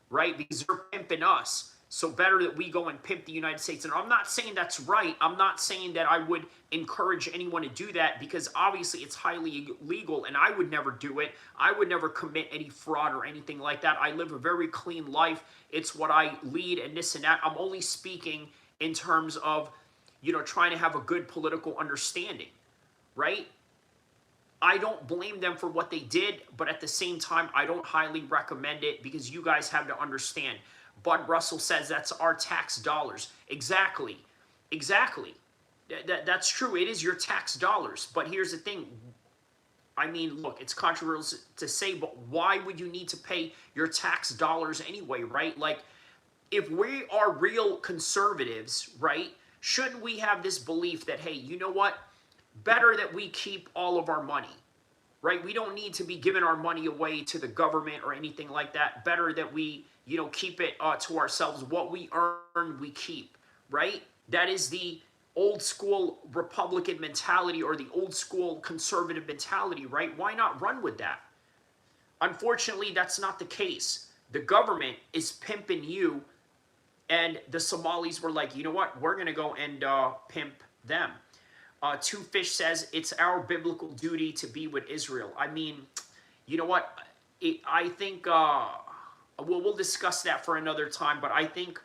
right? Because they're pimping us. So better that we go and pimp the United States. And I'm not saying that's right. I'm not saying that I would encourage anyone to do that because obviously it's highly illegal and I would never do it. I would never commit any fraud or anything like that. I live a very clean life. It's what I lead and this and that. I'm only speaking in terms of, trying to have a good political understanding, right? I don't blame them for what they did, but at the same time, I don't highly recommend it because you guys have to understand. Bud Russell says that's our tax dollars. Exactly. Exactly. That's true. It is your tax dollars. But here's the thing. I mean, look, it's controversial to say, but why would you need to pay your tax dollars anyway, right? Like, if we are real conservatives, right, shouldn't we have this belief that, hey, you know what? Better that we keep all of our money, right? We don't need to be giving our money away to the government or anything like that. Better that we, keep it to ourselves. What we earn, we keep, right? That is the old school Republican mentality or the old school conservative mentality, right? Why not run with that? Unfortunately, that's not the case. The government is pimping you, and the Somalis were like, you know what? We're going to go and pimp them. Two Fish says, it's our biblical duty to be with Israel. I mean, you know what? I think, we'll discuss that for another time, but I think,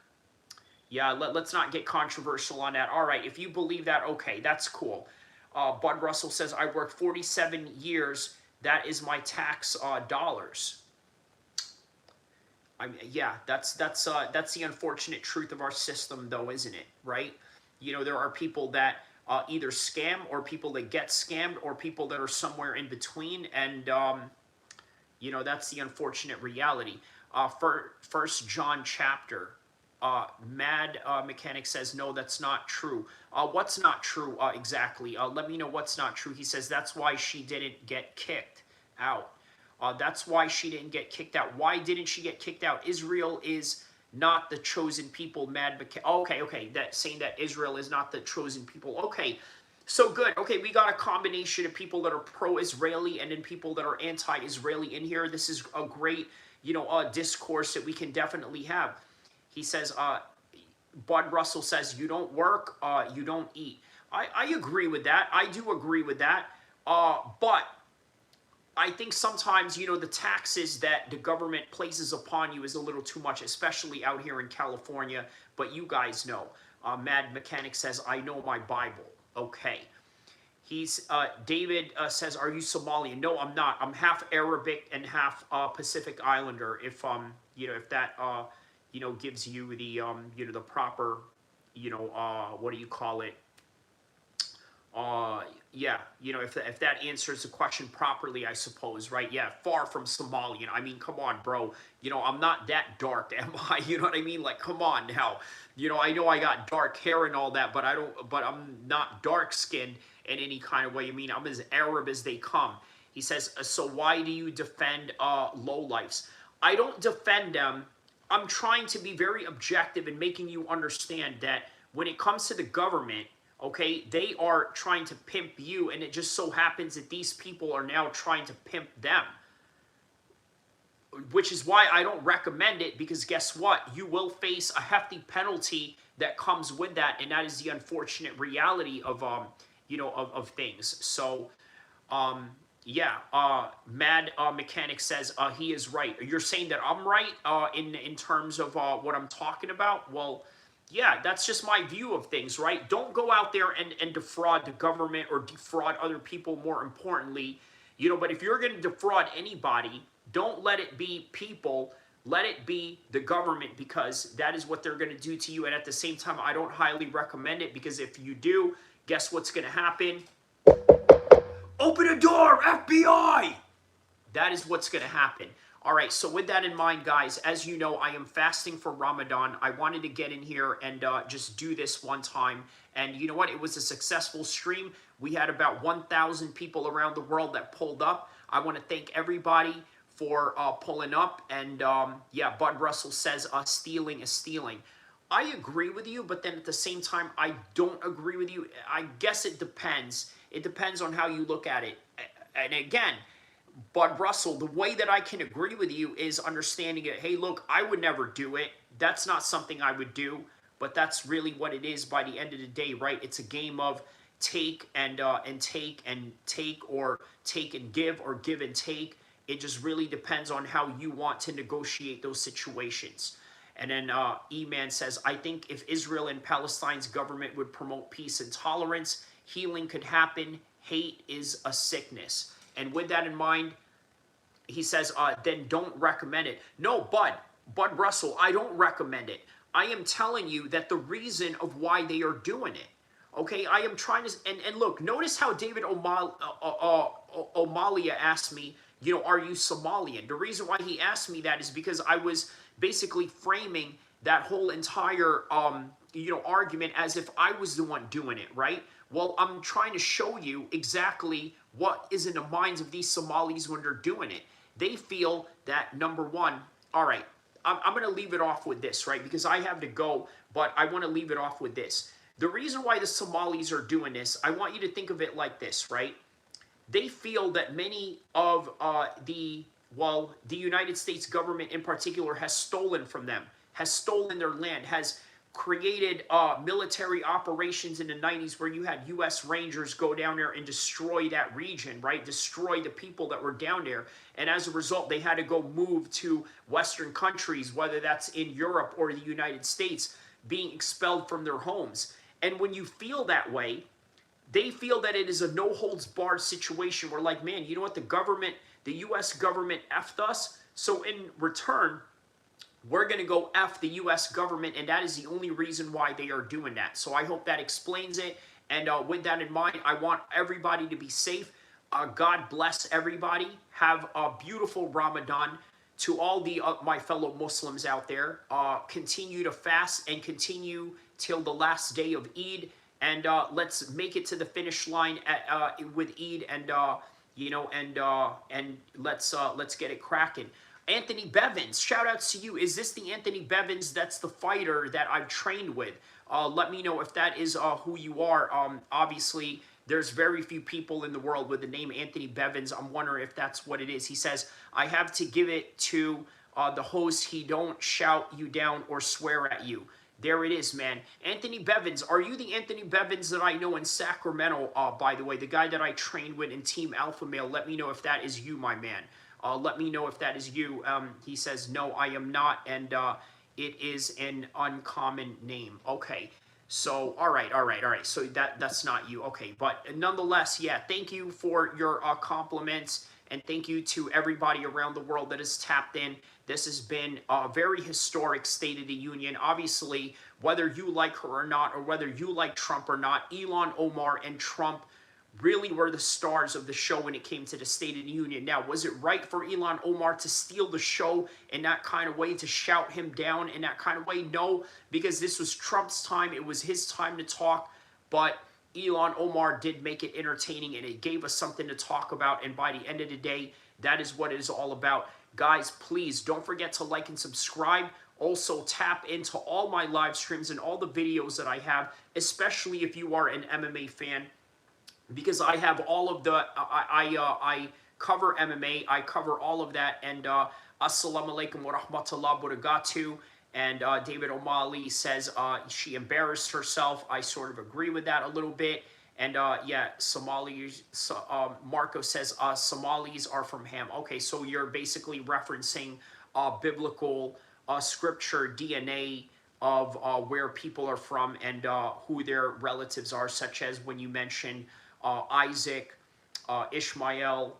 yeah, let's not get controversial on that. All right, if you believe that, okay, that's cool. Bud Russell says, I worked 47 years. That is my tax dollars. I mean, yeah, that's the unfortunate truth of our system, though, isn't it? Right? There are people that either scam or people that get scammed or people that are somewhere in between. And, that's the unfortunate reality. For 1 John chapter, Mad Mechanic says, no, that's not true. What's not true exactly? Let me know what's not true. He says, that's why she didn't get kicked out. That's why she didn't get kicked out. Why didn't she get kicked out? Israel is not the chosen people. Okay. That saying that Israel is not the chosen people. Okay, so good. Okay, we got a combination of people that are pro-Israeli and then people that are anti-Israeli in here. This is a great, discourse that we can definitely have. He says, Bud Russell says, you don't work, you don't eat. I agree with that. I do agree with that. But I think sometimes, the taxes that the government places upon you is a little too much, especially out here in California. But you guys know. Mad Mechanic says, I know my Bible. Okay. David says, are you Somalian? No, I'm not. I'm half Arabic and half Pacific Islander. If that gives you the the proper, what do you call it? Yeah, if that answers the question properly, I suppose, right? Yeah, far from Somalian. I mean, come on, bro. I'm not that dark, am I? You know what I mean? Like, come on now. I know I got dark hair and all that, but I'm not dark skinned in any kind of way. I mean, I'm as Arab as they come. He says, so why do you defend lowlifes? I don't defend them. I'm trying to be very objective in making you understand that when it comes to the government, okay, they are trying to pimp you, and it just so happens that these people are now trying to pimp them. Which is why I don't recommend it, because guess what? You will face a hefty penalty that comes with that, and that is the unfortunate reality of of things. So yeah, Mad Mechanic says he is right. You're saying that I'm right in terms of what I'm talking about? Well, yeah, that's just my view of things, right? Don't go out there and defraud the government or defraud other people, more importantly. But if you're going to defraud anybody, don't let it be people. Let it be the government, because that is what they're going to do to you. And at the same time, I don't highly recommend it, because if you do, guess what's going to happen? Open a door, FBI! That is what's going to happen. All right, so with that in mind, guys, as you know, I am fasting for Ramadan. I wanted to get in here and just do this one time. And you know what? It was a successful stream. We had about 1,000 people around the world that pulled up. I want to thank everybody for pulling up. And yeah, Bud Russell says stealing is stealing. I agree with you, but then at the same time, I don't agree with you. I guess it depends. It depends on how you look at it. And again, Bud Russell, the way that I can agree with you is understanding it. Hey, look, I would never do it. That's not something I would do. But that's really what it is by the end of the day, right? It's a game of take and take and take, or take and give, or give and take. It just really depends on how you want to negotiate those situations. And then E-Man says, I think if Israel and Palestine's government would promote peace and tolerance, healing could happen. Hate is a sickness. And with that in mind, he says, then don't recommend it. No, Bud Russell, I don't recommend it. I am telling you that the reason of why they are doing it. Okay, I am trying to, and look, notice how David Omalia asked me, are you Somalian? The reason why he asked me that is because I was basically framing that whole entire, argument as if I was the one doing it, right? Well, I'm trying to show you exactly what is in the minds of these Somalis when they're doing it. They feel that, number one, all right, I'm going to leave it off with this, right? Because I have to go, but I want to leave it off with this. The reason why the Somalis are doing this, I want you to think of it like this, right? They feel that many of the United States government in particular has stolen from them, has stolen their land, has created military operations in the 90s where you had U.S. Rangers go down there and destroy that region, right? Destroy the people that were down there. And as a result, they had to go move to Western countries, whether that's in Europe or the United States, being expelled from their homes. And when you feel that way, they feel that it is a no-holds-barred situation where, like, man, you know what? The U.S. government effed us. So in return, we're going to go F the U.S. government, and that is the only reason why they are doing that. So I hope that explains it. And with that in mind, I want everybody to be safe. God bless everybody. Have a beautiful Ramadan. To all the my fellow Muslims out there, continue to fast and continue till the last day of Eid. And let's make it to the finish line with Eid, and and let's get it cracking. Anthony Bevins, shout outs to you. Is this the Anthony Bevins that's the fighter that I've trained with? Let me know if that is who you are. Obviously, there's very few people in the world with the name Anthony Bevins. I'm wondering if that's what it is. He says, I have to give it to the host. He don't shout you down or swear at you. There it is, man. Anthony Bevins. Are you the Anthony Bevins that I know in Sacramento, by the way? The guy that I trained with in Team Alpha Male. Let me know if that is you, my man. Let me know if that is you. He says, no, I am not. And it is an uncommon name. Okay. So, all right. So that's not you. Okay. But nonetheless, yeah, thank you for your compliments. And thank you to everybody around the world that has tapped in. This has been a very historic State of the Union. Obviously, whether you like her or not, or whether you like Trump or not, Elon, Omar, and Trump really were the stars of the show when it came to the State of the Union. Now, was it right for Elon Omar to steal the show in that kind of way, to shout him down in that kind of way? No, because this was Trump's time. It was his time to talk. But Elon Omar did make it entertaining, and it gave us something to talk about. And by the end of the day, that is what it is all about. Guys, please don't forget to like and subscribe. Also, tap into all my live streams and all the videos that I have, especially if you are an MMA fan, because I have all of the, I cover MMA, I cover all of that, and assalamu alaikum wa rahmatullah wa barakatuh. And David O'Malley says she embarrassed herself. I sort of agree with that a little bit. And yeah, Somalis, Marco says Somalis are from Ham. Okay, so you're basically referencing biblical scripture DNA of where people are from and who their relatives are, such as when you mention Isaac, Ishmael,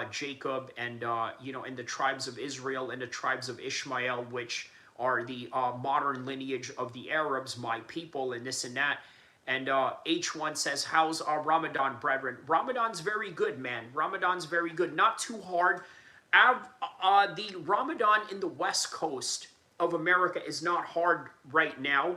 Jacob, and in the tribes of Israel and the tribes of Ishmael, which are the modern lineage of the Arabs, my people, and this and that. And H1 says, how's Ramadan, brethren? Ramadan's very good, man. Ramadan's very good. Not too hard. The Ramadan in the West Coast of America is not hard right now.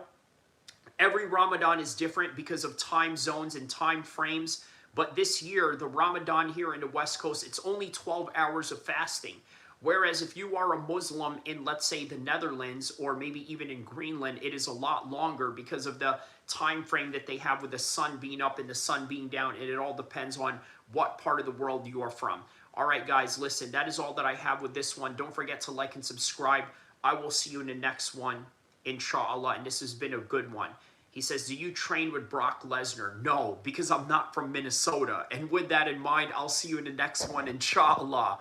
Every Ramadan is different because of time zones and time frames. But this year, the Ramadan here in the West Coast, it's only 12 hours of fasting. Whereas if you are a Muslim in, let's say, the Netherlands or maybe even in Greenland, it is a lot longer because of the time frame that they have with the sun being up and the sun being down. And it all depends on what part of the world you are from. All right, guys, listen, that is all that I have with this one. Don't forget to like and subscribe. I will see you in the next one, inshallah. And this has been a good one. He says, do you train with Brock Lesnar? No, because I'm not from Minnesota. And with that in mind, I'll see you in the next one, inshallah.